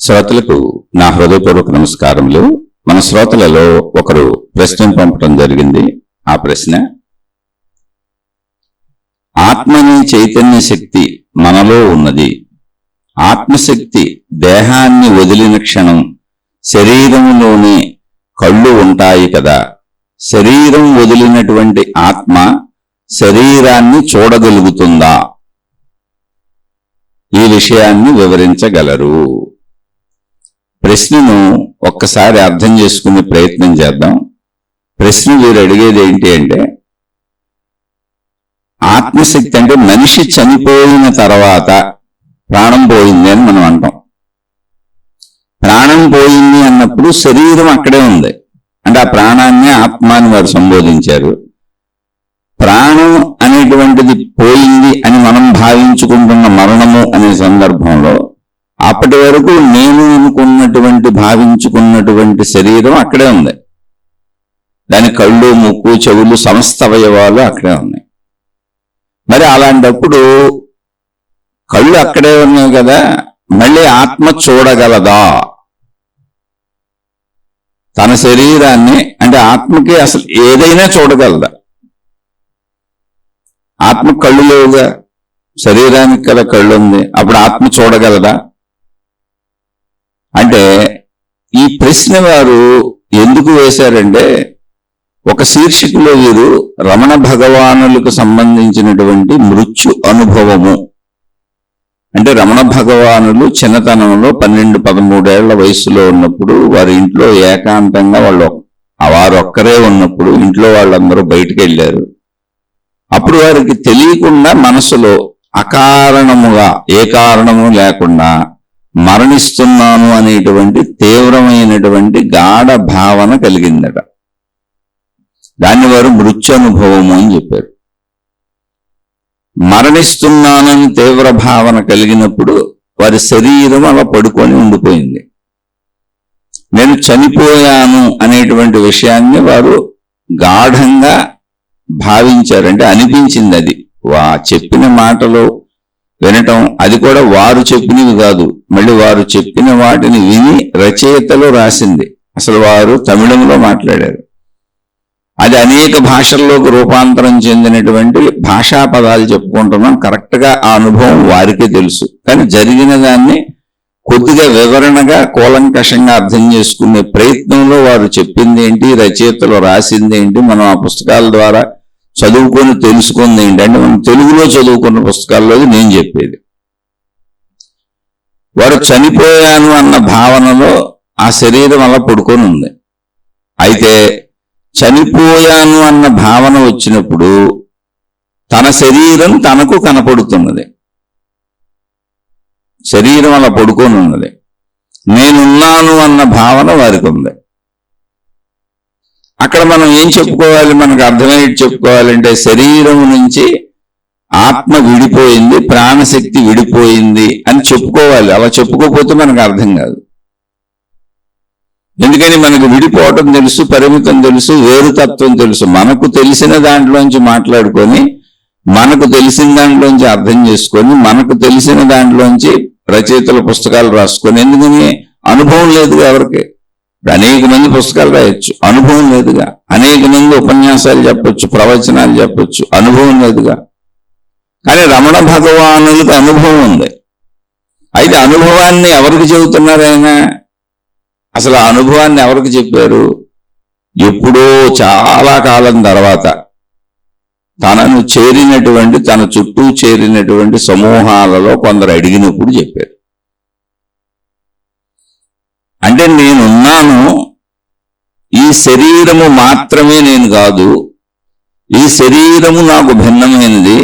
శ్రోతలకు నా హృదయపూర్వక నమస్కారములు. మన శ్రోతలలో ఒకరు ప్రశ్న పంపడం జరిగింది. ఆ ప్రశ్న, ఆత్మని చైతన్య శక్తి మనలో ఉన్నది. ఆత్మశక్తి దేహాన్ని వదిలిన క్షణం శరీరంలోనే కళ్ళు ఉంటాయి కదా, శరీరం వదిలినటువంటి ఆత్మ శరీరాన్ని చూడగలుగుతుందా? ఈ విషయాన్ని వివరించగలరు? ప్రశ్నను ఒక్కసారి అర్థం చేసుకునే ప్రయత్నం చేద్దాం. ప్రశ్న వీరు అడిగేది ఏంటి అంటే, ఆత్మశక్తి అంటే మనిషి చనిపోయిన తర్వాత ప్రాణం పోయింది అని మనం అంటాం. ప్రాణం పోయింది అన్నప్పుడు శరీరం అక్కడే ఉంది, అంటే ఆ ప్రాణాన్ని ఆత్మ అని వారు సంబోధించారు. ప్రాణం అనేటువంటిది పోయింది అని మనం భావించుకుంటున్న మరణము అనే సందర్భంలో అప్పటి వరకు నేను అనుకున్నటువంటి భావించుకున్నటువంటి శరీరం అక్కడే ఉంది. దాని కళ్ళు, ముక్కు, చెవులు, సమస్త అవయవాలు అక్కడే ఉన్నాయి. మరి అలాంటప్పుడు కళ్ళు అక్కడే ఉన్నాయి కదా, మళ్ళీ ఆత్మ చూడగలదా? తన శరీరాన్ని, అంటే ఆత్మకి అసలు ఏదైనా చూడగలదా? ఆత్మ కళ్ళు లేవుగా, శరీరానికి కదా కళ్ళు ఉంది, అప్పుడు ఆత్మ చూడగలదా? అంటే ఈ ప్రశ్న వారు ఎందుకు వేశారంటే, ఒక శీర్షికలో వీరు రమణ భగవానులకు సంబంధించినటువంటి మృత్యు అనుభవము, అంటే రమణ భగవానులు చిన్నతనంలో 12-13 ఏళ్ల వయసులో ఉన్నప్పుడు వారి ఇంట్లో ఏకాంతంగా వారు ఒక్కరే ఉన్నప్పుడు ఇంట్లో వాళ్ళందరూ బయటికి వెళ్ళారు. అప్పుడు వారికి తెలియకుండా మనసులో అకారణముగా, ఏ కారణము లేకుండా మరణిస్తున్నాను అనేటువంటి తీవ్రమైనటువంటి గాఢ భావన కలిగిందట. దాన్ని వారు మృత్యనుభవము అని చెప్పారు. మరణిస్తున్నానని తీవ్ర భావన కలిగినప్పుడు వారి శరీరం అలా పడుకొని ఉండిపోయింది. నేను చనిపోయాను అనేటువంటి విషయాన్ని వారు గాఢంగా భావించారు, అంటే అనిపించింది. అది చెప్పిన మాటలు వినటం, అది కూడా వారు చెప్పినవి కాదు, మళ్ళీ వారు చెప్పిన వాటిని విని రచయితలు రాసింది. అసలు వారు తమిళంలో మాట్లాడారు, అది అనేక భాషల్లోకి రూపాంతరం చెందినటువంటి భాషా పదాలు చెప్పుకుంటున్నాం. కరెక్ట్గా ఆ అనుభవం వారికే తెలుసు, కానీ జరిగిన దాన్ని కొద్దిగా వివరణగా కూలంకషంగా అర్థం చేసుకునే ప్రయత్నంలో వారు చెప్పింది ఏంటి, రచయితలు రాసింది ఏంటి, మనం ఆ పుస్తకాల ద్వారా చదువుకొని తెలుసుకుంది ఏంటి అంటే, మనం తెలుగులో చదువుకున్న పుస్తకాల్లో నేను చెప్పేది. వారు చనిపోయాను అన్న భావనలో ఆ శరీరం అలా పడుకొని ఉంది. అయితే చనిపోయాను అన్న భావన వచ్చినప్పుడు తన శరీరం తనకు కనపడుతున్నది. శరీరం అలా పడుకొని ఉన్నది. నేనున్నాను అన్న భావన వారికి ఉంది. అక్కడ మనం ఏం చెప్పుకోవాలి, మనకు అర్థమయ్యేది చెప్పుకోవాలంటే, శరీరం నుంచి ఆత్మ విడిపోయింది, ప్రాణశక్తి విడిపోయింది అని చెప్పుకోవాలి. అలా చెప్పుకోకపోతే మనకు అర్థం కాదు. ఎందుకని మనకు విడిపోవటం తెలుసు, పరిమితం తెలుసు, వేరుతత్వం తెలుసు. మనకు తెలిసిన దాంట్లోంచి మాట్లాడుకొని, మనకు తెలిసిన దాంట్లోంచి అర్థం చేసుకొని, మనకు తెలిసిన దాంట్లోంచి రచయితల పుస్తకాలు రాసుకొని, ఎందుకని అనుభవం లేదుగా ఎవరికి. అనేక మంది పుస్తకాలు రాయొచ్చు, అనుభవం లేదుగా. అనేక మంది ఉపన్యాసాలు చెప్పొచ్చు, ప్రవచనాలు చెప్పొచ్చు, అనుభవం లేదుగా. కానీ రమణ భగవానులకు అనుభవం ఉంది. అయితే అనుభవాన్ని ఎవరికి చెబుతున్నారు ఆయన? అసలు ఆ అనుభవాన్ని ఎవరికి చెప్పారు? ఎప్పుడో చాలా కాలం తర్వాత తనను చేరినటువంటి, తన చుట్టూ చేరినటువంటి సమూహాలలో కొందరు అడిగినప్పుడు చెప్పారు. అంటే నేనున్నాను, ఈ శరీరము మాత్రమే నేను కాదు, ఈ శరీరము నాకు భిన్నమైనది.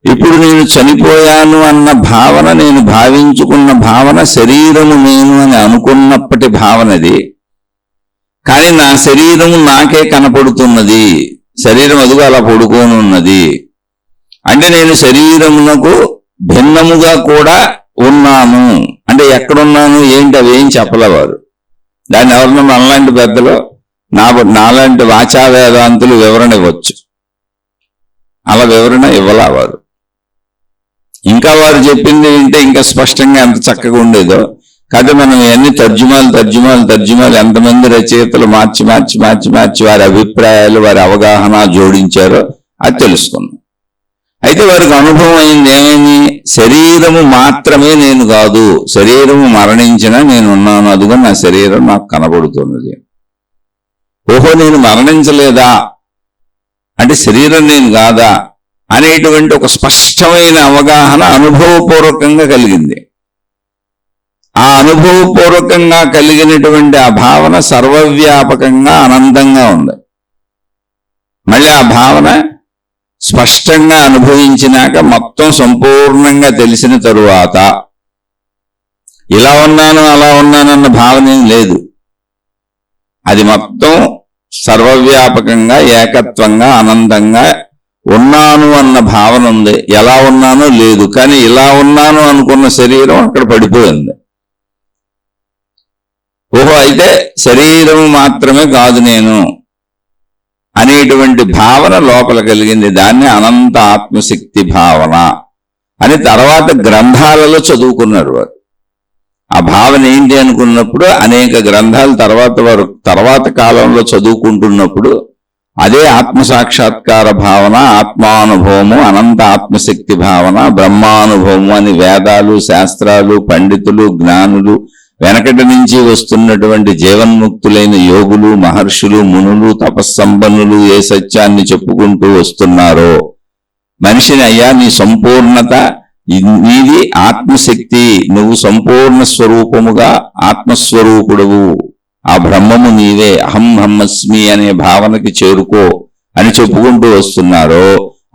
ఇప్పుడు నేను చనిపోయాను అన్న భావన, నేను భావించుకున్న భావన శరీరము నేను అని అనుకున్నప్పటి భావనది. కానీ నా శరీరము నాకే కనపడుతున్నది. శరీరం అదుగు అలా పడుకొని ఉన్నది. అంటే నేను శరీరమునకు భిన్నముగా కూడా ఉన్నాను. అంటే ఎక్కడున్నాను ఏంటి అవి ఏం చెప్పలేవారు. దాన్ని ఎవరన్నా మనలాంటి పెద్దలు, నాలాంటి వాచా వేదాంతులు వివరణ ఇవ్వచ్చు. అలా వివరణ ఇవ్వలేవారు. ఇంకా వారు చెప్పింది వింటే ఇంకా స్పష్టంగా ఎంత చక్కగా ఉండేదో. కాకపోతే మనం ఇవన్నీ తర్జుమాలు ఎంతమంది రచయితలు మార్చి వారి అభిప్రాయాలు వారి అవగాహన జోడించారో అది తెలుసుకున్నాం. అయితే వారికి అనుభవం అయింది ఏమైంది? శరీరము మాత్రమే నేను కాదు, శరీరము మరణించినా నేను ఉన్నాను, అదిగో నా శరీరం నాకు కనబడుతున్నది. ఓహో, నేను మరణించలేదా అంటే శరీరం నేను కాదా అనేటువంటి ఒక స్పష్టమైన అవగాహన అనుభవపూర్వకంగా కలిగింది. ఆ అనుభవపూర్వకంగా కలిగినటువంటి ఆ భావన సర్వవ్యాపకంగా అనంతంగా ఉంది. మళ్ళీ ఆ భావన స్పష్టంగా అనుభవించినాక మొత్తం సంపూర్ణంగా తెలిసిన తరువాత ఇలా ఉన్నాను అలా ఉన్నానన్న భావన ఏం లేదు. అది మొత్తం సర్వవ్యాపకంగా ఏకత్వంగా అనంతంగా ఉన్నాను అన్న భావన ఉంది. ఎలా ఉన్నానో లేదు, కానీ ఇలా ఉన్నాను అనుకున్న శరీరం అక్కడ పడిపోయింది. ఓహో, అయితే శరీరం మాత్రమే కాదు నేను అనేటువంటి భావన లోపల కలిగింది. దాన్ని అనంత ఆత్మశక్తి భావన అని తర్వాత గ్రంథాలలో చదువుకున్నారు వారు. ఆ భావన ఏంటి అనుకున్నప్పుడు అనేక గ్రంథాలు తర్వాత కాలంలో చదువుకుంటున్నప్పుడు అదే ఆత్మసాక్షాత్కార భావన, ఆత్మానుభవము, అనంత ఆత్మశక్తి భావన, బ్రహ్మానుభవము అని వేదాలు, శాస్త్రాలు, పండితులు, జ్ఞానులు, వెనకటి నుంచి వస్తున్నటువంటి జీవన్ముక్తులైన యోగులు, మహర్షులు, మునులు, తపస్సంపన్నులు ఏ సత్యాన్ని చెప్పుకుంటూ వస్తున్నారో, మనిషిని అయ్యా నీ సంపూర్ణత నీది ఆత్మశక్తి, నువ్వు సంపూర్ణ స్వరూపముగా ఆత్మస్వరూపుడువు, ఆ బ్రహ్మము నీవే, అహం బ్రహ్మస్మి అనే భావనకి చేరుకో అని చెప్పుకుంటూ వస్తున్నారో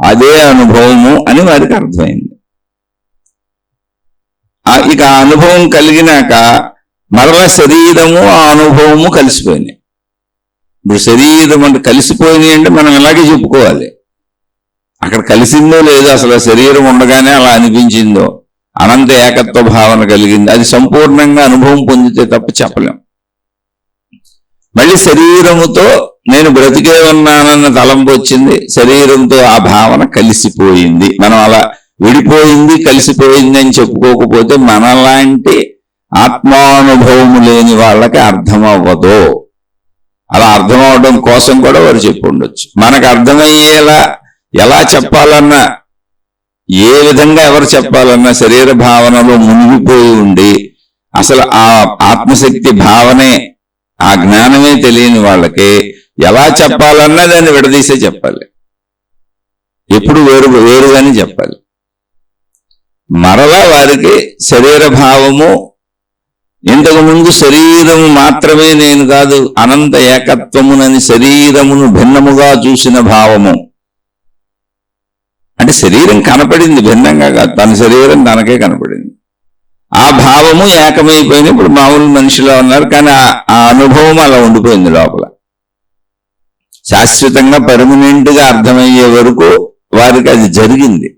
అదే అనుభవము అని వారికి అర్థమైంది. ఇక ఆ అనుభవం కలిగినాక మరల శరీరము ఆ అనుభవము కలిసిపోయినాయి. ఇప్పుడు శరీరం అంటే కలిసిపోయినాయి అంటే మనం ఇలాగే చెప్పుకోవాలి. అక్కడ కలిసిందో లేదో, అసలు శరీరం ఉండగానే అలా అనిపించిందో, అనంత ఏకత్వ భావన కలిగింది, అది సంపూర్ణంగా అనుభవం పొందితే తప్ప చెప్పలేం. మళ్ళీ శరీరముతో నేను బ్రతికే ఉన్నానన్న తలంపు వచ్చింది, శరీరంతో ఆ భావన కలిసిపోయింది. మనం అలా విడిపోయింది కలిసిపోయింది అని చెప్పుకోకపోతే మనలాంటి ఆత్మానుభవము లేని వాళ్ళకి అర్థం అవ్వదు. అలా అర్థం అవడం కోసం కూడా వారు చెప్పి ఉండొచ్చు. మనకు అర్థమయ్యేలా ఎలా చెప్పాలన్నా, ఏ విధంగా ఎవరు చెప్పాలన్నా శరీర భావనలో మునిగిపోయి ఉండి అసలు ఆ ఆత్మశక్తి భావనే, ఆ జ్ఞానమే తెలియని వాళ్ళకి ఎలా చెప్పాలన్నా దాన్ని విడదీసే చెప్పాలి. ఎప్పుడు వేరుగానే చెప్పాలి. మరలా వారికి శరీర భావము, ఇంతకుముందు శరీరము మాత్రమే నేను కాదు అనంత ఏకత్వమునని శరీరమును భిన్నముగా చూసిన భావము, అంటే శరీరం కనపడింది భిన్నంగా కాదు, తన శరీరం తనకే కనపడింది. ఆ భావము ఏకమైపోయింది. ఇప్పుడు మామూలు మనిషిలో ఉన్నారు, కానీ ఆ అనుభవం అలా ఉండిపోయింది లోపల. శాశ్వతంగా పర్మనెంట్ గా అర్థమయ్యే వరకు వారికి అది జరిగింది.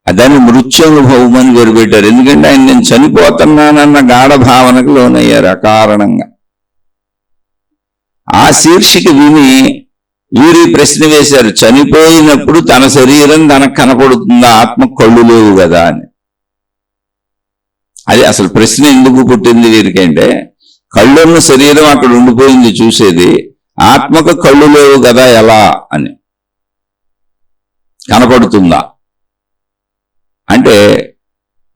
దాన్ని మృత్యునుభవం అని పేరు పెట్టారు. ఎందుకంటే ఆయన నేను చనిపోతున్నానన్న గాఢ భావనకు లోనయ్యారు అకారణంగా. ఆ శీర్షిక విని వీరి ప్రశ్న వేశారు, చనిపోయినప్పుడు తన శరీరం తనకు కనపడుతుందా, ఆత్మ కళ్ళు లేవు కదా అని. అది అసలు ప్రశ్న ఎందుకు పుట్టింది వీరికంటే, కళ్ళున్న శరీరం అక్కడ ఉండిపోయింది చూసేది, ఆత్మకు కళ్ళు లేవు కదా ఎలా అని, కనపడుతుందా అంటే.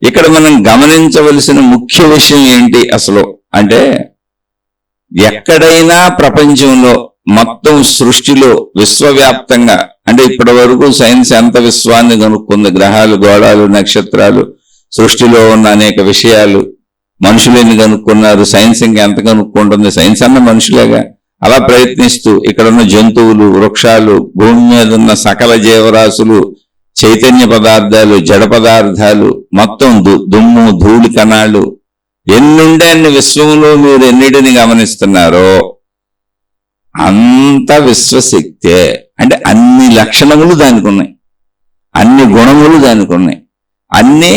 ఇక్కడ మనం గమనించవలసిన ముఖ్య విషయం ఏంటి అసలు అంటే, ఎక్కడైనా ప్రపంచంలో మొత్తం సృష్టిలో విశ్వవ్యాప్తంగా, అంటే ఇప్పటి వరకు సైన్స్ ఎంత విశ్వాన్ని కనుక్కుంది, గ్రహాలు, గోళాలు, నక్షత్రాలు, సృష్టిలో ఉన్న అనేక విషయాలు, మనుషులు ఎన్ని కనుక్కున్నారు, సైన్స్ ఇంకెంత కనుక్కుంటుంది, సైన్స్ అన్న మనుషులేగా. అలా ప్రయత్నిస్తూ ఇక్కడున్న జంతువులు, వృక్షాలు, భూమి మీద ఉన్న సకల జీవరాశులు, చైతన్య పదార్థాలు, జడ పదార్థాలు, మొత్తం దుమ్ము, ధూళి కణాలు, ఎన్నుండే అన్ని విశ్వంలో మీరు ఎన్నిటిని గమనిస్తున్నారో అంత విశ్వశక్తే. అంటే అన్ని లక్షణములు దానికి ఉన్నాయి, అన్ని గుణములు దానికి ఉన్నాయి, అన్ని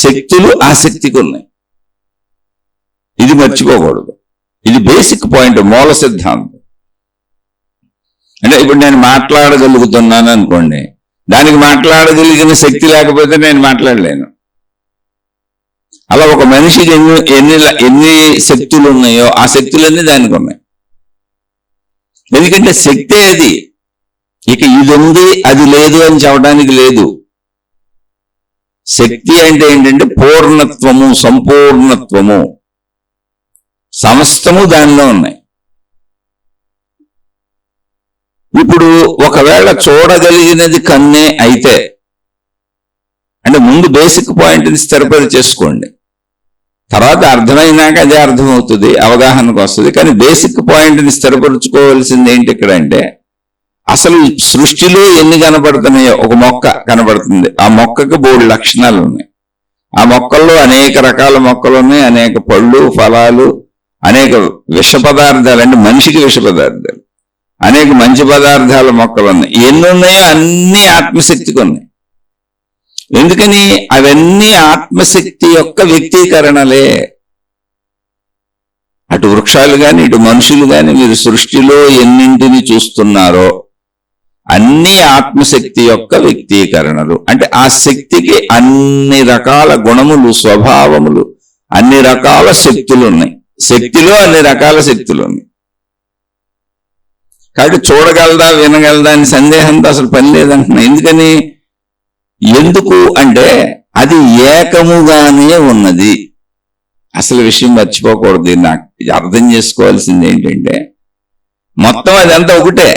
శక్తులు ఆ శక్తికి ఉన్నాయి. ఇది మర్చిపోకూడదు. ఇది బేసిక్ పాయింట్, మూల సిద్ధాంతం. అంటే ఇప్పుడు నేను మాట్లాడగలుగుతున్నాను అనుకోండి, దానికి మాట్లాడగలిగిన శక్తి లేకపోతే నేను మాట్లాడలేను. అలా ఒక మనిషికి ఎన్ని శక్తులు ఉన్నాయో ఆ శక్తులన్నీ దానికి ఉన్నాయి. ఎందుకంటే శక్తే అది. ఇక ఇది ఉంది అది లేదు అని చెప్పడానికి లేదు. శక్తి అంటే ఏంటంటే పూర్ణత్వము, సంపూర్ణత్వము, సమస్తము దానిలో ఉన్నాయి. ఇప్పుడు ఒకవేళ చూడగలిగినది కన్నే అయితే, అంటే ముందు బేసిక్ పాయింట్ని స్థిరపరిచేసుకోండి, తర్వాత అర్థమైనాక అదే అర్థమవుతుంది, అవగాహనకు వస్తుంది. కానీ బేసిక్ పాయింట్ని స్థిరపరుచుకోవాల్సింది ఏంటి ఇక్కడ అంటే, అసలు సృష్టిలో ఎన్ని కనపడుతున్నాయో, ఒక మొక్క కనపడుతుంది, ఆ మొక్కకు బోల్డ్ లక్షణాలు ఉన్నాయి. ఆ మొక్కల్లో అనేక రకాల మొక్కలు ఉన్నాయి, అనేక పళ్ళు, ఫలాలు, అనేక విష పదార్థాలు, అంటే మనిషికి విష పదార్థాలు, అనేక మంచి పదార్థాల మొక్కలు ఉన్నాయి. ఎన్ని ఉన్నాయో అన్ని ఆత్మశక్తికి ఉన్నాయి. ఎందుకని? అవన్నీ ఆత్మశక్తి యొక్క వ్యక్తీకరణలే. అటు వృక్షాలు కానీ ఇటు మనుషులు కానీ మీరు సృష్టిలో ఎన్నింటిని చూస్తున్నారో అన్ని ఆత్మశక్తి యొక్క వ్యక్తీకరణలు. అంటే ఆ శక్తికి అన్ని రకాల గుణములు, స్వభావములు, అన్ని రకాల శక్తులు ఉన్నాయి. శక్తిలో అన్ని రకాల శక్తులు ఉన్నాయి. కాబట్టి చూడగలదా వినగలదా అని సందేహంతో అసలు పని లేదంటున్నా. ఎందుకని? ఎందుకు అంటే అది ఏకముగానే ఉన్నది. అసలు విషయం మర్చిపోకూడదు. నాకు అర్థం చేసుకోవాల్సింది ఏంటంటే మొత్తం అదంతా ఒకటే,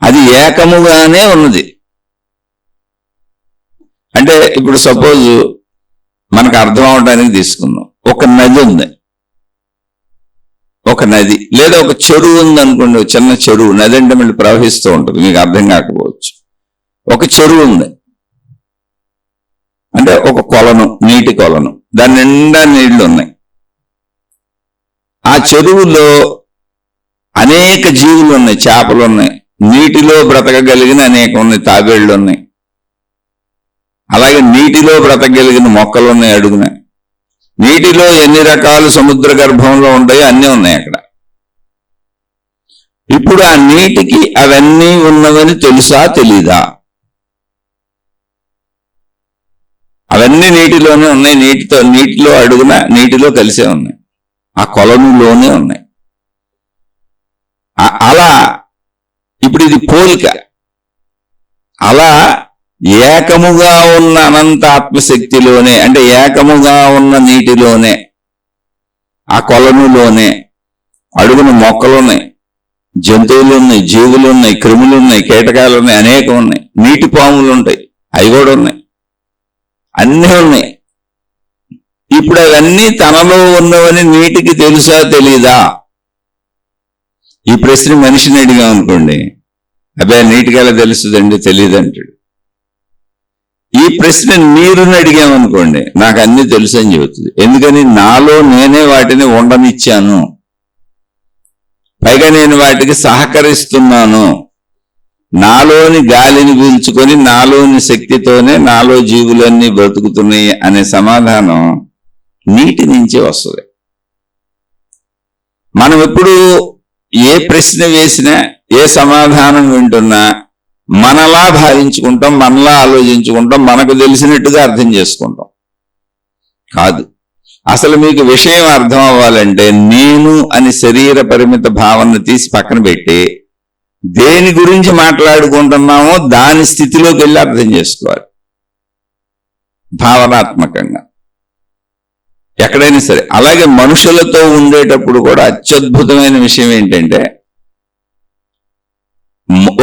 అది ఏకముగానే ఉన్నది. అంటే ఇప్పుడు సపోజ్ మనకు అర్థం అవడానికి తీసుకుందాం, ఒక నది ఉంది, ఒక నది లేదా ఒక చెరువు ఉంది అనుకోండి, చిన్న చెరువు. నది అంటే మళ్ళీ ప్రవహిస్తూ ఉంటుంది, మీకు అర్థం కాకపోవచ్చు. ఒక చెరువు ఉంది అంటే ఒక కొలను, నీటి కొలను, దాని నిండా నీళ్లు ఉన్నాయి. ఆ చెరువులో అనేక జీవులు ఉన్నాయి, చేపలు ఉన్నాయి, నీటిలో బ్రతకగలిగిన అనేక ఉన్నాయి, తాబేళ్లు ఉన్నాయి, అలాగే నీటిలో బ్రతకగలిగిన మొక్కలు ఉన్నాయి అడుగున. నీటిలో ఎన్ని రకాలు సముద్ర గర్భంలో ఉంటాయో అన్నీ ఉన్నాయి అక్కడ. ఇప్పుడు ఆ నీటికి అవన్నీ ఉన్నవని తెలుసా తెలీదా? అవన్నీ నీటిలోనే ఉన్నాయి, నీటిలో అడుగున నీటిలో కలిసే ఉన్నాయి, ఆ కొలనులోనే ఉన్నాయి. అలా ఇప్పుడు ఇది పోలిక. అలా ఏకముగా ఉన్న అనంత ఆత్మశక్తిలోనే, అంటే ఏకముగా ఉన్న నీటిలోనే, ఆ కొలనులోనే అడుగున మొక్కలున్నాయి, జంతువులు ఉన్నాయి, జీవులు ఉన్నాయి, క్రిములు ఉన్నాయి, కీటకాలు ఉన్నాయి, అనేకం ఉన్నాయి, నీటి పాములు ఉంటాయి, అవి కూడా ఉన్నాయి, అన్నీ ఉన్నాయి. ఇప్పుడు అవన్నీ తనలో ఉన్నవని నీటికి తెలుసా తెలీదా? ఈ ప్రశ్న మనిషిని అడిగాం అనుకోండి, అబ్బాయి నీటికి ఎలా తెలుస్తుందండి, తెలియదు అంటాడు. ఈ ప్రశ్న నీరుని అడిగామనుకోండి, నాకు అన్ని తెలుసు అని చెబుతుంది. ఎందుకని? నాలో నేనే వాటిని ఉండనిచ్చాను, పైగా నేను వాటికి సహకరిస్తున్నాను. నాలోని గాలిని పీల్చుకొని నాలోని శక్తితోనే నాలో జీవులన్నీ బ్రతుకుతున్నాయి అనే సమాధానం నీటి నుంచే వస్తుంది. మనం ఎప్పుడు ఏ ప్రశ్న వేసినా, ఏ సమాధానం వింటున్నా మనలా భావించుకుంటాం, మనలా ఆలోచించుకుంటాం, మనకు తెలిసినట్టుగా అర్థం చేసుకుంటాం. కాదు, అసలు మీకు విషయం అర్థం అవ్వాలంటే నేను అని శరీర పరిమిత భావన తీసి పక్కన పెట్టి దేని గురించి మాట్లాడుకుంటున్నామో దాని స్థితిలోకి వెళ్ళి అర్థం చేసుకోవాలి భావనాత్మకంగా, ఎక్కడైనా సరే. అలాగే మనుషులతో ఉండేటప్పుడు కూడా అత్యద్భుతమైన విషయం ఏంటంటే,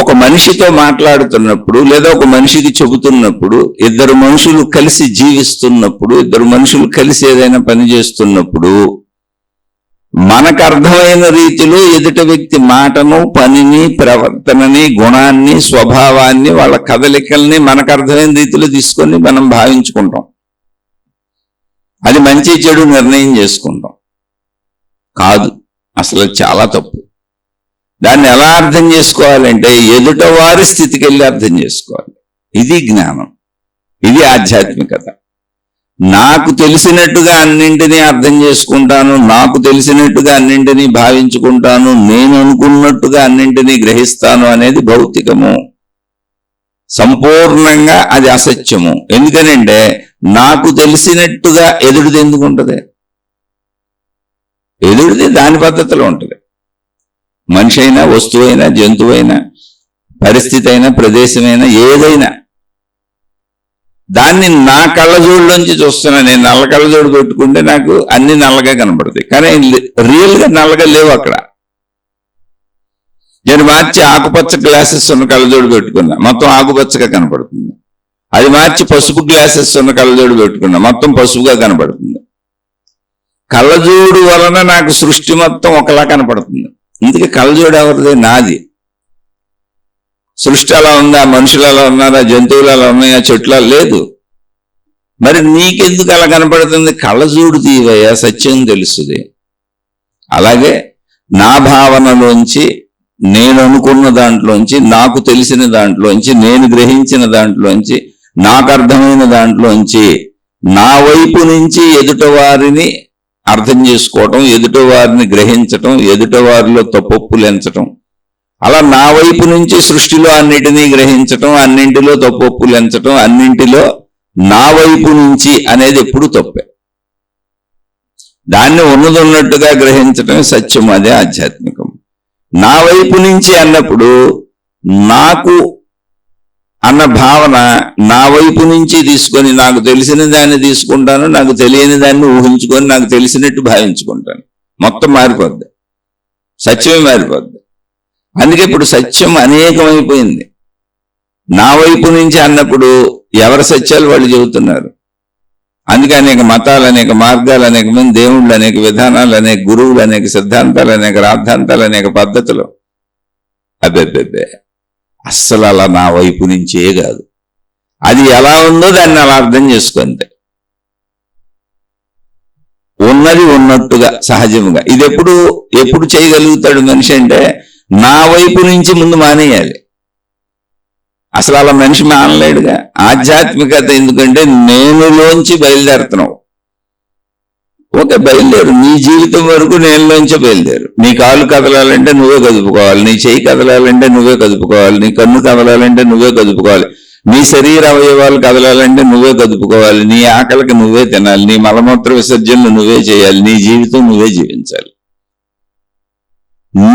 ఒక మనిషితో మాట్లాడుతున్నప్పుడు లేదా ఒక మనిషికి చెబుతున్నప్పుడు, ఇద్దరు మనుషులు కలిసి జీవిస్తున్నప్పుడు, ఇద్దరు మనుషులు కలిసి ఏదైనా పని చేస్తున్నప్పుడు మనకు అర్థమైన రీతిలో ఎదుటి వ్యక్తి మాటను, పనిని, ప్రవర్తనని, గుణాన్ని, స్వభావాన్ని, వాళ్ళ కదలికల్ని మనకు అర్థమైన రీతిలో తీసుకొని మనం భావించుకుంటాం. అది మంచి చెడు నిర్ణయం చేసుకుంటాం. కాదు, అసలు చాలా తప్పు. దాన్ని ఎలా అర్థం చేసుకోవాలంటే ఎదుట వారి స్థితికి వెళ్ళి అర్థం చేసుకోవాలి. ఇది జ్ఞానం, ఇది ఆధ్యాత్మికత. నాకు తెలిసినట్టుగా అన్నింటినీ అర్థం చేసుకుంటాను, నాకు తెలిసినట్టుగా అన్నింటినీ భావించుకుంటాను, నేను అనుకున్నట్టుగా అన్నింటినీ గ్రహిస్తాను అనేది భౌతికము. సంపూర్ణంగా అది అసత్యము. ఎందుకనంటే నాకు తెలిసినట్టుగా ఎదుటిది ఎందుకు ఉంటుంది? ఎదుటిది దాని పద్ధతిలో ఉంటుంది. మనిషి అయినా, వస్తువైనా, జంతువైనా, పరిస్థితి అయినా, ప్రదేశమైనా, ఏదైనా దాన్ని నా కళ్ళజోడులోంచి చూస్తున్నా. నేను నల్ల కళ్ళజోడు పెట్టుకుంటే నాకు అన్ని నల్లగా కనపడతాయి, కానీ రియల్గా నల్లగా లేవు అక్కడ. నేను మార్చి ఆకుపచ్చ గ్లాసెస్ ఉన్న కళ్ళజోడు పెట్టుకున్నా, మొత్తం ఆకుపచ్చగా కనపడుతుంది. అది మార్చి పసుపు గ్లాసెస్ ఉన్న కళ్ళజోడు పెట్టుకున్నా, మొత్తం పసుపుగా కనపడుతుంది. కళ్ళజోడు వలన నాకు సృష్టి మొత్తం ఒకలా కనపడుతుంది. ఇందుకే కళ్ళజోడు ఎవరిది? నాది. సృష్టి అలా ఉందా? మనుషులు అలా ఉన్నారా? జంతువులు అలా ఉన్నాయా? చెట్లు లేదు. మరి నీకెందుకు అలా కనపడుతుంది? కళ్ళజోడు తీవయ్యా, సత్యం తెలుస్తుంది. అలాగే నా భావనలోంచి, నేను అనుకున్న దాంట్లోంచి, నాకు తెలిసిన దాంట్లోంచి, నేను గ్రహించిన దాంట్లోంచి, నాకు అర్థమైన దాంట్లోంచి నా వైపు నుంచి ఎదుట వారిని అర్థం చేసుకోవటం, ఎదుట వారిని గ్రహించటం, ఎదుట వారిలో తప్పొప్పులు ఎంచటం, అలా నా వైపు నుంచి సృష్టిలో అన్నిటినీ గ్రహించటం, అన్నింటిలో తప్పొప్పులు ఎంచటం, అన్నింటిలో నా వైపు నుంచి అనేది ఎప్పుడు తప్పే. దాన్ని ఉన్నదన్నట్టుగా గ్రహించటం సత్యం, అదే ఆధ్యాత్మికం. నా వైపు నుంచి అన్నప్పుడు నాకు అన్న భావన నా వైపు నుంచి తీసుకొని, నాకు తెలిసిన దాన్ని తీసుకుంటాను, నాకు తెలియని దాన్ని ఊహించుకొని నాకు తెలిసినట్టు భావించుకుంటాను. మొత్తం మారిపోద్ది, సత్యమే మారిపోద్ది. అందుకే ఇప్పుడు సత్యం అనేకమైపోయింది. నా వైపు నుంచి అన్నప్పుడు ఎవరి సత్యాలు వాళ్ళు చెబుతున్నారు. అందుకే అనేక మతాలు, అనేక మార్గాలు, అనేక మంది దేవుళ్ళు, అనేక విధానాలు, అనేక గురువులు, అనేక సిద్ధాంతాలు, అనేక రాద్ధాంతాలు, అనేక పద్ధతులు. అబ్బెబ్బెబ్బే, అస్సలు అలా నా వైపు నుంచే కాదు. అది ఎలా ఉందో దాన్ని అలా అర్థం చేసుకుంటే ఉన్నది ఉన్నట్టుగా సహజంగా. ఇది ఎప్పుడు చేయగలుగుతాడు మనిషి అంటే, నా వైపు నుంచి ముందు మానేయాలి. అసలు అలా మనిషి మానలేడుగా. ఆధ్యాత్మికత ఎందుకంటే నేనులోంచి బయలుదేరుతున్నావు. ఓకే, బయలుదేరు. నీ జీవితం వరకు నేనులోంచే బయలుదేరు. నీ కాలు కదలాలంటే నువ్వే కదుపుకోవాలి, నీ చెయ్యి కదలాలంటే నువ్వే కదుపుకోవాలి, నీ కన్ను కదలాలంటే నువ్వే కదుపుకోవాలి, నీ శరీర అవయవాలు కదలాలంటే నువ్వే కదుపుకోవాలి, నీ ఆకలికి నువ్వే తినాలి, నీ మలమూత్ర విసర్జనలు నువ్వే చేయాలి, నీ జీవితం నువ్వే జీవించాలి,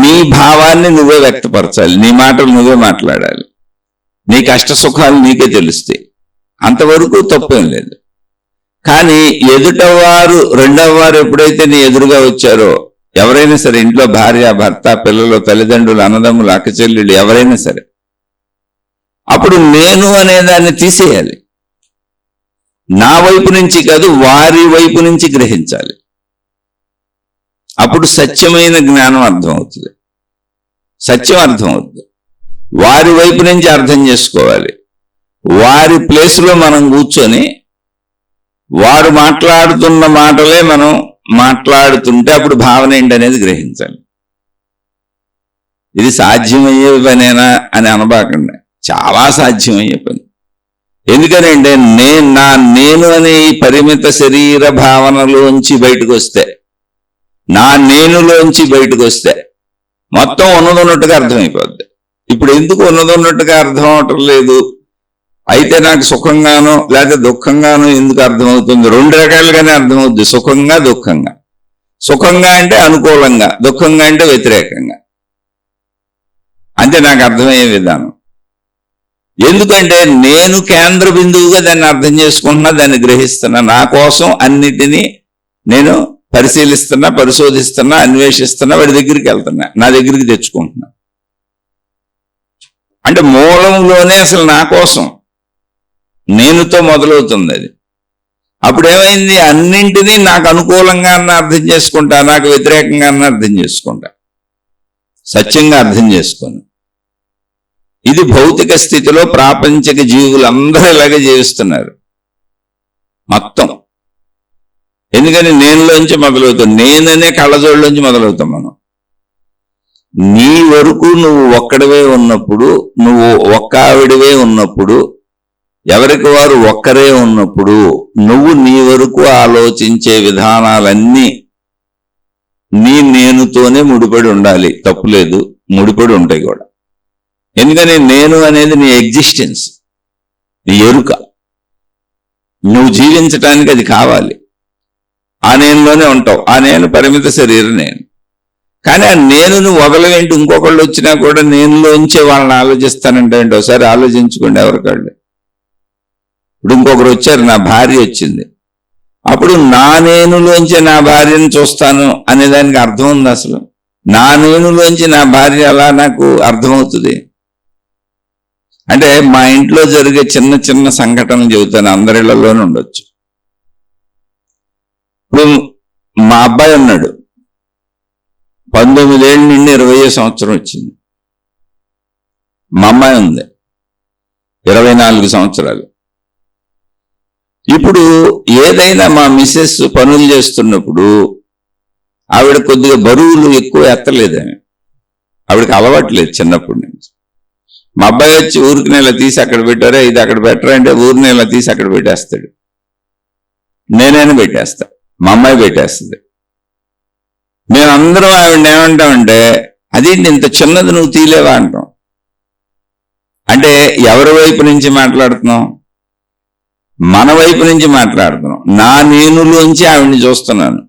నీ భావాన్ని నువ్వే వ్యక్తపరచాలి, నీ మాటలు నువ్వే మాట్లాడాలి, నీ కష్ట సుఖాలు నీకే తెలుస్తాయి. అంతవరకు తప్పేం లేదు. కానీ ఎదుటవారు, రెండవ వారు ఎప్పుడైతే నీ ఎదురుగా వచ్చారో, ఎవరైనా సరే, ఇంట్లో భార్య, భర్త, పిల్లలు, తల్లిదండ్రులు, అన్నదమ్ములు, అక్కచెల్లెళ్ళు, ఎవరైనా సరే, అప్పుడు నేను అనేదాన్ని తీసేయాలి. నా వైపు నుంచి కాదు, వారి వైపు నుంచి గ్రహించాలి. అప్పుడు సత్యమైన జ్ఞానం అర్థమవుతుంది, సత్యం అర్థమవుతుంది. వారి వైపు నుంచి అర్థం చేసుకోవాలి. వారి ప్లేస్లో మనం కూర్చొని వారు మాట్లాడుతున్న మాటలే మనం మాట్లాడుతుంటే అప్పుడు భావన ఏంటనేది గ్రహించాలి. ఇది సాధ్యమయ్యే పనేనా అని అనబాకండి, చాలా సాధ్యమయ్యే పని. ఎందుకనంటే నేను అనే ఈ పరిమిత శరీర భావనలోంచి బయటకు వస్తే, నా నేనులోంచి బయటకు వస్తే మొత్తం ఉన్నదన్నట్టుగా అర్థమైపోద్ది. ఇప్పుడు ఎందుకు ఉన్నదన్నట్టుగా అర్థం అవటం లేదు? అయితే నాకు సుఖంగానో లేకపోతే దుఃఖంగానో ఎందుకు అర్థమవుతుంది? రెండు రకాలుగానే అర్థమవుద్ది, సుఖంగా, దుఃఖంగా. సుఖంగా అంటే అనుకూలంగా, దుఃఖంగా అంటే వ్యతిరేకంగా. అంతే నాకు అర్థమయ్యే విధానం. ఎందుకంటే నేను కేంద్ర బిందువుగా దాన్ని అర్థం చేసుకుంటున్నా, దాన్ని గ్రహిస్తున్నా. నా కోసం అన్నిటినీ నేను పరిశీలిస్తున్నా, పరిశోధిస్తున్నా, అన్వేషిస్తున్నా, వాడి దగ్గరికి వెళ్తున్నా, నా దగ్గరికి తెచ్చుకుంటున్నా. అంటే మూలంలోనే అసలు నా కోసం, నేనుతో మొదలవుతుంది అది. అప్పుడు ఏమైంది? అన్నింటినీ నాకు అనుకూలంగా అర్థం చేసుకుంటా, నాకు వ్యతిరేకంగా అర్థం చేసుకుంటా, సత్యంగా అర్థం చేసుకోను. ఇది భౌతిక స్థితిలో ప్రాపంచిక జీవులందరూ ఇలాగే జీవిస్తున్నారు మొత్తం. ఎందుకని నేనులోంచి మొదలవుతాం, నేననే కళ్ళజోడులోంచి మొదలవుతాం మనం. నీ వరకు నువ్వు ఒక్కడివే ఉన్నప్పుడు, నువ్వు ఒక్కావిడివే ఉన్నప్పుడు, ఎవరికి వారు ఒక్కరే ఉన్నప్పుడు, నువ్వు నీ వరకు ఆలోచించే విధానాలన్నీ నేనుతోనే ముడిపడి ఉండాలి. తప్పులేదు, ముడిపడి ఉంటాయి కూడా. ఎందుకని నేను అనేది నీ ఎగ్జిస్టెన్స్, నీ ఎరుక. నువ్వు జీవించటానికి అది కావాలి. ఆ నేనులోనే ఉంటావు. ఆ నేను పరిమిత శరీరం నేను. కానీ ఆ నేను నువ్వు వదలవేంటి? ఇంకొకళ్ళు వచ్చినా కూడా నేనులోంచే వాళ్ళని ఆలోచిస్తానంటే ఒకసారి ఆలోచించుకోండి ఎవరికాళ్ళు. ఇప్పుడు ఇంకొకరు వచ్చారు, నా భార్య వచ్చింది, అప్పుడు నా నేనులోంచి నా భార్యను చూస్తాను అనేదానికి అర్థం ఉంది అసలు? నా నేనులోంచి నా భార్య అలా నాకు అర్థమవుతుంది అంటే మా ఇంట్లో జరిగే చిన్న చిన్న సంఘటనలు చెబుతాను, అందరిళ్లలోనే ఉండొచ్చు. ఇప్పుడు మా అబ్బాయి ఉన్నాడు, 19 ఏళ్ళ నుండి 20వ సంవత్సరం వచ్చింది. మా అమ్మాయి ఉంది 24 సంవత్సరాలు. ఇప్పుడు ఏదైనా మా మిసెస్ పనులు చేస్తున్నప్పుడు ఆవిడ కొద్దిగా బరువులు ఎక్కువ ఎత్తలేదని, ఆవిడకి అలవాట్లేదు చిన్నప్పటి నుంచి. మా అబ్బాయి వచ్చి ఊరికి ఇలా తీసి అక్కడ పెట్టారా, ఇది అక్కడ పెట్టరా అంటే ఊరిని ఇలా తీసి అక్కడ పెట్టేస్తాడు. నేనైనా పెట్టేస్తా, మా అమ్మాయి పెట్టేస్తుంది. మేమందరం ఆవిడని ఏమంటామంటే, అదేంటి ఇంత చిన్నది నువ్వు తీలేవా అంటాం. అంటే ఎవరి వైపు నుంచి మాట్లాడుతున్నాం? మన వైపు నుంచి మాట్లాడుతున్నాం. నా నేనులోంచి ఆవిడ్ని చూస్తున్నాను.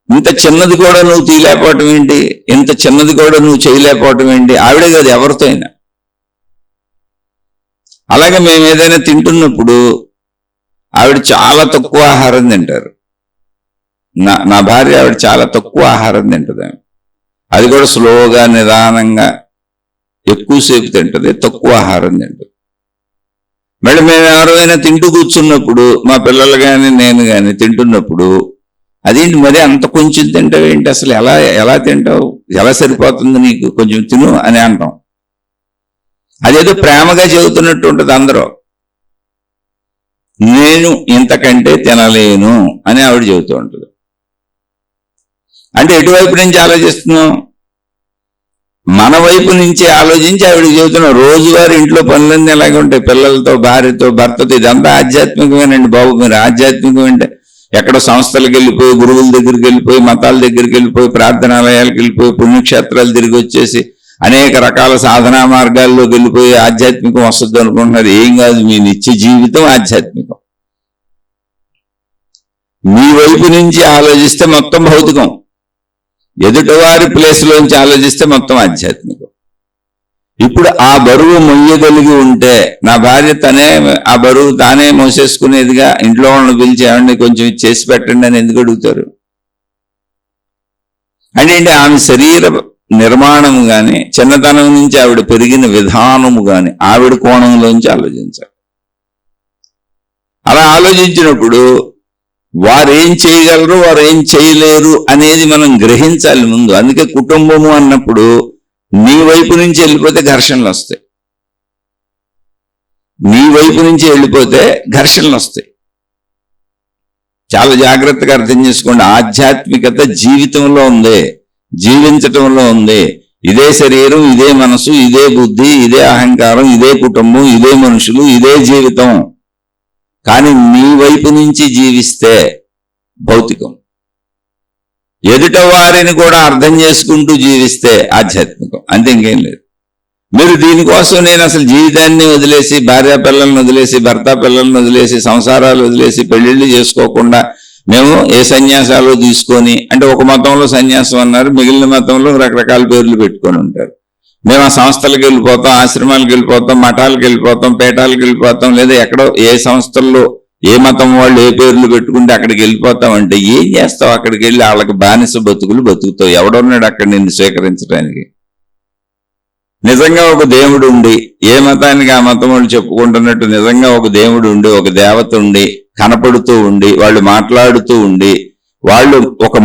ఇంత చిన్నది కూడా నువ్వు తీయలేకపోవటం ఏంటి, ఇంత చిన్నది కూడా నువ్వు చేయలేకపోవటం ఏంటి? ఆవిడే కాదు, ఎవరితో అయినా. అలాగే మేము ఏదైనా తింటున్నప్పుడు ఆవిడ చాలా తక్కువ ఆహారం తింటారు. నా భార్య ఆవిడ చాలా తక్కువ ఆహారం తింటుంది. అది కూడా స్లోగా నిదానంగా ఎక్కువసేపు తింటుంది, తక్కువ ఆహారం తింటుంది. మళ్ళీ మేము ఎవరైనా తింటూ కూర్చున్నప్పుడు, మా పిల్లలు కానీ నేను కానీ తింటున్నప్పుడు, అదేంటి మరి అంత కొంచెం తింటావు ఏంటి, అసలు ఎలా తింటావు, ఎలా సరిపోతుంది నీకు, కొంచెం తిను అని అంటాం. అదేదో ప్రేమగా చెబుతున్నట్టు ఉంటుంది. అందరూ నేను ఇంతకంటే తినలేను అని ఆవిడ చెబుతూ ఉంటుంది. అంటే ఎటువైపు నుంచి ఆలోచిస్తున్నాం? మన వైపు నుంచి ఆలోచించి ఆవిడకి చెబుతున్నాం. రోజువారీ ఇంట్లో పనులన్నీ ఎలాగే ఉంటాయి, పిల్లలతో, భార్యతో, భర్తతో. ఇదంతా ఆధ్యాత్మికమేనండి బాబు. మీరు ఆధ్యాత్మికం అంటే ఎక్కడో సంస్థలకు వెళ్ళిపోయి, గురువుల దగ్గరికి వెళ్ళిపోయి, మతాల దగ్గరికి వెళ్ళిపోయి, ప్రార్థనాలయాలకు వెళ్ళిపోయి, పుణ్యక్షేత్రాలు తిరిగి వచ్చేసి అనేక రకాల సాధనా మార్గాల్లోకి వెళ్ళిపోయి ఆధ్యాత్మికం వస్తుంది అనుకుంటున్నారు. ఏం కాదు, మీ నిత్య జీవితం ఆధ్యాత్మికం. మీ వైపు నుంచి ఆలోచిస్తే మొత్తం భౌతికం, ఎదుటివారి ప్లేస్లోంచి ఆలోచిస్తే మొత్తం ఆధ్యాత్మికం. ఇప్పుడు ఆ బరువు మొయ్యగలిగి ఉంటే, నా భార్య తనే ఆ బరువు తానే మోసేసుకునేదిగా ఇంట్లో వాళ్ళని పిలిచి ఏమండి కొంచెం చేసి పెట్టండి అని ఎందుకు అడుగుతారు? అంటే ఆమె శరీర నిర్మాణము కానీ, చిన్నతనం నుంచి ఆవిడ పెరిగిన విధానము కానీ ఆవిడ కోణంలోంచి ఆలోచించాలి. అలా ఆలోచించినప్పుడు వారు ఏం చేయగలరు, వారు ఏం చేయలేరు అనేది మనం గ్రహించాలి ముందు. అందుకే కుటుంబము అన్నప్పుడు నీ వైపు నుంచి వెళ్ళిపోతే ఘర్షణలు వస్తాయి. నీ వైపు నుంచి వెళ్ళిపోతే ఘర్షణలు వస్తాయి. చాలా జాగ్రత్తగా అర్థం చేసుకోండి. ఆధ్యాత్మికత జీవితంలో ఉంది, జీవించటంలో ఉంది. ఇదే శరీరం, ఇదే మనసు, ఇదే బుద్ధి, ఇదే అహంకారం, ఇదే కుటుంబం, ఇదే మనుషులు, ఇదే జీవితం. కానీ నీ వైపు నుంచి జీవిస్తే భౌతికం. ఎదుట వారిని కూడా అర్థం చేసుకుంటూ జీవిస్తే ఆధ్యాత్మికం. అంతే, ఇంకేం లేదు. మీరు దీనికోసం నేను అసలు జీవితాన్ని వదిలేసి, భార్యా పిల్లలను వదిలేసి, భర్త పిల్లలను వదిలేసి, సంసారాలు వదిలేసి, పెళ్లిళ్ళు చేసుకోకుండా మేము ఏ సన్యాసాలు తీసుకొని, అంటే ఒక మతంలో సన్యాసం అన్నారు, మిగిలిన మతంలో రకరకాల పేర్లు పెట్టుకొని ఉంటారు. మేము ఆ సంస్థలకు వెళ్ళిపోతాం, ఆశ్రమాలకు వెళ్ళిపోతాం, మఠాలకు వెళ్ళిపోతాం, పీఠాలకు వెళ్ళిపోతాం, లేదా ఎక్కడో ఏ సంస్థల్లో ఏ మతం వాళ్ళు ఏ పేర్లు పెట్టుకుంటే అక్కడికి వెళ్ళిపోతాం. అంటే ఏం చేస్తావు? అక్కడికి వెళ్ళి వాళ్ళకి బానిస బతుకులు బతుకుతావు. ఎవడున్నాడు అక్కడ నిన్ను స్వీకరించడానికి? నిజంగా ఒక దేవుడు ఉండి, ఏ మతానికి ఆ మతం వాళ్ళు చెప్పుకుంటున్నట్టు నిజంగా ఒక దేవుడు ఉండి, ఒక దేవత ఉండి, కనపడుతూ ఉండి, వాళ్ళు మాట్లాడుతూ ఉండి, వాళ్ళు ఒక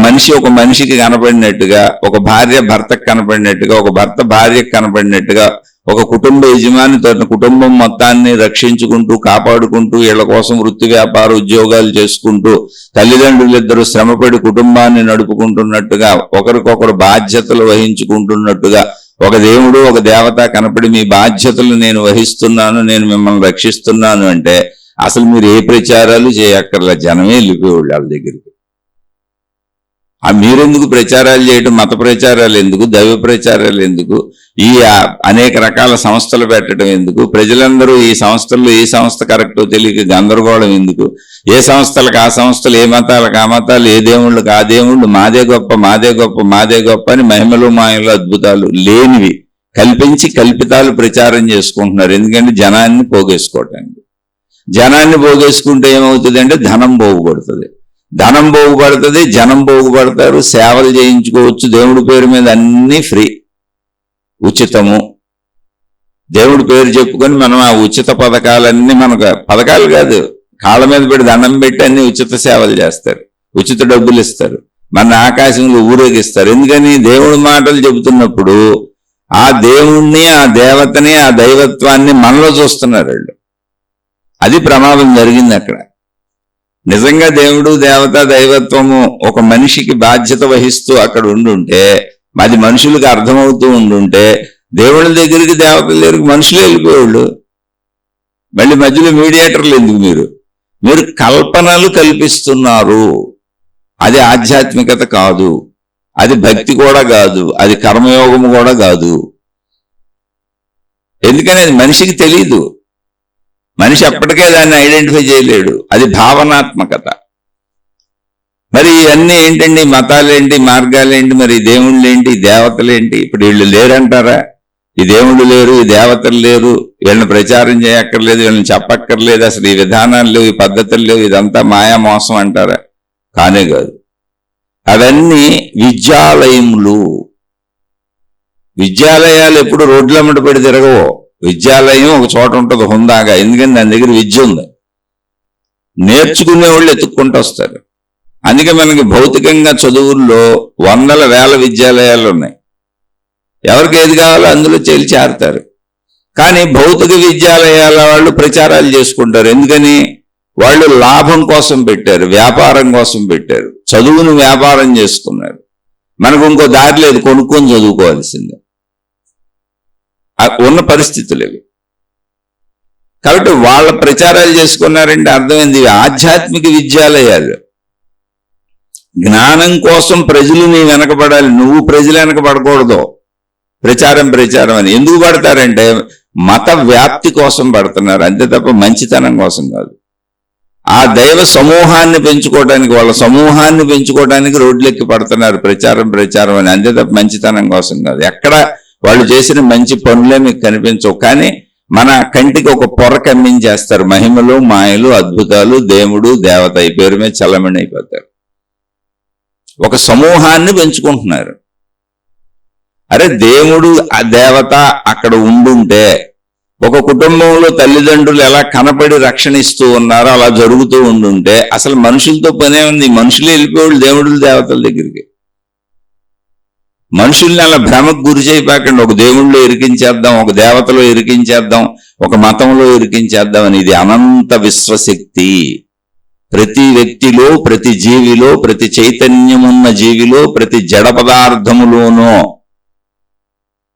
మనిషికి కనపడినట్టుగా, ఒక భార్య భర్తకు కనపడినట్టుగా, ఒక భర్త భార్యకు కనపడినట్టుగా, ఒక కుటుంబ యజమాని తన కుటుంబం మొత్తాన్ని రక్షించుకుంటూ, కాపాడుకుంటూ, వీళ్ళ కోసం వృత్తి వ్యాపార ఉద్యోగాలు చేసుకుంటూ, తల్లిదండ్రులిద్దరూ శ్రమపడి కుటుంబాన్ని నడుపుకుంటున్నట్టుగా, ఒకరికొకరు బాధ్యతలు వహించుకుంటున్నట్టుగా ఒక దేవుడు, ఒక దేవత కనపడి మీ బాధ్యతలు నేను వహిస్తున్నాను, నేను మిమ్మల్ని రక్షిస్తున్నాను అంటే అసలు మీరు ఏ ప్రచారాలు చేయక్కర్లా, జనమే వెళ్ళిపోయేవాళ్ళు వాళ్ళ దగ్గరికి. మీరెందుకు ప్రచారాలు చేయడం, మత ప్రచారాలు ఎందుకు, దైవ ప్రచారాలు ఎందుకు, ఈ అనేక రకాల సంస్థలు పెట్టడం ఎందుకు, ప్రజలందరూ ఈ సంస్థల్లో ఏ సంస్థ కరెక్టో తెలియక గందరగోళం ఎందుకు, ఏ సంస్థలకు ఆ సంస్థలు, ఏ మతాలకు ఆ మతాలు, ఏ దేవుళ్ళకి ఆ దేవుళ్ళు, మాదే గొప్ప మాదే గొప్ప మాదే గొప్ప అని మహిమలు మాయలు అద్భుతాలు లేనివి కల్పించి కల్పితాలు ప్రచారం చేసుకుంటున్నారు. ఎందుకంటే జనాన్ని పోగేసుకోవటానికి. జనాన్ని పోగేసుకుంటే ఏమవుతుంది అంటే ధనం పోగుపడుతుంది, ధనం పోగుపడుతుంది, జనం పోగుపడతారు, సేవలు చేయించుకోవచ్చు, దేవుడి పేరు మీద అన్నీ ఫ్రీ, ఉచితము. దేవుడి పేరు చెప్పుకొని మనం ఆ ఉచిత పథకాలన్నీ, మనకు పథకాలు కాదు, కాళ్ళ మీద పెట్టి దండం పెట్టి అన్ని ఉచిత సేవలు చేస్తారు, ఉచిత డబ్బులు ఇస్తారు, మన ఆకాశంలో ఊరేగిస్తారు. ఎందుకని దేవుడి మాటలు చెబుతున్నప్పుడు ఆ దేవుణ్ణి, ఆ దేవతని, ఆ దైవత్వాన్ని మనలో చూస్తున్నారు వాళ్ళు. అది ప్రమాదం జరిగింది అక్కడ. నిజంగా దేవుడు, దేవత, దైవత్వము ఒక మనిషికి బాధ్యత వహిస్తూ అక్కడ ఉండుంటే, అది మనుషులకు అర్థమవుతూ ఉండుంటే, దేవుళ్ళ దగ్గరికి దేవతల దగ్గరికి మనుషులే వెళ్ళిపోయేవాళ్ళు. మళ్ళీ మధ్యలో మీడియేటర్లు ఎందుకు? మీరు కల్పనలు కల్పిస్తున్నారు. అది ఆధ్యాత్మికత కాదు, అది భక్తి కూడా కాదు, అది కర్మయోగము కూడా కాదు. ఎందుకని అది మనిషికి తెలీదు, మనిషి అప్పటికే దాన్ని ఐడెంటిఫై చేయలేడు. అది భావనాత్మకత. మరి ఇవన్నీ ఏంటండి? మతాలేంటి, మార్గాలేంటి, మరి దేవుళ్ళేంటి, దేవతలేంటి? ఇప్పుడు వీళ్ళు లేరంటారా? ఈ దేవుళ్ళు లేరు, ఈ దేవతలు లేరు, వీళ్ళని ప్రచారం చేయక్కర్లేదు, వీళ్ళని చెప్పక్కర్లేదు, అసలు ఈ విధానాలు లేవు, ఈ పద్ధతులు లేవు, ఇదంతా మాయా మోసం అంటారా? కానే కాదు. అవన్నీ విద్యాలయములు. విద్యాలయాలు ఎప్పుడు రోడ్లమ్మట పడి తిరగవో. విద్యాలయం ఒక చోట ఉంటుంది హుందాగా, ఎందుకంటే దాని దగ్గర విద్య ఉంది, నేర్చుకునే వాళ్ళు ఎత్తుక్కుంటూ వస్తారు. అందుకే మనకి భౌతికంగా చదువుల్లో వందల వేల విద్యాలయాలు ఉన్నాయి. ఎవరికి ఏది కావాలో అందులో చేరుతారు. కానీ భౌతిక విద్యాలయాల వాళ్ళు ప్రచారాలు చేసుకుంటారు. ఎందుకని? వాళ్ళు లాభం కోసం పెట్టారు, వ్యాపారం కోసం పెట్టారు, చదువును వ్యాపారం చేసుకున్నారు. మనకు ఇంకో దారి లేదు, కొనుక్కొని చదువుకోవాల్సిందే ఉన్న పరిస్థితులు ఇవి. కాబట్టి వాళ్ళ ప్రచారాలు చేసుకున్నారంటే అర్థమైంది, ఆధ్యాత్మిక విద్యాలయాలు. జ్ఞానం కోసం ప్రజలు నీ వెనకబడాలి, నువ్వు ప్రజలు వెనకబడకూడదు. ప్రచారం అని ఎందుకు పడతారంటే మత వ్యాప్తి కోసం పడుతున్నారు, అంతే తప్ప మంచితనం కోసం కాదు. ఆ దైవ సమూహాన్ని పెంచుకోవడానికి, వాళ్ళ సమూహాన్ని పెంచుకోవడానికి రోడ్లెక్కి పడుతున్నారు, ప్రచారం అని, అంతే తప్ప మంచితనం కోసం కాదు. ఎక్కడ వాళ్ళు చేసిన మంచి పనులే మీకు కనిపించవు, కానీ మన కంటికి ఒక పొర కమ్మించేస్తారు. మహిమలు మాయలు అద్భుతాలు, దేవుడు దేవత ఈ పేరు మీద చల్లమణి అయిపోతారు. ఒక సమూహాన్ని పెంచుకుంటున్నారు. అరే దేవుడు ఆ దేవత అక్కడ ఉండుంటే, ఒక కుటుంబంలో తల్లిదండ్రులు ఎలా కనపడి రక్షణ ఇస్తూ ఉన్నారో అలా జరుగుతూ ఉండుంటే అసలు మనుషులతో పనే ఉంది. మనుషులే వెళ్ళిపోయాడు దేవుడు దేవతల దగ్గరికి. మనుషుల్ని అలా భ్రమకు గురి చేయపాకండి, ఒక దేవుళ్ళలో ఇరికించేద్దాం, ఒక దేవతలో ఇరికించేద్దాం, ఒక మతంలో ఇరికించేద్దాం అని. ఇది అనంత విశ్వశక్తి. ప్రతి వ్యక్తిలో, ప్రతి జీవిలో, ప్రతి చైతన్యమున్న జీవిలో, ప్రతి జడ పదార్థములోనూ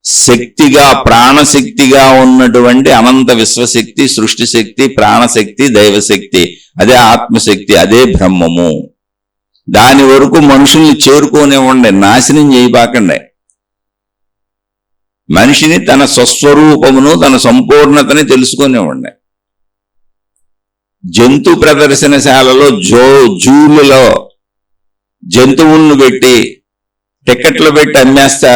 శక్తిగా, ప్రాణశక్తిగా ఉన్నటువంటి అనంత విశ్వశక్తి, సృష్టి శక్తి, ప్రాణశక్తి, దైవశక్తి, అదే ఆత్మశక్తి, అదే బ్రహ్మము. దాని వరకు మనుషుల్ని చేరుకోనివ్వండి, నాశనం చేయబాకండి. మనిషిని తన స్వస్వరూపమును, తన సంపూర్ణతని తెలుసుకునివ్వండి. జంతు ప్రదర్శనశాలలో, జూలలో జంతువులను పెట్టి టికెట్లు పెట్టి అమ్మేస్తా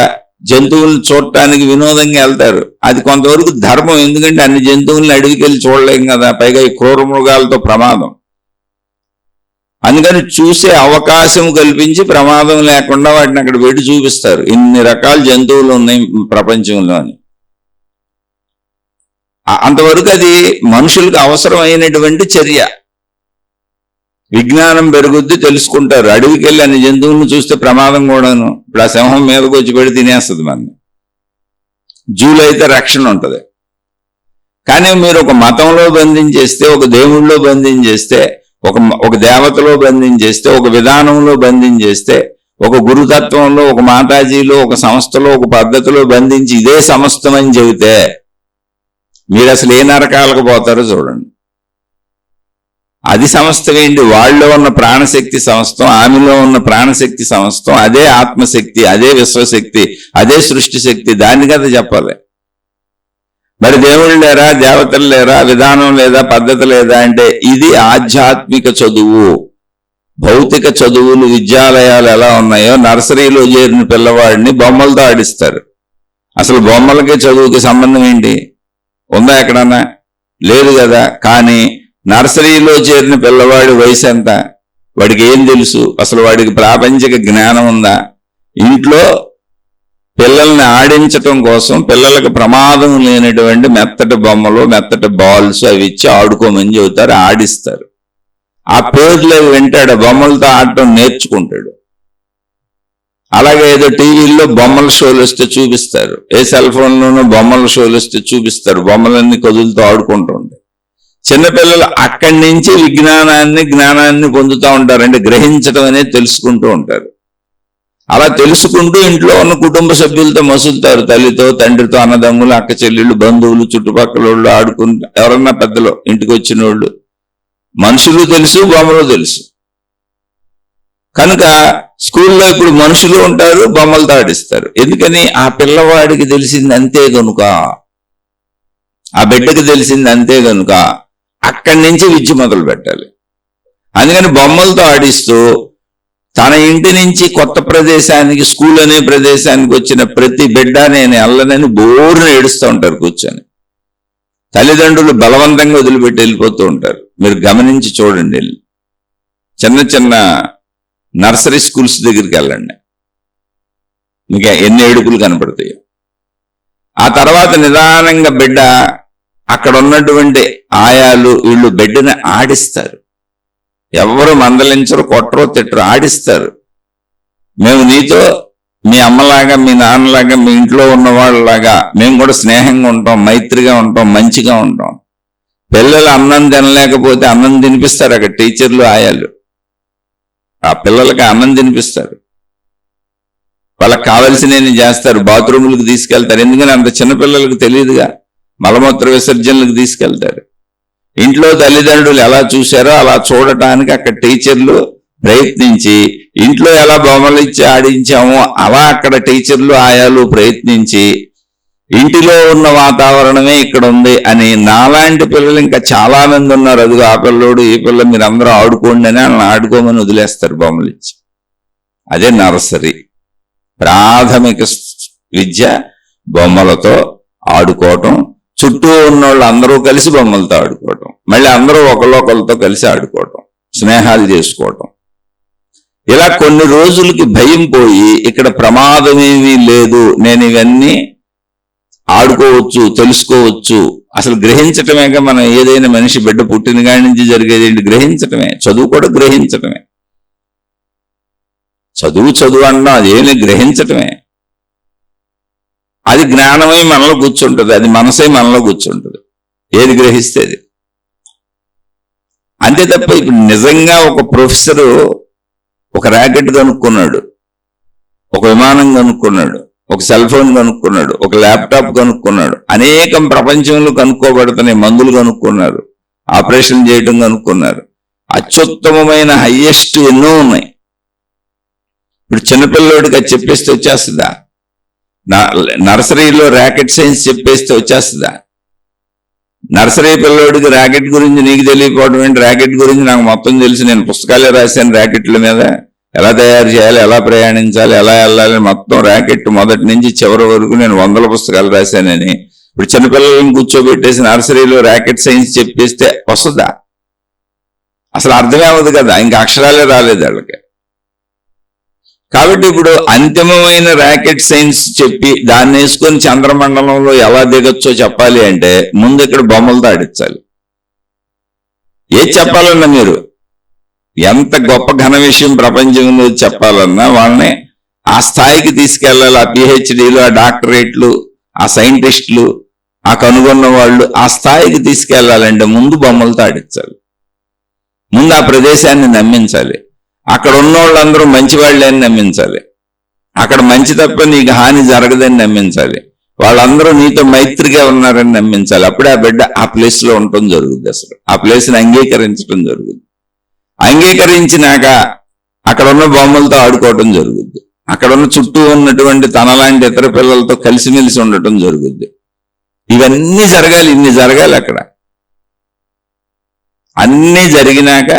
జంతువులను చూడటానికి వినోదంగా వెళ్తారు. అది కొంతవరకు ధర్మం, ఎందుకంటే అన్ని జంతువులను అడవికి వెళ్ళి చూడలేం కదా, పైగా ఈ క్రూర మృగాలతో ప్రమాదం. అందుకని చూసే అవకాశం కల్పించి ప్రమాదం లేకుండా వాటిని అక్కడ పెట్టి చూపిస్తారు. ఇన్ని రకాల జంతువులు ఉన్నాయి ప్రపంచంలో అని. అంతవరకు అది మనుషులకు అవసరమైనటువంటి చర్య. విజ్ఞానం పెరుగుద్ది, తెలుసుకుంటారు. అడవికి వెళ్ళి అన్ని జంతువులను చూస్తే ప్రమాదం కూడాను. ఇప్పుడు ఆ సింహం మీదకి వచ్చి పెడి తినేస్తుంది మనని. జూలో అయితే రక్షణ ఉంటుంది. కానీ మీరు ఒక మతంలో బంధించేస్తే, ఒక దేవుళ్ళలో బంధించేస్తే, ఒక దేవతలో బంధించేస్తే, ఒక విధానంలో బంధించేస్తే, ఒక గురుతత్వంలో, ఒక మాతాజీలో, ఒక సంస్థలో, ఒక పద్ధతిలో బంధించి ఇదే సమస్తం అని చెబితే మీరు అసలు ఏ నరకాలకు పోతారో చూడండి. అది సమస్తం ఏంటి? వాళ్ళలో ఉన్న ప్రాణశక్తి సమస్తం, ఆమెలో ఉన్న ప్రాణశక్తి సమస్తం, అదే ఆత్మశక్తి, అదే విశ్వశక్తి, అదే సృష్టి శక్తి. దాన్ని కదా చెప్పాలి. మరి దేవుళ్ళు లేరా, దేవతలు లేరా, విధానం లేదా, పద్ధతి లేదా అంటే ఇది ఆధ్యాత్మిక చదువు. భౌతిక చదువులు విద్యాలయాలు ఎలా ఉన్నాయో నర్సరీలో చేరిన పిల్లవాడిని బొమ్మలతో ఆడిస్తారు. అసలు బొమ్మలకి చదువుకి సంబంధం ఏంటి? ఉందా ఎక్కడన్నా? లేదు కదా. కానీ నర్సరీలో చేరిన పిల్లవాడి వయసు ఎంత? వాడికి ఏం తెలుసు? అసలు వాడికి ప్రాపంచిక జ్ఞానం ఉందా? ఇంట్లో పిల్లల్ని ఆడించటం కోసం పిల్లలకు ప్రమాదం లేనటువంటి మెత్తటి బొమ్మలు, మెత్తటి బాల్స్ అవి ఇచ్చి ఆడుకోమని చెబుతారు, ఆడిస్తారు. ఆ పేర్లు వింటాడు, బొమ్మలతో ఆడటం నేర్చుకుంటాడు. అలాగే ఏదో టీవీల్లో బొమ్మల షోలు వస్తే చూపిస్తారు, ఏ సెల్ ఫోన్లోనూ బొమ్మల షోలు వస్తే చూపిస్తారు, బొమ్మలన్నీ కదులుతూ ఆడుకుంటూ ఉంటాయి. చిన్నపిల్లలు అక్కడి నుంచి జ్ఞానాన్ని పొందుతూ ఉంటారు. అంటే గ్రహించడం అనేది తెలుసుకుంటూ ఉంటారు. అలా తెలుసుకుంటూ ఇంట్లో ఉన్న కుటుంబ సభ్యులతో మసులుతారు. తల్లితో, తండ్రితో, అన్నదమ్ములు, అక్క చెల్లెళ్ళు, బంధువులు, చుట్టుపక్కల వాళ్ళు ఆడుకుంటూ, ఎవరన్నా పెద్దలు ఇంటికి వచ్చిన వాళ్ళు, మనుషులు తెలుసు, బొమ్మలు తెలుసు. కనుక స్కూల్లో ఇప్పుడు మనుషులు ఉంటారు, బొమ్మలతో ఆడిస్తారు. ఎందుకని? ఆ పిల్లవాడికి తెలిసింది అంతే కనుక, ఆ బిడ్డకి తెలిసింది అంతే కనుక అక్కడి నుంచి విద్య మొదలు పెట్టాలి. అందుకని బొమ్మలతో ఆడిస్తూ తన ఇంటి నుంచి కొత్త ప్రదేశానికి, స్కూల్ అనే ప్రదేశానికి వచ్చిన ప్రతి బిడ్డ నేను వెళ్ళనని బోరును ఏడుస్తూ ఉంటారు కూర్చొని. తల్లిదండ్రులు బలవంతంగా వదిలిపెట్టి వెళ్ళిపోతూ ఉంటారు. మీరు గమనించి చూడండి. చిన్న చిన్న నర్సరీ స్కూల్స్ దగ్గరికి వెళ్ళండి, మీకు ఎన్ని ఏడుపులు కనపడతాయో. ఆ తర్వాత నిదానంగా బిడ్డ అక్కడ ఉన్నటువంటి ఆయాలు వీళ్ళు బిడ్డని ఆడిస్తారు. ఎవరు మందలించరు, కొట్టరు, తిట్టరు, ఆడిస్తారు. మేము నీతో మీ అమ్మలాగా, మీ నాన్నలాగా, మీ ఇంట్లో ఉన్న వాళ్ళలాగా మేము కూడా స్నేహంగా ఉంటాం, మైత్రిగా ఉంటాం, మంచిగా ఉంటాం. పిల్లలు అన్నం తినలేకపోతే అన్నం తినిపిస్తారు అక్కడ టీచర్లు, ఆయాలు. ఆ పిల్లలకి అన్నం తినిపిస్తారు, వాళ్ళకి కావలసినవి చేస్తారు, బాత్రూములకు తీసుకెళ్తారు. ఎందుకని? అంత చిన్నపిల్లలకు తెలియదుగా, మలమూత్ర విసర్జనలకు తీసుకెళ్తారు. ఇంట్లో తల్లిదండ్రులు ఎలా చూశారో అలా చూడటానికి అక్కడ టీచర్లు ప్రయత్నించి, ఇంట్లో ఎలా బొమ్మలు ఇచ్చి ఆడించామో అలా అక్కడ టీచర్లు, ఆయాలు ప్రయత్నించి ఇంటిలో ఉన్న వాతావరణమే ఇక్కడ ఉంది అని నాలాంటి పిల్లలు ఇంకా చాలా మంది ఉన్నారు. అదిగో ఆ పిల్లోడు, ఈ పిల్ల, మీరు అందరూ ఆడుకోండి అని వాళ్ళని ఆడుకోమని వదిలేస్తారు బొమ్మలు ఇచ్చి. అదే నర్సరీ. ప్రాథమిక విద్య బొమ్మలతో ఆడుకోవటం, చుట్టూ ఉన్నోళ్ళు అందరూ కలిసి బొమ్మలతో ఆడుకోవటం, మళ్ళీ అందరూ ఒకళ్ళొకళ్ళతో కలిసి ఆడుకోవటం, స్నేహాలు చేసుకోవటం. ఇలా కొన్ని రోజులకి భయం పోయి ఇక్కడ ప్రమాదమేమీ లేదు, నేను ఇవన్నీ ఆడుకోవచ్చు, తెలుసుకోవచ్చు. అసలు గ్రహించటమేగా మనం ఏదైనా మనిషి బిడ్డ పుట్టిన కాడి నుంచి జరిగేది ఏంటి? గ్రహించటమే. చదువు కూడా గ్రహించటమే. చదువు అన్నా అదేమి గ్రహించటమే. అది జ్ఞానమై మనలో కూర్చుంటుంది, అది మనసే మనలో కూర్చుంటుంది. ఏది గ్రహిస్తేది అంతే తప్ప. ఇప్పుడు నిజంగా ఒక ప్రొఫెసరు ఒక ర్యాకెట్ కనుక్కున్నాడు, ఒక విమానం కనుక్కున్నాడు, ఒక సెల్ ఫోన్ కనుక్కున్నాడు, ఒక ల్యాప్టాప్ కనుక్కున్నాడు, అనేకం ప్రపంచంలో కనుక్కోబడుతున్నాయి. మందులు కనుక్కున్నారు, ఆపరేషన్ చేయటం కనుక్కున్నారు, అత్యుత్తమమైన హైయెస్ట్ ఎన్నో ఉన్నాయి. ఇప్పుడు చిన్నపిల్లడికి అది చెప్పేస్తే వచ్చేస్తుందా? నర్సరీలో ర్యాకెట్ సైన్స్ చెప్పేస్తే వచ్చేస్తుందా? నర్సరీ పిల్లోడికి ర్యాకెట్ గురించి నీకు తెలియకపోవడం ఏంటి? ర్యాకెట్ గురించి నాకు మొత్తం తెలిసి, నేను పుస్తకాలే రాశాను ర్యాకెట్ల మీద, ఎలా తయారు చేయాలి, ఎలా ప్రయాణించాలి, ఎలా వెళ్ళాలి, మొత్తం ర్యాకెట్ మొదటి నుంచి చివరి వరకు నేను 100 పుస్తకాలు రాశానని ఇప్పుడు చిన్నపిల్లలను కూర్చోబెట్టేసి నర్సరీలో ర్యాకెట్ సైన్స్ చెప్పేస్తే వస్తుందా? అసలు అర్థమే అవ్వదు కదా, ఇంకా అక్షరాలే రాలేదు వాళ్ళకి. కాబట్టి ఇప్పుడు అంతిమమైన ర్యాకెట్ సైన్స్ చెప్పి దాన్ని వేసుకొని చంద్రమండలంలో ఎలా దిగొచ్చో చెప్పాలి అంటే ముందు ఇక్కడ బొమ్మలతో ఆడించాలి. ఏది చెప్పాలన్నా మీరు ఎంత గొప్ప ఘన విషయం ప్రపంచంలో చెప్పాలన్నా వాళ్ళని ఆ స్థాయికి తీసుకెళ్ళాలి. ఆ పిహెచ్డీలు, ఆ డాక్టరేట్లు, ఆ సైంటిస్టులు, ఆ కనుగొన్న వాళ్ళు ఆ స్థాయికి తీసుకెళ్లాలంటే ముందు బొమ్మలతో ఆడించాలి. ముందు ఆ ప్రదేశాన్ని నమ్మించాలి. అక్కడ ఉన్నోళ్ళందరూ మంచివాళ్ళని నమ్మించాలి. అక్కడ మంచి తప్ప నీకు హాని జరగదని నమ్మించాలి. వాళ్ళందరూ నీతో మైత్రిగా ఉన్నారని నమ్మించాలి. అప్పుడే ఆ బిడ్డ ఆ ప్లేస్ లో ఉండటం జరుగుతుంది. అసలు ఆ ప్లేస్ ని అంగీకరించడం జరుగుతుంది. అంగీకరించినాక అక్కడ ఉన్న బొమ్మలతో ఆడుకోవటం జరుగుద్ది. అక్కడ ఉన్న చుట్టూ ఉన్నటువంటి తనలాంటి ఇతర పిల్లలతో కలిసిమెలిసి ఉండటం జరుగుద్ది. ఇవన్నీ జరగాలి, ఇన్ని జరగాలి. అక్కడ అన్నీ జరిగినాక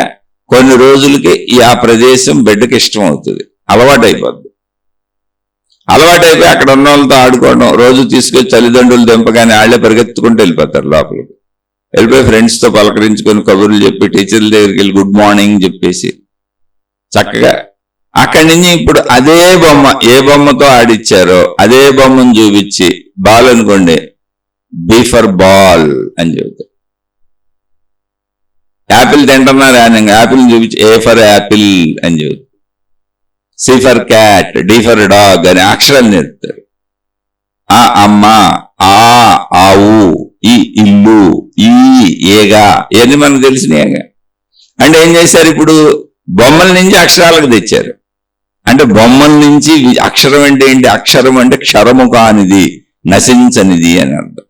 కొన్ని రోజులకి ఆ ప్రదేశం బిడ్డకి ఇష్టం అవుతుంది, అలవాటైపోద్ది. అలవాటైపోయి అక్కడ ఉన్న వాళ్ళతో ఆడుకోవడం, రోజు తీసుకొచ్చి తల్లిదండ్రులు దింపగానే వాళ్ళే పరిగెత్తుకుంటూ వెళ్ళిపోతారు లోపలికి. వెళ్ళిపోయి ఫ్రెండ్స్తో పలకరించుకొని కబుర్లు చెప్పి టీచర్ల దగ్గరికి వెళ్ళి గుడ్ మార్నింగ్ చెప్పేసి చక్కగా అక్కడి నుంచి ఇప్పుడు అదే బొమ్మ, ఏ బొమ్మతో ఆడిచ్చారో అదే బొమ్మను చూపించి బాల్ అనుకోండి, బి ఫర్ బాల్ అని చెబుతారు. యాపిల్ తింటున్నారు అని యాపిల్ చూపించి ఏ ఫర్ యాపిల్ అని చెబుతారు. C for cat, D for dog అని అక్షరాలు నేర్పుతారు. ఆ అమ్మ, ఆ ఆవు, ఈ ఇల్లు, ఈ ఏగా, ఇవన్నీ మనకు తెలిసినాయేగా. అంటే ఏం చేశారు, ఇప్పుడు బొమ్మల నుంచి అక్షరాలకు తెచ్చారు. అంటే బొమ్మల నుంచి అక్షరం అంటే ఏంటి? అక్షరం అంటే క్షరము కానిది, నశించనిది అని అర్థం.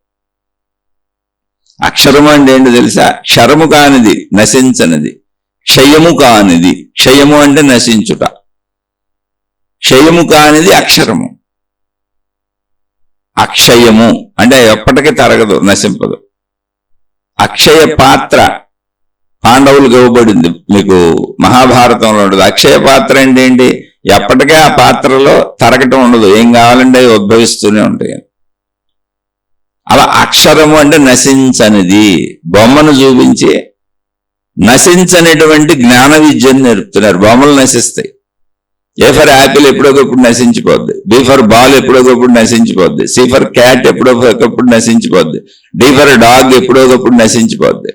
అక్షరము అంటే ఏంటి తెలుసా? క్షరము కానిది, నశించనిది, క్షయము కానిది. క్షయము అంటే నశించుట, క్షయము కానిది అక్షరము. అక్షయము అంటే ఎప్పటికీ తరగదు, నశింపదు. అక్షయ పాత్ర పాండవులకు ఇవ్వబడింది, మీకు మహాభారతంలో ఉండదు. అక్షయ పాత్ర అంటే ఏంటి? ఎప్పటికే ఆ పాత్రలో తరగటం ఉండదు, ఏం కావాలంటే అవి ఉద్భవిస్తూనే ఉంటాయి. అలా అక్షరము అంటే నశించనిది. బొమ్మను చూపించి నశించనిటువంటి జ్ఞాన విద్యను నేర్పుతున్నారు. బొమ్మలు నశిస్తాయి. ఏ ఫర్ యాపిల్ ఎప్పుడొకప్పుడు నశించిపోద్ది, బి ఫర్ బాల్ ఎప్పుడొకప్పుడు నశించిపోద్ది, సి ఫర్ క్యాట్ ఎప్పుడొకప్పుడు నశించిపోద్ది, డి ఫర్ డాగ్ ఎప్పుడొకప్పుడు నశించిపోద్ది,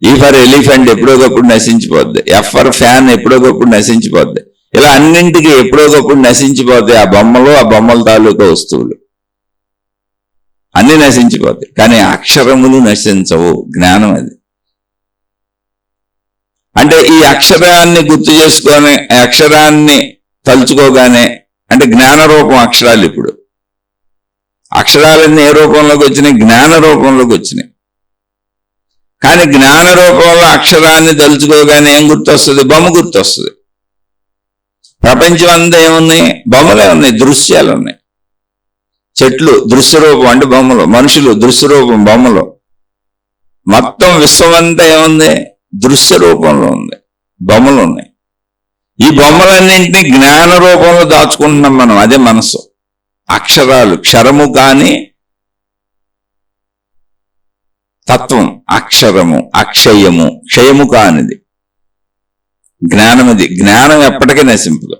ఈ ఫర్ ఎలిఫెంట్ ఎప్పుడొకప్పుడు నశించిపోద్ది, ఎఫ్ ఫర్ ఫ్యాన్ ఎప్పుడొకప్పుడు నశించిపోద్ది. ఇలా అన్నింటికి ఎప్పుడొకప్పుడు నశించిపోతాయి ఆ బొమ్మలు, ఆ బొమ్మల తాలూకా వస్తువులు అన్ని నశించిపోతాయి. కానీ అక్షరములు నశించవు. జ్ఞానం అది. అంటే ఈ అక్షరాన్ని గుర్తు చేసుకొని అక్షరాన్ని తలుచుకోగానే, అంటే జ్ఞాన రూపం అక్షరాలు. ఇప్పుడు అక్షరాలన్నీ ఏ రూపంలోకి వచ్చినాయి? జ్ఞాన రూపంలోకి వచ్చినాయి. కానీ జ్ఞాన రూపంలో అక్షరాన్ని తలుచుకోగానే ఏం గుర్తొస్తుంది? బొమ్మ గుర్తొస్తుంది. ప్రపంచం అంతా ఏమున్నాయి? బొమ్మలే ఉన్నాయి, దృశ్యాలు ఉన్నాయి. చెట్లు దృశ్యరూపం అంటే బొమ్మలు, మనుషులు దృశ్యరూపం బొమ్మలు. మొత్తం విశ్వం అంతా ఏముంది? దృశ్య రూపంలో ఉంది, బొమ్మలు ఉన్నాయి. ఈ బొమ్మలన్నింటినీ జ్ఞాన రూపంలో దాచుకుంటున్నాం మనం. అదే మనసు. అక్షరాలు క్షరము కాని తత్వం, అక్షరము అక్షయము, క్షయము కానిది జ్ఞానం. అది జ్ఞానం ఎప్పటికీ నశింపదు.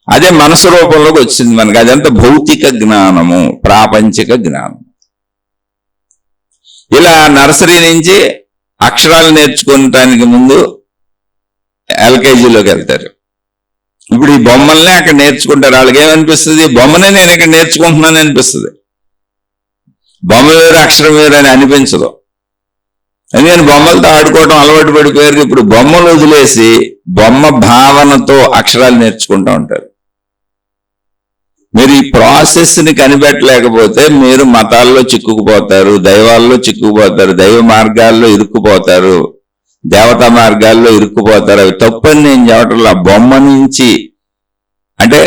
అదే మనసు రూపంలోకి వచ్చింది మనకి. అదంతా భౌతిక జ్ఞానము, ప్రాపంచిక జ్ఞానం. ఇలా నర్సరీ నుంచి అక్షరాలు నేర్చుకోవటానికి ముందు ఎల్కేజీలోకి వెళ్తారు. ఇప్పుడు ఈ బొమ్మల్నే అక్కడ నేర్చుకుంటారు. వాళ్ళకి ఏమనిపిస్తుంది? బొమ్మనే నేను ఇక్కడ నేర్చుకుంటున్నాను అనిపిస్తుంది. బొమ్మ వేరు అక్షరం వేరు అని అనిపించదు. ఎందుకని బొమ్మలతో ఆడుకోవడం అలవాటు పడిపోయారు. ఇప్పుడు బొమ్మలు వదిలేసి బొమ్మ భావనతో అక్షరాలు నేర్చుకుంటూ ఉంటారు. మీరు ఈ ప్రాసెస్ని కనిపెట్టలేకపోతే మీరు మతాల్లో చిక్కుకుపోతారు, దైవాల్లో చిక్కుకుపోతారు, దైవ మార్గాల్లో ఇరుక్కుపోతారు, దేవతా మార్గాల్లో ఇరుక్కుపోతారు. అవి తప్పని నేను చెప్పటంలో బొమ్మ నుంచి అంటే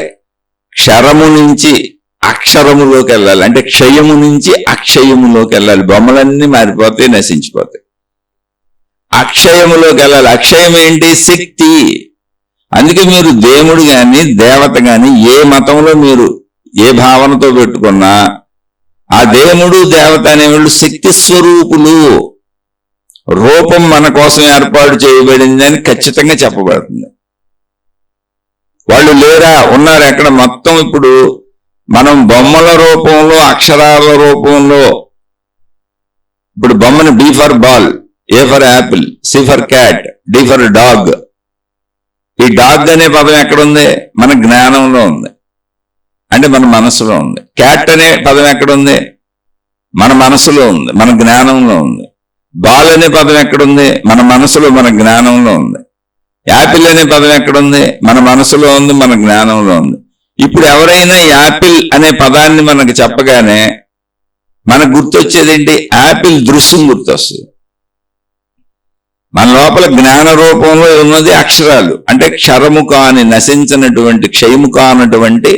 క్షరము నుంచి అక్షరములోకి వెళ్ళాలి. అంటే క్షయము నుంచి అక్షయములోకి వెళ్ళాలి. బొమ్మలన్నీ మారిపోతాయి, నశించిపోతాయి. అక్షయములోకి వెళ్ళాలి. అక్షయం ఏంటి? శక్తి. అందుకే మీరు దేవుడు గాని దేవత గాని ఏ మతంలో మీరు ఏ భావనతో పెట్టుకున్నా ఆ దేవుడు దేవత అనేవాళ్ళు శక్తి స్వరూపులు. రూపం మన కోసం ఏర్పాటు చేయబడింది అని ఖచ్చితంగా చెప్పబడుతుంది. వాళ్ళు లేరా? ఉన్నారు. ఎక్కడ? మొత్తం ఇప్పుడు మనం బొమ్మల రూపంలో, అక్షరాల రూపంలో, ఇప్పుడు బొమ్మని B for ball, A for apple, C for cat, D for dog. ఈ డాగ్ అనే పదం ఎక్కడుంది? మన జ్ఞానంలో ఉంది, అంటే మన మనసులో ఉంది. క్యాట్ అనే పదం ఎక్కడుంది? మన మనసులో ఉంది, మన జ్ఞానంలో ఉంది. బాల్ అనే పదం ఎక్కడుంది? మన మనసులో, మన జ్ఞానంలో ఉంది. యాపిల్ అనే పదం ఎక్కడుంది? మన మనసులో ఉంది, మన జ్ఞానంలో ఉంది. ఇప్పుడు ఎవరైనా యాపిల్ అనే పదాన్ని మనకు చెప్పగానే మనకు గుర్తొచ్చేది ఏంటి? యాపిల్ దృశ్యం గుర్తొస్తుంది. మన లోపల జ్ఞాన రూపంలో ఉన్నది అక్షరాలు, అంటే క్షరము కాని నశించినటువంటి క్షయము కానటువంటి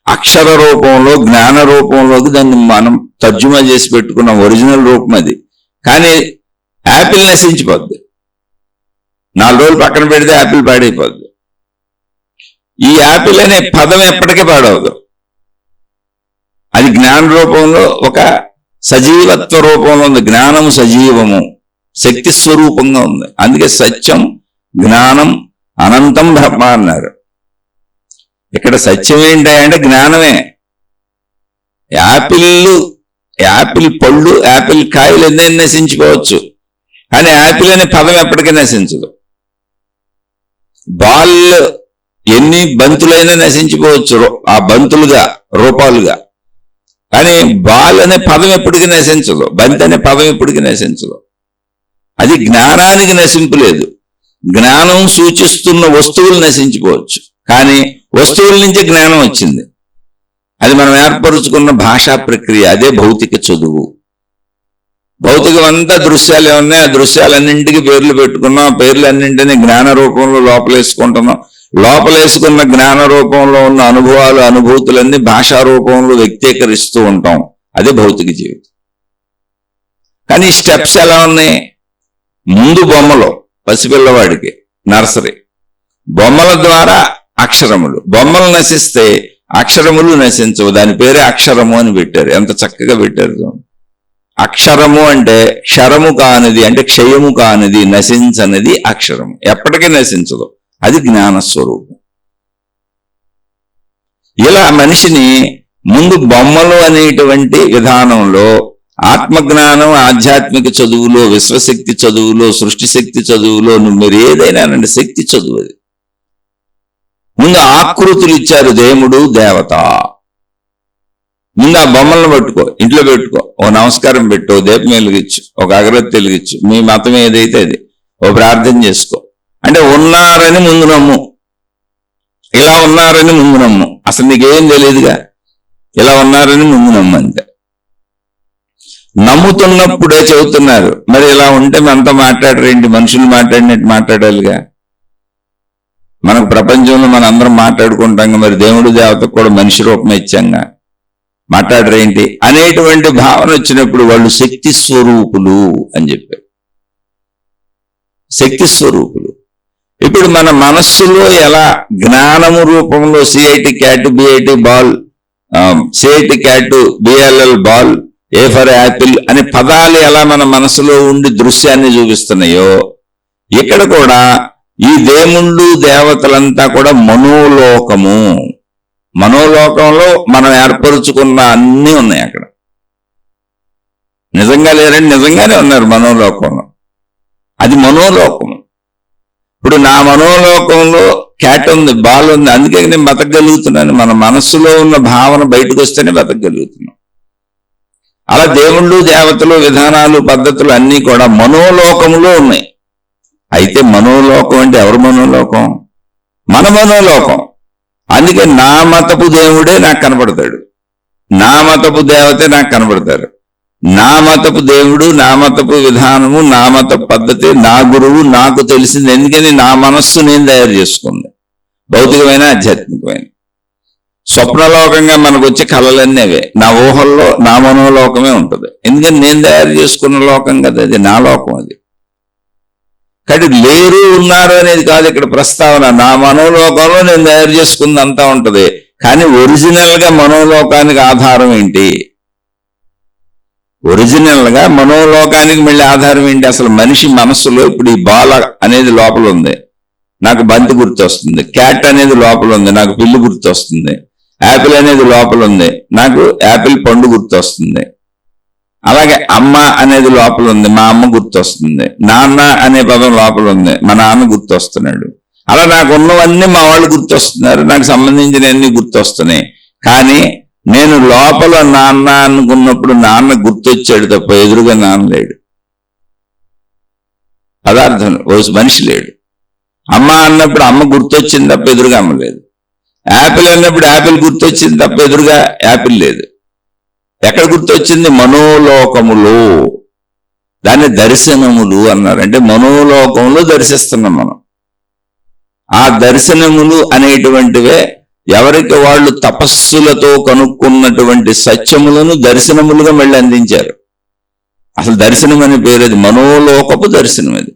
అక్షర రూపంలో జ్ఞాన రూపంలోకి దాన్ని మనం తర్జుమా చేసి పెట్టుకున్న ఒరిజినల్ రూపం అది. కానీ యాపిల్ నశించిపోద్ది, 4 రోజులు పక్కన పెడితే యాపిల్ పాడైపోద్ది. ఈ యాపిల్ అనే పదం ఎప్పటికీ పాడవదు. అది జ్ఞాన రూపంలో ఒక సజీవత్వ రూపంలో ఉంది. జ్ఞానము సజీవము, శక్తి స్వరూపంగా ఉంది. అందుకే సత్యం, జ్ఞానం, అనంతం బ్రహ్మ అన్నారు. ఇక్కడ సత్యం ఏంటంటే జ్ఞానమే. యాపిల్ పళ్ళు, యాపిల్ కాయలు ఎన్నైనా నశించుకోవచ్చు, కానీ యాపిల్ అనే పదం ఎప్పటికీ నశించదు. బాల్ ఎన్ని బంతులైనా నశించిపోవచ్చు, ఆ బంతులుగా రూపాలుగా, కానీ బాల్ అనే పదం ఎప్పటికీ నశించదు, బంతి అనే పదం ఎప్పటికీ నశించదు. అది జ్ఞానానికి నశింపు లేదు. జ్ఞానం సూచిస్తున్న వస్తువులు నశించిపోవచ్చు, కానీ వస్తువుల నుంచి జ్ఞానం వచ్చింది. అది మనం ఏర్పరుచుకున్న భాషా ప్రక్రియ, అదే భౌతిక చదువు. భౌతికం అంతా దృశ్యాలే ఉన్నాయి. ఆ దృశ్యాలన్నింటికి పేర్లు పెట్టుకున్నాం. ఆ పేర్లన్నింటినీ జ్ఞాన రూపంలో లోపలేసుకుంటున్నాం. లోపలేసుకున్న జ్ఞాన రూపంలో ఉన్న అనుభవాలు, అనుభూతులన్నీ భాషా రూపంలో వ్యక్తీకరిస్తూ ఉంటాం. అదే భౌతిక జీవితం. కానీ స్టెప్స్ ఎలా ఉన్నాయి? ముందు బొమ్మలు, పసిపిల్లవాడికి నర్సరీ, బొమ్మల ద్వారా అక్షరములు. బొమ్మలు నశిస్తే అక్షరములు నశించవు. దాని పేరే అక్షరము అని పెట్టారు. ఎంత చక్కగా పెట్టారు. అక్షరము అంటే క్షరము కానిది, అంటే క్షయము కానిది, నశించనిది అక్షరము. ఎప్పటికీ నశించదు. అది జ్ఞానస్వరూపం. ఇలా మనిషిని ముందు బొమ్మలు అనేటువంటి విధానంలో ఆత్మజ్ఞానం, ఆధ్యాత్మిక చదువులో, విశ్వశక్తి చదువులో, సృష్టి శక్తి చదువులో, మీరు ఏదైనా అనండి, శక్తి చదువు అది. ముందు ఆకృతులు ఇచ్చారు, దేవుడు, దేవత. ముందు ఆ బొమ్మలను పట్టుకో, ఇంట్లో పెట్టుకో, ఓ నమస్కారం పెట్టు, ఓ దీపం వెలిగించు, ఒక అగరత్తి వెలిగించు, మీ మతం ఏదైతే అది, ఓ ప్రార్థన చేసుకో. అంటే ఉన్నారని ముందు నమ్ము, ఇలా ఉన్నారని ముందు నమ్ము. అసలు నీకేం తెలియదుగా, ఇలా ఉన్నారని ముందు నమ్ము అంతే. నమ్ముతున్నప్పుడే చెబుతున్నారు. మరి ఇలా ఉంటే మనతో మాట్లాడరేంటి? మనుషులు మాట్లాడినట్టు మాట్లాడాలిగా. మనకు ప్రపంచంలో మన అందరం మాట్లాడుకుంటాం, మరి దేవుడు దేవతకు కూడా మనిషి రూపం ఇచ్చాంగా, మాట్లాడరేంటి అనేటువంటి భావన వచ్చినప్పుడు వాళ్ళు శక్తి స్వరూపులు అని చెప్పారు. శక్తి స్వరూపులు. ఇప్పుడు మన మనస్సులో ఎలా జ్ఞానము రూపంలో C I T cat, B I T ball, C I T cat, B L L ball, A for apple అనే పదాలు ఎలా మన మనసులో ఉండి దృశ్యాన్ని చూపిస్తున్నాయో, ఇక్కడ కూడా ఈ దేవుళ్ళు దేవతలంతా కూడా మనోలోకము. మనోలోకంలో మనం ఏర్పరుచుకున్న అన్నీ ఉన్నాయి అక్కడ. నిజంగా లేరండి, నిజంగానే ఉన్నారు మనోలోకంలో. అది మనోలోకము. ఇప్పుడు నా మనోలోకంలో క్యాట్ ఉంది, బాల్ ఉంది, అందుకే నేను బతకగలుగుతున్నాను. మన మనస్సులో ఉన్న భావన బయటకు వస్తేనే బతకగలుగుతున్నాం. అలా దేవుళ్ళు దేవతలు, విధానాలు, పద్ధతులు అన్నీ కూడా మనోలోకములో ఉన్నాయి. అయితే మనోలోకం అంటే ఎవరు మనోలోకం? మన మనోలోకం. అందుకే నా మతపు దేవుడే నాకు కనబడతాడు, నా మతపు దేవతే నాకు కనబడతారు. నా మతపు దేవుడు, నా మతపు విధానము, నా మతపు పద్ధతి, నా గురువు నాకు తెలిసింది. ఎందుకని నా మనస్సు నేను తయారు చేసుకుంది, భౌతికమైన ఆధ్యాత్మికమైన. స్వప్నలోకంగా మనకు వచ్చే కళలన్నీ అవే. నా ఊహల్లో నా మనోలోకమే ఉంటుంది. ఎందుకని నేను తయారు చేసుకున్న లోకం కదా అది, నా లోకం అది. కాబట్టి లేరు ఉన్నారు అనేది కాదు ఇక్కడ ప్రస్తావన. నా మనోలోకంలో నేను తయారు చేసుకుంది అంతా ఉంటుంది. కానీ ఒరిజినల్ గా మనోలోకానికి ఆధారం ఏంటి? ఒరిజినల్ గా మనోలోకానికి మళ్ళీ ఆధారం ఏంటి? అసలు మనిషి మనస్సులో ఇప్పుడు ఈ బాల అనేది లోపల ఉంది, నాకు బంతి గుర్తొస్తుంది. క్యాట్ అనేది లోపల ఉంది, నాకు పిల్లి గుర్తొస్తుంది. యాపిల్ అనేది లోపల ఉంది, నాకు యాపిల్ పండు గుర్తొస్తుంది. అలాగే అమ్మ అనేది లోపల ఉంది, మా అమ్మ గుర్తొస్తుంది. నాన్న అనే పదం లోపల ఉంది, మా నాన్న గుర్తొస్తున్నాడు. అలా నాకు ఉన్నవన్నీ మా వాళ్ళు గుర్తొస్తున్నారు, నాకు సంబంధించినవన్నీ గుర్తొస్తున్నాయి. కానీ నేను లోపల నాన్న అనుకున్నప్పుడు నాన్న గుర్తొచ్చాడు తప్ప ఎదురుగా నాన్న లేడు, పదార్థం మనిషి లేడు. అమ్మ అన్నప్పుడు అమ్మ గుర్తొచ్చింది తప్ప ఎదురుగా అమ్మ లేదు. యాపిల్ అన్నప్పుడు యాపిల్ గుర్తొచ్చింది తప్ప ఎదురుగా యాపిల్ లేదు. ఎక్కడ గుర్తొచ్చింది? మనోలోకములు. దాన్ని దర్శనములు అన్నారు. అంటే మనోలోకంలో దర్శిస్తున్నాం మనం. ఆ దర్శనములు అనేటువంటివే ఎవరికి వాళ్ళు తపస్సులతో కనుక్కున్నటువంటి సత్యములను దర్శనములుగా మళ్ళీ అందించారు. అసలు దర్శనం అనే పేరు అది, మనోలోకపు దర్శనం అది,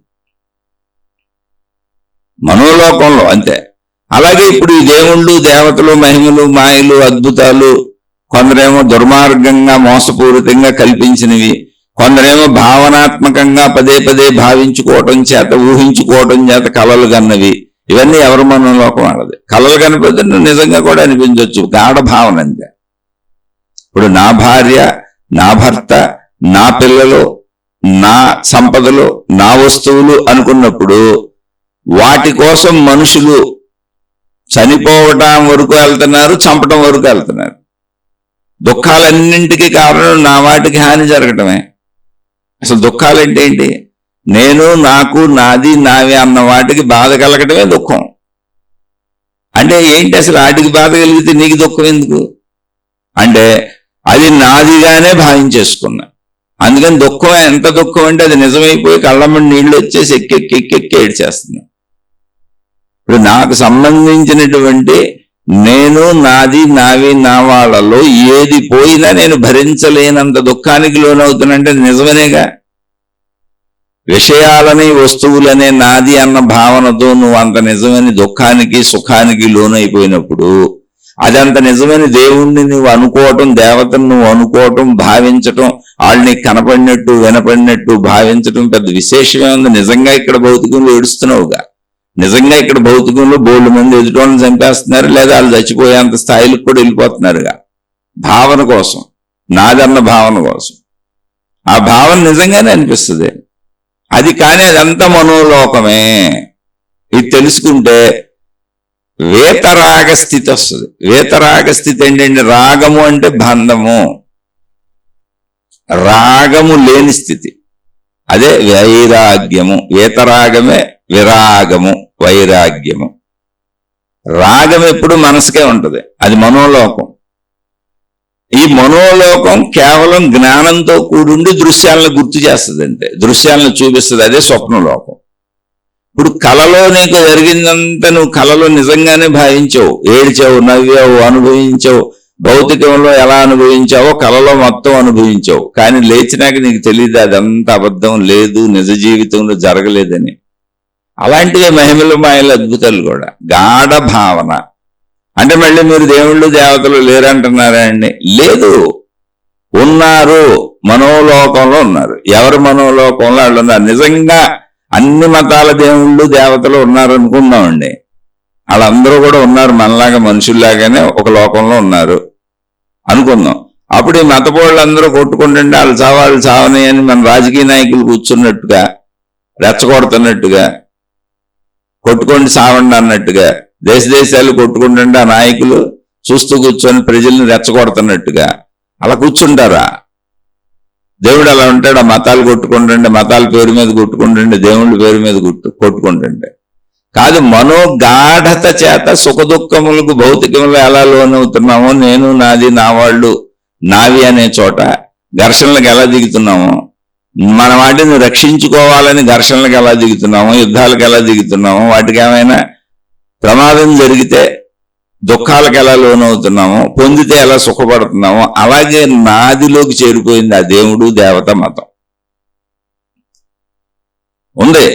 మనోలోకంలో అంతే. అలాగే ఇప్పుడు ఈ దేవుళ్ళు దేవతలు మహిమలు మాయలు అద్భుతాలు కొందరేమో దుర్మార్గంగా మోసపూరితంగా కల్పించినవి, కొందరేమో భావనాత్మకంగా పదే పదే భావించుకోవటం చేత ఊహించుకోవటం చేత కలలు కన్నవి. ఇవన్నీ ఎవరి మనోలోకం వాళ్ళది. కలలు కనిపితే నువ్వు నిజంగా కూడా అనిపించవచ్చు, గాఢ భావన అంతే. ఇప్పుడు నా భార్య, నా భర్త, నా పిల్లలు, నా సంపదలు, నా వస్తువులు అనుకున్నప్పుడు వాటి కోసం మనుషులు చనిపోవటం వరకు వెళ్తున్నారు, చంపటం వరకు వెళ్తున్నారు. దుఃఖాలన్నింటికి కారణం నా వాటికి హాని జరగటమే. అసలు దుఃఖాలంటే ఏంటి? నేను, నాకు, నాది, నావి అన్న వాటికి బాధ కలగటమే దుఃఖం. అంటే ఏంటి అసలు? వాటికి బాధ కలిగితే నీకు దుఃఖం ఎందుకు? అంటే అది నాదిగానే భావించేసుకున్నా. అందుకని దుఃఖం ఎంత దుఃఖం అంటే అది నిజమైపోయి కళ్ళమ్మడి నీళ్లు వచ్చేసి ఎక్కెక్కి ఏడ్చేస్తున్నా. ఇప్పుడు నాకు సంబంధించినటువంటి నేను, నాది, నావి, నా వాళ్ళలో ఏది పోయినా నేను భరించలేనంత దుఃఖానికి లోనవుతానంటే నిజమనేగా. విషయాలని వస్తువులనే నాది అన్న భావనతో నువ్వు అంత నిజమని దుఃఖానికి సుఖానికి లోనైపోయినప్పుడు అదంత నిజమని దేవుణ్ణి నువ్వు అనుకోవటం, దేవతను నువ్వు అనుకోవటం, భావించటం, వాళ్ళని కనపడినట్టు వినపడినట్టు భావించటం పెద్ద విశేషమే ఉంది. నిజంగా ఇక్కడ భౌతికంలో ఏడుస్తున్నావుగా. నిజంగా ఇక్కడ భౌతికంలో బోల్డ్ మంది ఎదుటోళ్ళని చంపేస్తున్నారు, లేదా వాళ్ళు చచ్చిపోయేంత స్థాయిలకు కూడా వెళ్ళిపోతున్నారుగా. భావన కోసం, నాదన్న భావన కోసం. ఆ భావన నిజంగానే అనిపిస్తుంది అది. కానీ అదంతా మనోలోకమే. ఇది తెలుసుకుంటే వేతరాగ స్థితి వస్తుంది. వేతరాగ స్థితి ఏంటంటే రాగము అంటే బంధము, రాగము లేని స్థితి, అదే వైరాగ్యము. వేతరాగమే విరాగము, వైరాగ్యము. రాగం ఎప్పుడు మనసుకే ఉంటుంది, అది మనోలోకం. ఈ మనోలోకం కేవలం జ్ఞానంతో కూడుండి దృశ్యాలను గుర్తు చేస్తుంది, అంటే దృశ్యాలను చూపిస్తుంది, అదే స్వప్నలోకం. ఇప్పుడు కలలో నీకు జరిగిందంతా నువ్వు కలలో నిజంగానే భావించావు, ఏడ్చావు, నవ్వావు, అనుభవించావు. భౌతికంలో ఎలా అనుభవించావో కలలో మొత్తం అనుభవించావు. కానీ లేచినాక నీకు తెలియదు అదంతా అబద్ధం, లేదు నిజ జీవితంలో జరగలేదని. అలాంటివే మహిమలు మాయలు అద్భుతాలు కూడా. గాఢ భావన అంటే మళ్ళీ మీరు దేవుళ్ళు దేవతలు లేరంటున్నారా అండి? లేదు, ఉన్నారు. మనోలోకంలో ఉన్నారు. ఎవరు మనోలోకంలో వాళ్ళు ఉన్నారు. నిజంగా అన్ని మతాల దేవుళ్ళు దేవతలు ఉన్నారు అనుకుందామండి. వాళ్ళందరూ కూడా ఉన్నారు, మనలాగా మనుషుల్లాగానే ఒక లోకంలో ఉన్నారు అనుకుందాం. అప్పుడు ఈ మతపోళ్ళందరూ కొట్టుకుంటుంటే వాళ్ళు చావని అని మన రాజకీయ నాయకులు కూర్చున్నట్టుగా, రెచ్చగొడుతున్నట్టుగా, కొట్టుకోండి సావండి అన్నట్టుగా, దేశాలు కొట్టుకుంటుంటే ఆ నాయకులు చూస్తూ కూర్చొని ప్రజల్ని రెచ్చగొడుతున్నట్టుగా అలా కూర్చుంటారా? దేవుడు అలా ఉంటాడు. ఆ మతాలు కొట్టుకుంటుండే, మతాల పేరు మీద కొట్టుకుంటుండే, దేవుళ్ళ పేరు మీద కొట్టుకుంటుండే కాదు. మనోగాఢత చేత సుఖ దుఃఖములకు భౌతికంలో ఎలా లోనవుతున్నామో, నేను, నాది, నా వాళ్ళు, నావి అనే చోట ఘర్షణలకు ఎలా దిగుతున్నామో, మన వాటిని రక్షించుకోవాలని ఘర్షణలకు ఎలా దిగుతున్నామో, యుద్ధాలకు ఎలా దిగుతున్నామో, వాటికి ఏమైనా ప్రమాదం జరిగితే దుఃఖాలకు ఎలా లోనవుతున్నామో, పొందితే ఎలా సుఖపడుతున్నామో, అలాగే నాదిలోకి చేరిపోయింది ఆ దేవుడు దేవత మతం ఉంది.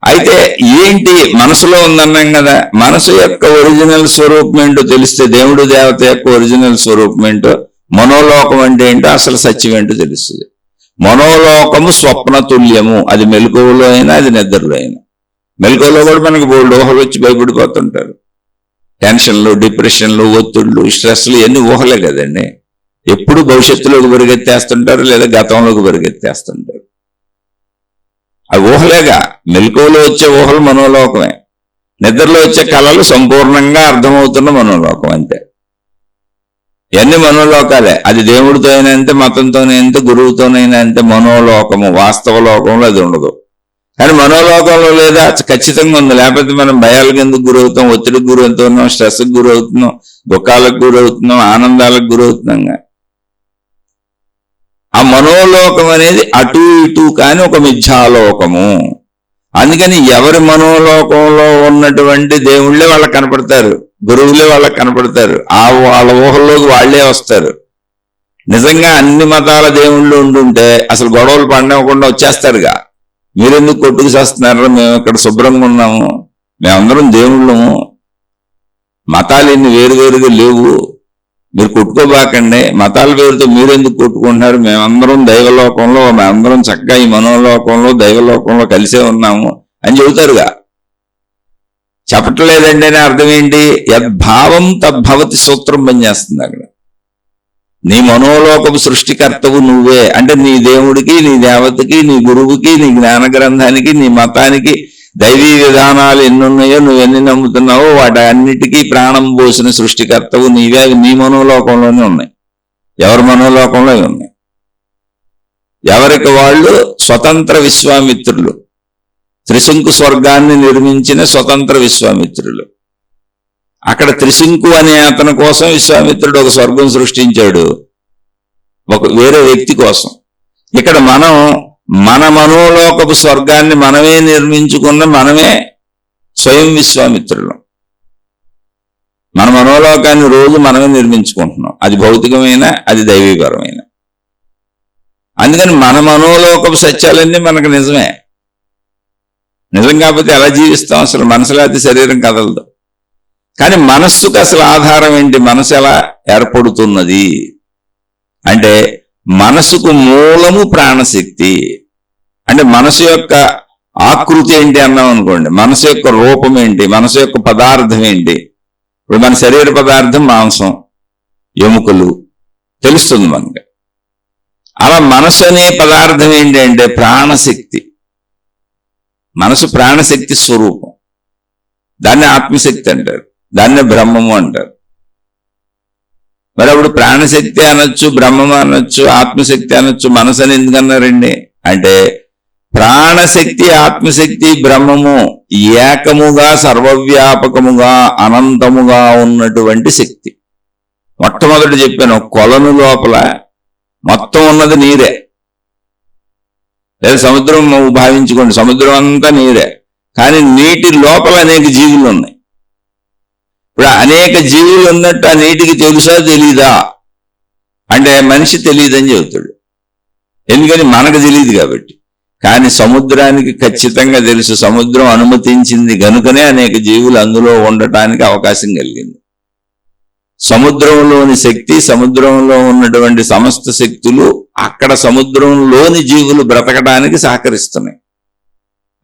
అయితే ఏంటి మనసులో ఉందన్నాం కదా, మనసు యొక్క ఒరిజినల్ స్వరూపం ఏంటో తెలిస్తే, దేవుడు దేవత యొక్క ఒరిజినల్ స్వరూపం ఏంటో, మనోలోకం అంటే ఏంటో, అసలు సత్యం ఏంటో తెలుస్తుంది. మనోలోకము స్వప్న తుల్యము. అది మెలకువలో అయినా, అది నిద్రలో అయినా. మెలకువలో కూడా మనకు బోల్డ్ ఊహలు వచ్చి భయపడిపోతుంటారు. టెన్షన్లు, డిప్రెషన్లు, ఒత్తిళ్లు, స్ట్రెస్లు ఇవన్నీ ఊహలే కదండి. ఎప్పుడు భవిష్యత్తులోకి పరిగెత్తేస్తుంటారు, లేదా గతంలోకి పరిగెత్తేస్తుంటారు. అవి ఊహలేగా. మెలకువలో వచ్చే ఊహలు మనోలోకమే. నిద్రలో వచ్చే కళలు సంపూర్ణంగా అర్థమవుతున్న మనోలోకం అంతే. ఇవన్నీ మనోలోకాలే. అది దేవుడితో అయినా అంతే, మతంతోనే అంతే, గురువుతోనైనా అంతే. మనోలోకము వాస్తవ లోకంలో అది ఉండదు. కానీ మనోలోకంలో లేదా ఖచ్చితంగా ఉంది. లేకపోతే మనం భయాలకు ఎందుకు గురవుతాం, ఒత్తిడికి గురవుతున్నాం, స్ట్రెస్కి గురవుతున్నాం, దుఃఖాలకు గురవుతున్నాం, ఆనందాలకు గురవుతున్నాం. ఆ మనోలోకం అనేది అటు ఇటు కాని ఒక మిథ్యాలోకము. అందుకని ఎవరి మనోలోకంలో ఉన్నటువంటి దేవుళ్ళే వాళ్ళకి కనపడతారు, గురువులే వాళ్ళకి కనపడతారు, వాళ్ళ ఊహల్లోకి వాళ్లే వస్తారు. నిజంగా అన్ని మతాల దేవుళ్ళు ఉండుంటే అసలు గొడవలు పడనివ్వకుండా వచ్చేస్తారుగా. మీరెందుకు కొట్టుకు చేస్తున్నారు, మేము ఇక్కడ శుభ్రంగా ఉన్నాము, మేమందరం దేవుళ్ళము, మతాలు ఎన్ని వేరువేరుగా లేవు, మీరు కొట్టుకోబాకండి, మతాల పేరుతో మీరెందుకు కొట్టుకుంటున్నారు, మేమందరం దైవలోకంలో, మేమందరం చక్కగా ఈ మనోలోకంలో దైవలోకంలో కలిసే ఉన్నాము అని చెబుతారుగా. చెప్పట్లేదండి అని అర్థం ఏంటి? యద్భావం తద్భవతి సూత్రం పనిచేస్తుంది అక్కడ. నీ మనోలోకపు సృష్టికర్తవు నువ్వే అంటే నీ దేవుడికి, నీ దేవతకి, నీ గురువుకి, నీ జ్ఞాన గ్రంథానికి, నీ మతానికి దైవీ విధానాలు ఎన్నున్నాయో, నువ్వెన్ని నమ్ముతున్నావో వాటి అన్నిటికీ ప్రాణం పోసిన సృష్టికర్తవు నీవే. నీ మనోలోకంలోనే ఉన్నాయి. ఎవరి మనోలోకంలో ఉన్నాయి. ఎవరికి వాళ్ళు స్వతంత్ర విశ్వామిత్రులు, త్రిశంకు స్వర్గాన్ని నిర్మించిన స్వతంత్ర విశ్వామిత్రులు. అక్కడ త్రిశంకు అనే అతని కోసం విశ్వామిత్రుడు ఒక స్వర్గం సృష్టించాడు, ఒక వేరే వ్యక్తి కోసం. ఇక్కడ మనం మన మనోలోకపు స్వర్గాన్ని మనమే నిర్మించుకున్న మనమే స్వయం విశ్వామిత్రులు. మన మనోలోకాన్ని రోజు మనమే నిర్మించుకుంటున్నాం. అది భౌతికమైన, అది దైవీపరమైన. అందుకని మన మనోలోకపు సత్యాలన్నీ మనకు నిజమే. నిజం కాకపోతే ఎలా జీవిస్తాం? అసలు మనసులో అది శరీరం కదలదు. కానీ మనస్సుకు అసలు ఆధారం ఏంటి? మనసు ఎలా ఏర్పడుతున్నది అంటే మనసుకు మూలము ప్రాణశక్తి. అంటే మనసు యొక్క ఆకృతి ఏంటి అన్నాం అనుకోండి, మనసు యొక్క రూపం ఏంటి, మనసు యొక్క పదార్థం ఏంటి? ఇప్పుడు మన శరీర పదార్థం మాంసం, ఎముకలు తెలుస్తుంది మనకి. అలా మనసు అనే పదార్థం ఏంటి అంటే ప్రాణశక్తి. మనసు ప్రాణశక్తి స్వరూపం. దాన్ని ఆత్మశక్తి అంటారు, దాన్నే బ్రహ్మము అంటారు. మరి అప్పుడు ప్రాణశక్తి అనొచ్చు, బ్రహ్మము అనొచ్చు, ఆత్మశక్తి అనొచ్చు, మనసు అని ఎందుకన్నారండి అంటే ప్రాణశక్తి, ఆత్మశక్తి, బ్రహ్మము ఏకముగా సర్వవ్యాపకముగా అనంతముగా ఉన్నటువంటి శక్తి. మొట్టమొదటి చెప్పాను, కొలను లోపల మొత్తం ఉన్నది నీరే. లేదా సముద్రం భావించుకోండి, సముద్రం అంతా నీరే, కానీ నీటి లోపల అనేక జీవులు ఉన్నాయి. ఇప్పుడు అనేక జీవులు ఉన్నట్టు ఆ నీటికి తెలుసా తెలీదా అంటే మనిషి తెలియదని చెబుతాడు. ఎందుకని? మనకు తెలియదు కాబట్టి. కానీ సముద్రానికి ఖచ్చితంగా తెలుసు. సముద్రం అనుమతించింది గనుకనే అనేక జీవులు అందులో ఉండటానికి అవకాశం కలిగింది. సముద్రంలోని శక్తి, సముద్రంలో ఉన్నటువంటి సమస్త శక్తులు అక్కడ సముద్రంలోని జీవులు బ్రతకడానికి సహకరిస్తున్నాయి.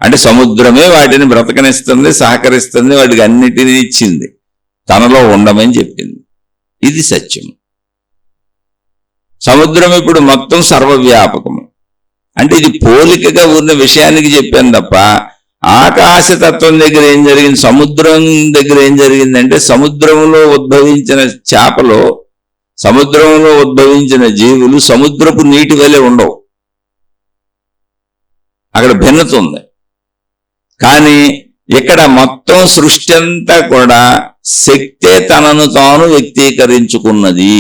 అంటే సముద్రమే వాటిని బ్రతకనిస్తుంది, సహకరిస్తుంది, వాటికి అన్నిటినీ ఇచ్చింది, తనలో ఉండమని చెప్పింది. ఇది సత్యం. సముద్రం ఇప్పుడు మొత్తం సర్వవ్యాపకము. అంటే ఇది పోలికగా ఉన్న విషయానికి చెప్పాను తప్ప ఆకాశతత్వం దగ్గర ఏం జరిగింది, సముద్రం దగ్గర ఏం జరిగిందంటే సముద్రంలో ఉద్భవించిన చేపలు, సముద్రంలో ఉద్భవించిన జీవులు సముద్రపు నీటి వలె ఉండవు. అక్కడ భిన్నత ఉంది. కానీ ఇక్కడ మొత్తం సృష్టి అంతా కూడా శక్తే తనను తాను వ్యక్తీకరించుకున్నది.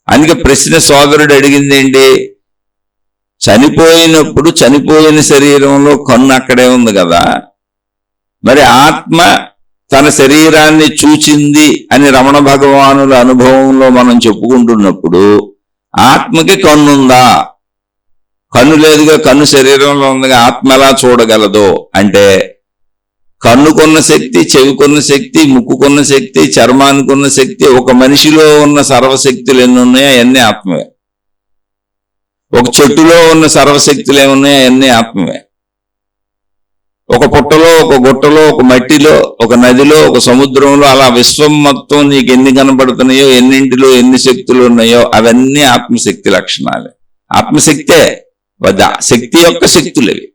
అందుకే ప్రశ్న సోదరుడు అడిగింది ఏంటి? చనిపోయినప్పుడు చనిపోయిన శరీరంలో కన్ను అక్కడే ఉంది కదా, మరి ఆత్మ తన శరీరాన్ని చూచింది అని రమణ భగవానుల అనుభవంలో మనం చెప్పుకుంటున్నప్పుడు ఆత్మకి కన్నుందా? కన్ను లేదుగా, కన్ను శరీరంలో ఉందిగా, ఆత్మ ఎలా చూడగలదో అంటే కన్నుకున్న శక్తి, చెవికున్న శక్తి, ముక్కుకున్న శక్తి, చర్మానికున్న శక్తి, ఒక మనిషిలో ఉన్న సర్వశక్తులు ఎన్ని ఉన్నాయో అవన్నీ ఆత్మవే. ఒక చెట్టులో ఉన్న సర్వశక్తులు ఏమున్నాయో అవన్నీ ఆత్మవే. ఒక పుట్టలో, ఒక గుట్టలో, ఒక మట్టిలో, ఒక నదిలో, ఒక సముద్రంలో, అలా విశ్వం మొత్తం నీకు ఎన్ని కనబడుతున్నాయో, ఎన్నింటిలో ఎన్ని శక్తులు ఉన్నాయో అవన్నీ ఆత్మశక్తి లక్షణాలే. ఆత్మశక్తే శక్తి యొక్క శక్తులవి.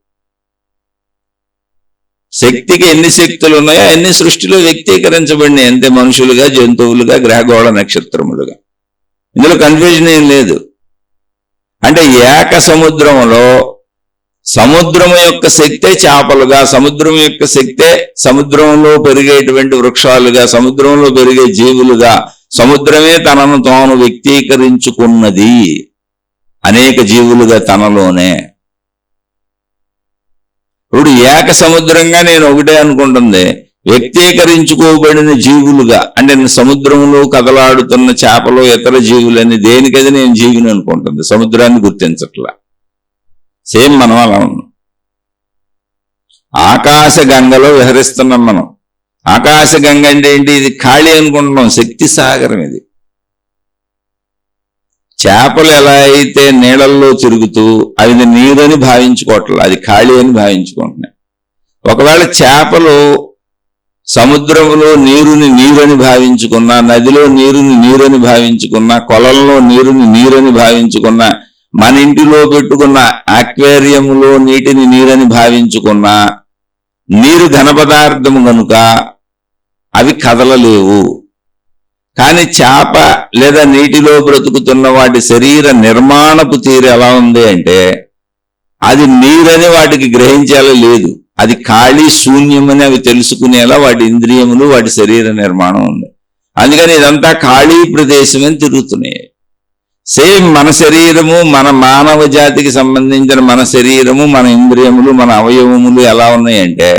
శక్తికి ఎన్ని శక్తులు ఉన్నాయో అన్ని సృష్టిలో వ్యక్తీకరించబడినాయి అంతే, మనుషులుగా, జంతువులుగా, గ్రహగోళ నక్షత్రములుగా. ఇందులో కన్ఫ్యూజన్ ఏం లేదు. అంటే ఏక సముద్రంలో సముద్రము యొక్క శక్తే చేపలుగా, సముద్రం యొక్క శక్తే సముద్రంలో పెరిగేటువంటి వృక్షాలుగా, సముద్రంలో పెరిగే జీవులుగా, సముద్రమే తనను తాను వ్యక్తీకరించుకున్నది అనేక జీవులుగా తనలోనే. ఇప్పుడు ఏక సముద్రంగా నేను ఒకటే అనుకుంటుంది, వ్యక్తీకరించుకోబడిన జీవులుగా, అంటే సముద్రంలో కదలాడుతున్న చేపలు ఇతర జీవులని దేనికది నేను జీవిని అనుకుంటుంది, సముద్రాన్ని గుర్తించట్లా. సేమ్ మనం అలా ఉన్నాం. ఆకాశ గంగలో విహరిస్తున్నాం మనం. ఆకాశ గంగ అంటే ఏంటి? ఇది ఖాళీ అనుకుంటున్నాం, శక్తి సాగరం ఇది. చేపలు ఎలా అయితే నీళ్ళల్లో తిరుగుతూ అవి నీరని భావించుకోవట్లేదు, అది ఖాళీ అని భావించుకుంటున్నాయి. ఒకవేళ చేపలు సముద్రంలో నీరుని నీరని భావించుకున్నా, నదిలో నీరుని నీరని భావించుకున్నా, కొలంలో నీరుని నీరని భావించుకున్నా, మన ఇంటిలో పెట్టుకున్న ఆక్వేరియంలో నీటిని నీరని భావించుకున్నా, నీరు ఘన పదార్థము కనుక అవి కదలలేవు. కానీ చేప లేదా నీటిలో బ్రతుకుతున్న వాటి శరీర నిర్మాణపు తీరు ఎలా ఉంది అంటే, అది నీరని వాటికి గ్రహించేలా లేదు, అది ఖాళీ శూన్యమని అవి తెలుసుకునేలా వాటి ఇంద్రియములు వాటి శరీర నిర్మాణం ఉంది. అందుకని ఇదంతా ఖాళీ ప్రదేశం అని తిరుగుతున్నాయి. సేమ్ మన శరీరము, మన మానవ జాతికి సంబంధించిన మన శరీరము, మన ఇంద్రియములు, మన అవయవములు ఎలా ఉన్నాయంటే,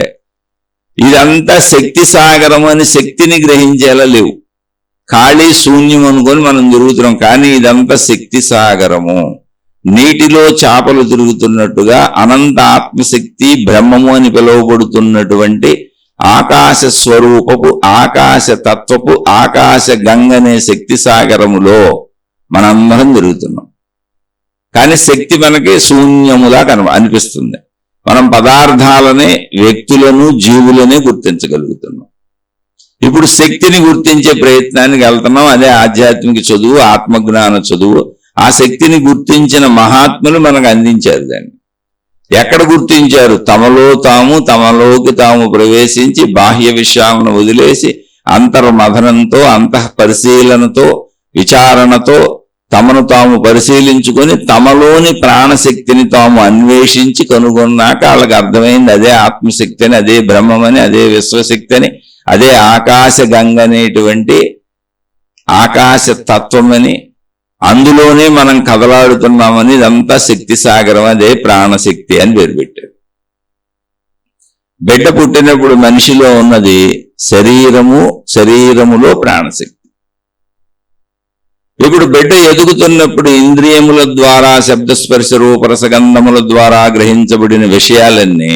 ఇదంతా శక్తి సాగరము అని శక్తిని గ్రహించేలా లేవు, ఖాళీ శూన్యం అనుకొని మనం తిరుగుతున్నాం. కానీ ఇదంతా శక్తి సాగరము. నీటిలో చేపలు తిరుగుతున్నట్టుగా అనంత ఆత్మశక్తి బ్రహ్మము అని పిలువబడుతున్నటువంటి ఆకాశ స్వరూపపు, ఆకాశ తత్వపు, ఆకాశ గంగనే శక్తి సాగరములో మనందరం తిరుగుతున్నాం. కానీ శక్తి మనకి శూన్యములా అనిపిస్తుంది. మనం పదార్థాలనే, వ్యక్తులను, జీవులనే గుర్తించగలుగుతున్నాం. ఇప్పుడు శక్తిని గుర్తించే ప్రయత్నానికి వెళ్తున్నాం. అదే ఆధ్యాత్మిక చదువు, ఆత్మజ్ఞాన చదువు. ఆ శక్తిని గుర్తించిన మహాత్ములు మనకు అందించారు. దాన్ని ఎక్కడ గుర్తించారు? తమలోకి తాము ప్రవేశించి బాహ్య విషయాలను వదిలేసి అంతర్మథనంతో, అంతః పరిశీలనతో, విచారణతో తమను తాము పరిశీలించుకొని తమలోని ప్రాణశక్తిని తాము అన్వేషించి కనుగొన్నాక వాళ్ళకి అర్థమైంది అదే ఆత్మశక్తి అని, అదే బ్రహ్మమని, అదే విశ్వశక్తి అని, అదే ఆకాశ గంగ అనేటువంటి ఆకాశ తత్వమని, అందులోనే మనం కదలాడుతున్నామని, ఇదంతా శక్తి సాగరం, అదే ప్రాణశక్తి అని పేరు పెట్టారు. బిడ్డ పుట్టినప్పుడు మనిషిలో ఉన్నది శరీరము, శరీరములో ప్రాణశక్తి. ఇప్పుడు బిడ్డ ఎదుగుతున్నప్పుడు ఇంద్రియముల ద్వారా, శబ్దస్పర్శ రూపరసగంధముల ద్వారా గ్రహించబడిన విషయాలన్నీ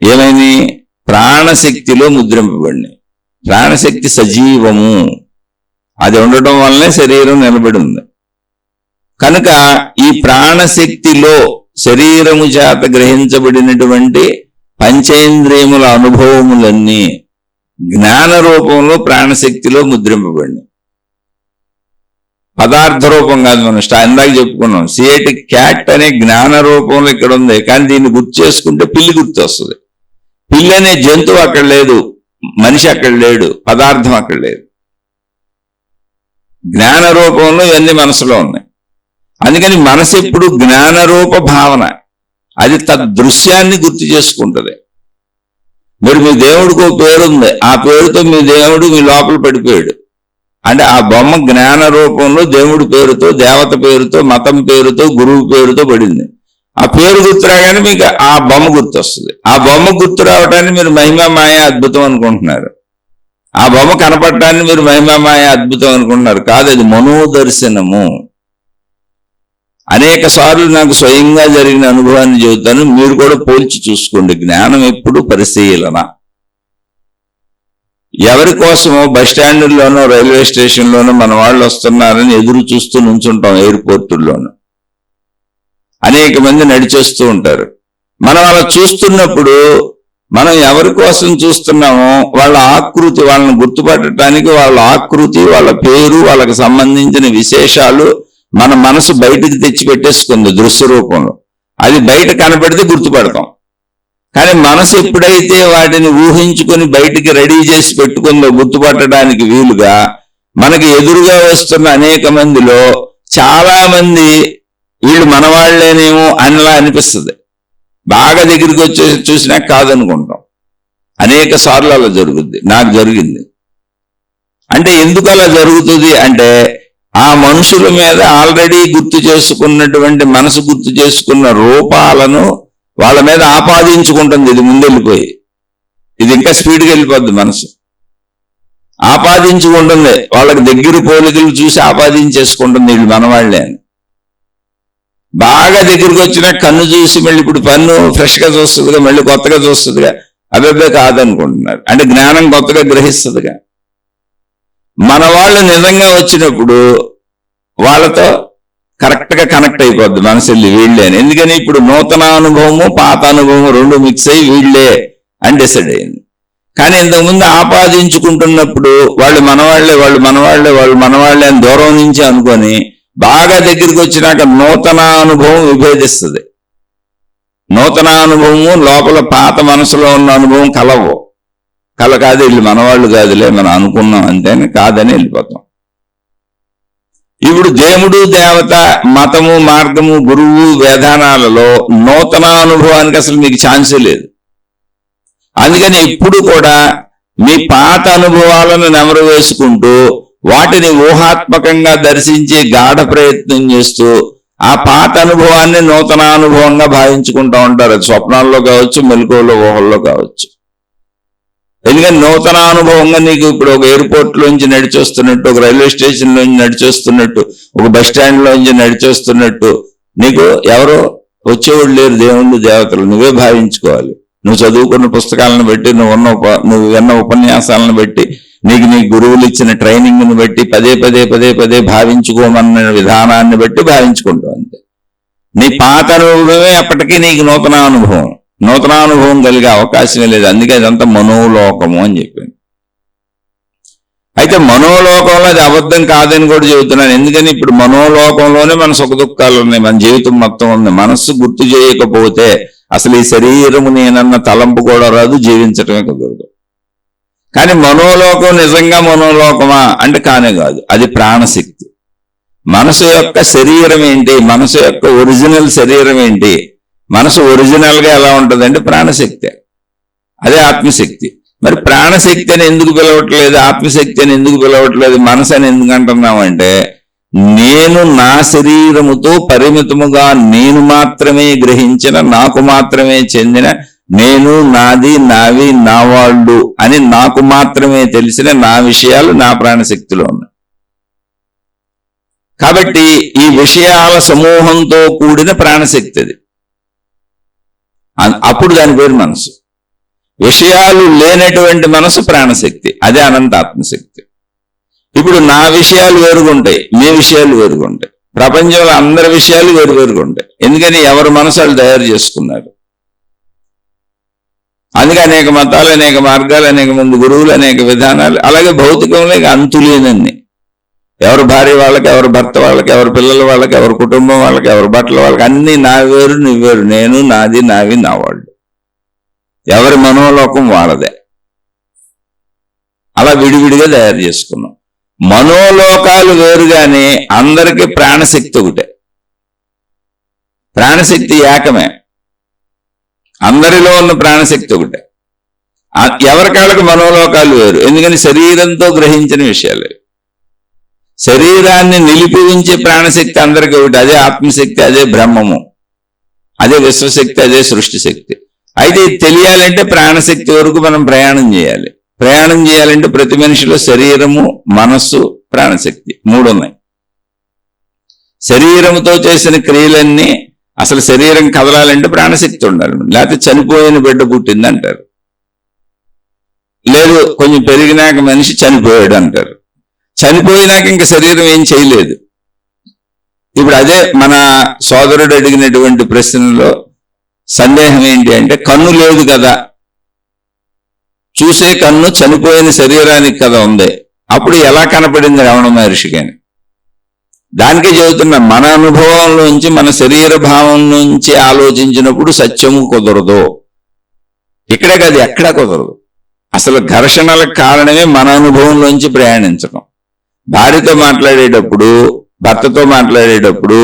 ఏమైనా ప్రాణశక్తిలో ముద్రింపబడినాయి. ప్రాణశక్తి సజీవము, అది ఉండటం వల్లనే శరీరం నిలబడి ఉంది. కనుక ఈ ప్రాణశక్తిలో శరీరము చేత గ్రహించబడినటువంటి పంచేంద్రియముల అనుభవములన్నీ జ్ఞాన రూపంలో ప్రాణశక్తిలో ముద్రింపబడినాయి. పదార్థ రూపం కాదు. మనం ఇందాక చెప్పుకున్నాం, సియేటిక్ క్యాట్ అనే జ్ఞాన రూపంలో ఇక్కడ ఉంది. కానీ దీన్ని గుర్తు చేసుకుంటే పిల్లి గుర్తు వస్తుంది. పిల్లి అనే జంతువు అక్కడ లేదు, మనిషి అక్కడ లేడు, పదార్థం అక్కడ లేదు. జ్ఞాన రూపంలో ఇవన్నీ మనసులో ఉన్నాయి. అందుకని మనసు ఎప్పుడు జ్ఞానరూప భావన, అది తద్దృశ్యాన్ని గుర్తు చేసుకుంటుంది. మీరు మీ దేవుడికి ఒక పేరుంది, ఆ పేరుతో మీ దేవుడు మీ లోపల పడిపోయాడు అంటే ఆ బొమ్మ జ్ఞాన రూపంలో దేవుడి పేరుతో, దేవత పేరుతో, మతం పేరుతో, గురువు పేరుతో పడింది. ఆ పేరు గుర్తు రాగానే మీకు ఆ బొమ్మ గుర్తు వస్తుంది. ఆ బొమ్మ గుర్తు రావటాన్ని మీరు మహిమ మాయ అద్భుతం అనుకుంటున్నారు. ఆ బొమ్మ కనపడటాన్ని మీరు మహిమ మాయ అద్భుతం అనుకుంటున్నారు. కాదు, అది మనోదర్శనము. అనేక సార్లు నాకు స్వయంగా జరిగిన అనుభవాన్ని చెబుతాను, మీరు కూడా పోల్చి చూసుకోండి. జ్ఞానం ఎప్పుడు పరిశీలన. ఎవరి కోసమో బస్ స్టాండ్లోనో, రైల్వే స్టేషన్లోనో మన వాళ్ళు వస్తున్నారని ఎదురు చూస్తూ నుంచుంటాం. ఎయిర్పోర్టుల్లోనూ అనేక మంది నడిచేస్తూ ఉంటారు. మనం అలా చూస్తున్నప్పుడు మనం ఎవరి కోసం చూస్తున్నామో వాళ్ళ ఆకృతి, వాళ్ళని గుర్తుపట్టడానికి వాళ్ళ ఆకృతి, వాళ్ళ పేరు, వాళ్ళకి సంబంధించిన విశేషాలు మన మనసు బయటకు తెచ్చి పెట్టేసుకుంది దృశ్య రూపంలో. అది బయట కనపడితే గుర్తుపడతాం. కానీ మనసు ఎప్పుడైతే వాటిని ఊహించుకొని బయటికి రెడీ చేసి పెట్టుకుందో గుర్తుపట్టడానికి వీలుగా, మనకి ఎదురుగా వస్తున్న అనేక మందిలో చాలా మంది వీళ్ళు మనవాళ్లేనేమో అనిలా అనిపిస్తుంది. బాగా దగ్గరికి వచ్చి చూసినా కాదనుకుంటాం. అనేక సార్లు అలా జరుగుద్ది, నాకు జరిగింది. అంటే ఎందుకు అలా జరుగుతుంది అంటే ఆ మనుషుల మీద ఆల్రెడీ గుర్తు చేసుకున్నటువంటి మనసు గుర్తు చేసుకున్న రూపాలను వాళ్ళ మీద ఆపాదించుకుంటుంది. ఇది ముందెళ్ళిపోయి ఇది ఇంకా స్పీడ్గా వెళ్ళిపోద్ది. మనసు ఆపాదించుకుంటుంది, వాళ్ళకి దగ్గర పోలికలు చూసి ఆపాదించేసుకుంటుంది వీళ్ళు మనవాళ్లే అని. బాగా దగ్గరికి వచ్చినా కన్ను చూసి మళ్ళీ ఇప్పుడు పన్ను ఫ్రెష్గా చూస్తుందిగా, మళ్ళీ కొత్తగా చూస్తుందిగా, అభిప్రాయ కాదనుకుంటున్నారు. అంటే జ్ఞానం కొత్తగా గ్రహిస్తుందిగా. మన వాళ్ళు నిజంగా వచ్చినప్పుడు వాళ్ళతో కరెక్ట్గా కనెక్ట్ అయిపోద్ది మనసు వెళ్ళి వీళ్ళే అని. ఎందుకని ఇప్పుడు నూతన అనుభవము పాత అనుభవము రెండు మిక్స్ అయ్యి వీళ్ళే అని డిసైడ్ అయింది. కానీ ఇంతకుముందు ఆపాదించుకుంటున్నప్పుడు వాళ్ళు మనవాళ్లే వాళ్ళు మనవాళ్లే వాళ్ళు మనవాళ్లే అని దూరం నుంచి అనుకొని బాగా దగ్గరికి వచ్చినాక నూతన అనుభవం విభేదిస్తుంది. నూతన అనుభవము లోపల పాత మనసులో ఉన్న అనుభవం కలవు. కాదు వీళ్ళు మనవాళ్ళు కాదులే మనం అనుకున్నాం అంతేని కాదని వెళ్ళిపోతాం. ఇప్పుడు దేవుడు దేవత మతము మార్గము గురువు విధానాలలో నూతన అనుభవానికి అసలు మీకు ఛాన్సే లేదు. అందుకని ఎప్పుడు కూడా మీ పాత అనుభవాలను నెమరు వేసుకుంటూ వాటిని ఊహాత్మకంగా దర్శించి గాఢ ప్రయత్నం చేస్తూ ఆ పాత అనుభవాన్ని నూతన అనుభవంగా భావించుకుంటూ ఉంటారు. అది స్వప్నాల్లో కావచ్చు, మెలకువలో ఊహల్లో కావచ్చు. ఎందుకని నూతన అనుభవంగా నీకు ఇప్పుడు ఒక ఎయిర్పోర్ట్ లోంచి నడిచొస్తున్నట్టు, ఒక రైల్వే స్టేషన్ లోంచి నడిచొస్తున్నట్టు, ఒక బస్ స్టాండ్ లోంచి నడిచొస్తున్నట్టు నీకు ఎవరో వచ్చేవాళ్ళు లేరు. దేవుళ్ళు దేవతలు నువ్వే భావించుకోవాలి. నువ్వు చదువుకున్న పుస్తకాలను బట్టి, నువ్వు విన్న ఉపన్యాసాలను బట్టి, నీకు నీ గురువులు ఇచ్చిన ట్రైనింగ్ని బట్టి పదే భావించుకోమన్న విధానాన్ని బట్టి భావించుకుంటావు అంతే. నీ పాత అనుభవమే ఎప్పటికీ నీకు నూతన అనుభవం. నూతన అనుభవం కలిగే అవకాశమే లేదు. అందుకే అదంతా మనోలోకము అని చెప్పాను. అయితే మనోలోకంలో అది అబద్ధం కాదని కూడా చెబుతున్నాను. ఎందుకని ఇప్పుడు మనోలోకంలోనే మన సుఖ దుఃఖాలు ఉన్నాయి, మన జీవితం మొత్తం ఉంది. మనస్సు గుర్తు చేయకపోతే అసలు ఈ శరీరము నేనన్న తలంపు కూడా రాదు, జీవించటమే కుదరదు. కానీ మనోలోకం నిజంగా మనోలోకమా అంటే కానే కాదు, అది ప్రాణశక్తి. మనసు యొక్క శరీరం ఏంటి, మనసు యొక్క ఒరిజినల్ శరీరం ఏంటి, మనసు ఒరిజినల్ గా ఎలా ఉంటుందంటే ప్రాణశక్తి, అదే ఆత్మశక్తి. మరి ప్రాణశక్తి అని ఎందుకు పిలవట్లేదు, ఆత్మశక్తి అని ఎందుకు పిలవట్లేదు, మనసు అని ఎందుకు అంటున్నామంటే నేను నా శరీరముతో పరిమితముగా నేను మాత్రమే గ్రహించిన, నాకు మాత్రమే చెందిన, నేను నాది నావి నా వాళ్ళు అని నాకు మాత్రమే తెలిసిన నా విషయాలు నా ప్రాణశక్తిలో ఉన్నాయి. కాబట్టి ఈ విషయాల సమూహంతో కూడిన ప్రాణశక్తి అది. అప్పుడు దాని పేరు మనసు. విషయాలు లేనటువంటి మనసు ప్రాణశక్తి, అదే అనంత ఆత్మశక్తి. ఇప్పుడు నా విషయాలు వేరుగుంటాయి, మీ విషయాలు వేరుగుంటాయి, ప్రపంచంలో అందరి విషయాలు వేరువేరుగా ఉంటాయి. ఎందుకని ఎవరి మనసులు తయారు చేసుకున్నారు. అందుకే అనేక మతాలు, అనేక మార్గాలు, అనేక మంది గురువులు, అనేక విధానాలు. అలాగే భౌతికంలో అంతులేనన్ని. ఎవరి భార్య వాళ్ళకి, ఎవరి భర్త వాళ్ళకి, ఎవరి పిల్లల వాళ్ళకి, ఎవరి కుటుంబం వాళ్ళకి, ఎవరి బట్టల వాళ్ళకి అన్ని నా వేరు నువ్వేరు, నేను నాది నావి నా వాళ్ళు. ఎవరి మనోలోకం వాళ్ళదే. అలా విడివిడిగా తయారు చేసుకున్నాం. మనోలోకాలు వేరుగానే అందరికీ ప్రాణశక్తి ఒకటే. ప్రాణశక్తి ఏకమే, అందరిలో ఉన్న ప్రాణశక్తి ఒకటే. ఎవరికాళ్ళకి మనోలోకాలు వేరు. ఎందుకని శరీరంతో గ్రహించిన విషయాలు. శరీరాన్ని నిలిపి ఉంచే ప్రాణశక్తి అందరికీ ఒకటి, అదే ఆత్మశక్తి, అదే బ్రహ్మము, అదే విశ్వశక్తి, అదే సృష్టి శక్తి. అయితే తెలియాలంటే ప్రాణశక్తి వరకు మనం ప్రయాణం చేయాలి. ప్రయాణం చేయాలంటే ప్రతి మనిషిలో శరీరము, మనస్సు, ప్రాణశక్తి మూడు ఉన్నాయి. శరీరముతో చేసిన క్రియలన్నీ, అసలు శరీరం కదలాలంటే ప్రాణశక్తి ఉండాలి. లేకపోతే చనిపోయిన బిడ్డ పుట్టింది అంటారు, లేదు కొంచెం పెరిగినాక మనిషి చనిపోయాడు అంటారు. చనిపోయినాక ఇంకా శరీరం ఏం చేయలేదు. ఇప్పుడు అదే మన సోదరుడు అడిగినటువంటి ప్రశ్నలో సందేహం ఏంటి అంటే, కన్ను లేదు కదా, చూసే కన్ను చనిపోయిన శరీరానికి కదా ఉంది, అప్పుడు ఎలా కనపడింది రమణ మహర్షికి అని. దానికే చెబుతున్నా, మన అనుభవంలోంచి, మన శరీర భావం నుంచి ఆలోచించినప్పుడు సత్యము కుదరదు. ఇక్కడే కాదు, ఎక్కడా కుదరదు. అసలు ఘర్షణలకు కారణమే మన అనుభవంలోంచి ప్రయాణించడం. భార్యతో మాట్లాడేటప్పుడు, భర్తతో మాట్లాడేటప్పుడు,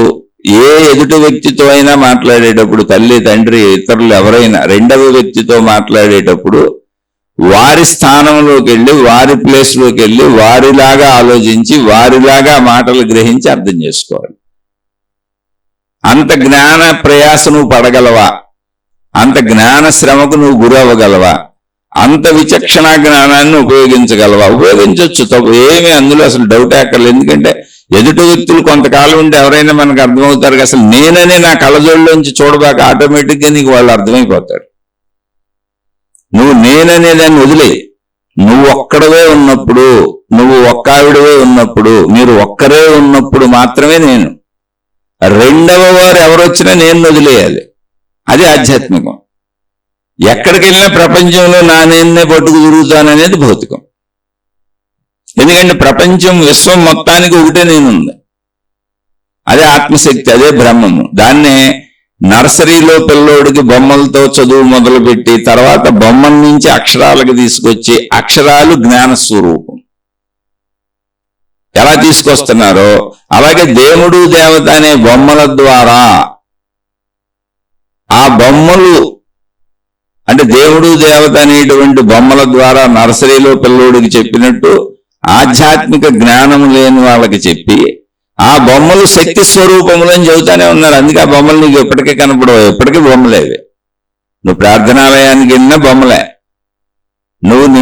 ఏ ఎదుటి వ్యక్తితో అయినా మాట్లాడేటప్పుడు, తల్లి తండ్రి ఇతరులు ఎవరైనా రెండవ వ్యక్తితో మాట్లాడేటప్పుడు వారి స్థానంలోకి వెళ్ళి, వారి ప్లేస్లోకి వెళ్ళి, వారిలాగా ఆలోచించి, వారిలాగా మాటలు గ్రహించి అర్థం చేసుకోవాలి. అంత జ్ఞాన ప్రయాస నువ్వు పడగలవా? అంత జ్ఞాన శ్రమకు నువ్వు గురవ్వగలవా? అంత విచక్షణ జ్ఞానాన్ని ఉపయోగించగలవా? ఉపయోగించవచ్చు, తప్పు ఏమీ అందులో అసలు డౌట్ అక్కర్లేదు. ఎందుకంటే ఎదుటి వ్యక్తులు కొంతకాలం ఉంటే ఎవరైనా మనకు అర్థమవుతారు. అసలు నేననే నా కళ్ళజోళ్ళలోంచి చూడబాక ఆటోమేటిక్గా నీకు వాళ్ళు అర్థమైపోతారు. నువ్వు నేననే దాన్ని వదిలే. నువ్వు ఒక్కడవే ఉన్నప్పుడు, నువ్వు ఒక్కావిడవే ఉన్నప్పుడు, మీరు ఒక్కరే ఉన్నప్పుడు మాత్రమే నేను. రెండవ వారు ఎవరొచ్చినా నేను వదిలేయాలి. అది ఆధ్యాత్మికం. ఎక్కడికి వెళ్ళినా ప్రపంచంలో నా నేన్నే పట్టుకు తిరుగుతాననేది భౌతికం. ఎందుకంటే ప్రపంచం, విశ్వం మొత్తానికి ఒకటే నేనుంది. అదే ఆత్మశక్తి, అదే బ్రహ్మము. దాన్నే నర్సరీలో పిల్లోడికి బొమ్మలతో చదువు మొదలుపెట్టి తర్వాత బొమ్మల నుంచి అక్షరాలకు తీసుకొచ్చి, అక్షరాలు జ్ఞాన స్వరూపం ఎలా తీసుకొస్తున్నారో అలాగే దేవుడు దేవత అనే బొమ్మల ద్వారా, ఆ బొమ్మలు అంటే దేవుడు దేవత అనేటువంటి బొమ్మల ద్వారా నర్సరీలో పిల్లోడికి చెప్పినట్టు ఆధ్యాత్మిక జ్ఞానం లేని వాళ్ళకి చెప్పి, ఆ బొమ్మలు శక్తి స్వరూపములు అని చెబుతానే ఉన్నారు. అందుకే ఆ బొమ్మలు నీకు ఎప్పటికీ కనపడవు. ఎప్పటికీ బొమ్మలేవి. నువ్వు ప్రార్థనాలయానికి వెళ్ళినా బొమ్మలే. నువ్వు నీ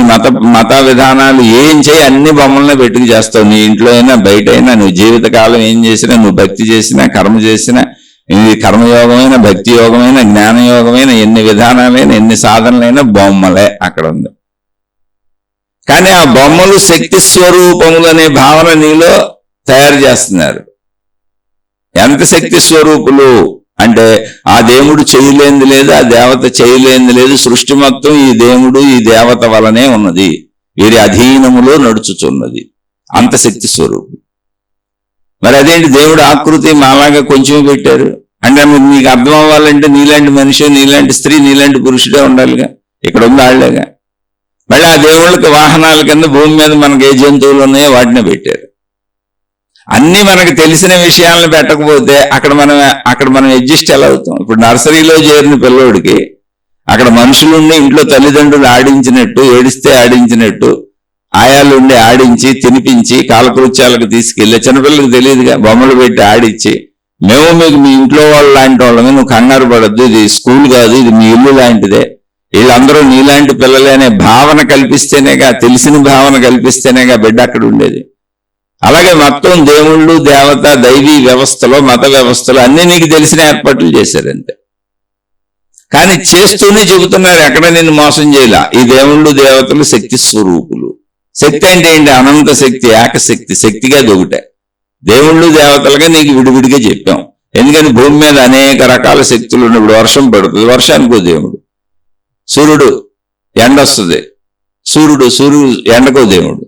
మత విధానాలు ఏం చేయి, అన్ని బొమ్మలనే పెట్టుకు చేస్తావు. నీ ఇంట్లో అయినా బయట అయినా, నువ్వు జీవితకాలం ఏం చేసినా, నువ్వు భక్తి చేసినా, కర్మ చేసినా, ఇది కర్మయోగమైన, భక్తి యోగమైన, జ్ఞానయోగమైన, ఎన్ని విధానాలైనా, ఎన్ని సాధనలైనా బొమ్మలే అక్కడ ఉంది. కానీ ఆ బొమ్మలు శక్తి స్వరూపములు అనే భావన నీలో తయారు చేస్తున్నారు. ఎంత శక్తి స్వరూపులు అంటే ఆ దేవుడు చేయలేంది లేదు, ఆ దేవత చేయలేంది లేదు. సృష్టి మొత్తం ఈ దేవుడు ఈ దేవత వలనే ఉన్నది, వీరి అధీనములో నడుచుచున్నది. అంత శక్తి స్వరూపులు. మరి అదేంటి దేవుడు ఆకృతి మాలాగా కొంచెం పెట్టారు అంటే నీకు అర్థం అవ్వాలంటే నీలాంటి మనిషి, నీలాంటి స్త్రీ, నీలాంటి పురుషుడే ఉండాలిగా. ఇక్కడ ఉంది ఆళ్లేగా. మళ్ళీ ఆ దేవుళ్ళకి వాహనాల కింద భూమి మీద మనకు ఏ జంతువులు ఉన్నాయో వాటిని పెట్టారు. అన్ని మనకు తెలిసిన విషయాలను పెట్టకపోతే అక్కడ మనం అడ్జస్ట్ ఎలా అవుతాం? ఇప్పుడు నర్సరీలో చేరిన పిల్లోడికి అక్కడ మనుషులుండి ఇంట్లో తల్లిదండ్రులు ఆడించినట్టు, ఏడిస్తే ఆడించినట్టు, ఆయాలుండి ఆడించి తినిపించి కాలకృత్యాలకు తీసుకెళ్ళి, చిన్నపిల్లలకు తెలియదుగా, బొమ్మలు పెట్టి ఆడించి, మేము మీకు మీ ఇంట్లో వాళ్ళు లాంటి వాళ్ళమే, నువ్వు కంగారు పడద్దు, ఇది స్కూల్ కాదు, ఇది మీ ఇల్లు లాంటిదే, వీళ్ళందరూ నీలాంటి పిల్లలే అనే భావన కల్పిస్తేనేగా, తెలిసిన భావన కల్పిస్తేనేగా బిడ్డ అక్కడ ఉండేది. అలాగే మొత్తం దేవుళ్ళు దేవత దైవీ వ్యవస్థలో, మత వ్యవస్థలో అన్ని నీకు తెలిసిన ఏర్పాట్లు చేశారంతే. కానీ చేస్తూనే చెబుతున్నారు, ఎక్కడ నిన్ను మోసం చేయాల. ఈ దేవుళ్ళు దేవతలు శక్తి స్వరూపులు. శక్తి అంటే ఏంటి? అనంత శక్తి, ఏకశక్తి. శక్తిగా దొగుటే. దేవుళ్ళు దేవతలుగా నీకు విడివిడిగా చెప్పాం. ఎందుకని భూమి మీద అనేక రకాల శక్తులు ఉన్నప్పుడు వర్షం పడుతుంది, వర్షానికో దేవుడు. సూర్యుడు ఎండ వస్తుంది, సూర్యుడు ఎండకో దేవుడు,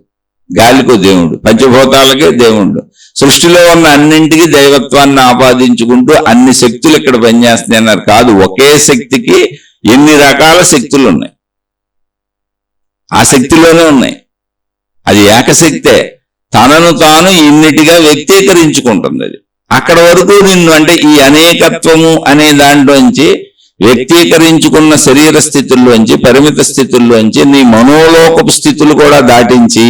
గాలికో దేవుడు, పంచభూతాలకే దేవుడు. సృష్టిలో ఉన్న అన్నింటికి దైవత్వాన్ని ఆపాదించుకుంటూ అన్ని శక్తులు ఇక్కడ పనిచేస్తున్నాయి అన్నారు. కాదు, ఒకే శక్తికి ఎన్ని రకాల శక్తులు ఉన్నాయి, ఆ శక్తిలోనే ఉన్నాయి. అది ఏకశక్తే, తనను తాను ఇన్నిటిగా వ్యక్తీకరించుకుంటుంది. అది అక్కడ వరకు నిన్ను అంటే ఈ అనేకత్వము అనే దాంట్లోంచి వ్యక్తీకరించుకున్న శరీర స్థితుల్లోంచి, పరిమిత స్థితుల్లోంచి నీ మనోలోకపు స్థితులు కూడా దాటించి,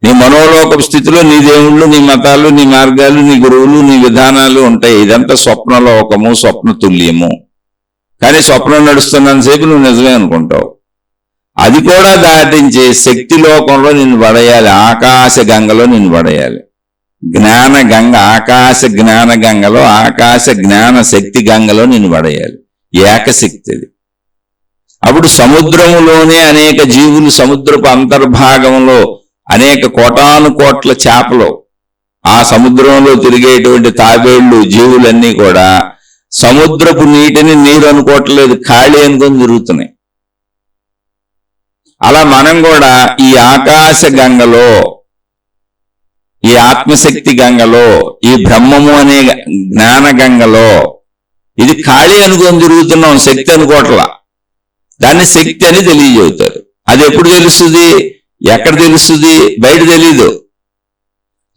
నీ మనోలోకపు స్థితిలో నీ దేవుళ్ళు, నీ మతాలు, నీ మార్గాలు, నీ గురువులు, నీ విధానాలు ఉంటాయి. ఇదంతా స్వప్నలోకము, స్వప్న తుల్యము. కానీ స్వప్నం నడుస్తున్నంతసేపు నువ్వు నిజమే అనుకుంటావు. అది కూడా దాటించి శక్తి లోకంలో నిన్ను పడేయాలి, ఆకాశ గంగలో నిన్ను పడేయాలి. జ్ఞాన గంగ, ఆకాశ జ్ఞాన గంగలో, ఆకాశ జ్ఞాన శక్తి గంగలో నిన్ను పడేయాలి. ఏకశక్తి అది. అప్పుడు సముద్రములోనే అనేక జీవులు, సముద్రపు అంతర్భాగంలో అనేక కోటాను కోట్ల చేపలు, ఆ సముద్రంలో తిరిగేటువంటి తాబేళ్లు, జీవులన్నీ కూడా సముద్రపు నీటిని నీరు అనుకోవట్లేదు, ఖాళీ అనుకొని తిరుగుతున్నాయి. అలా మనం కూడా ఈ ఆకాశ గంగలో, ఈ ఆత్మశక్తి గంగలో, ఈ బ్రహ్మము అనే జ్ఞాన గంగలో ఇది ఖాళీ అనుకొని తిరుగుతున్నాం, శక్తి అనుకోవట్లా. దాన్ని శక్తి అని తెలియజేస్తారు. అది ఎప్పుడు తెలుస్తుంది, ఎక్కడ తెలుస్తుంది? బయట తెలీదు.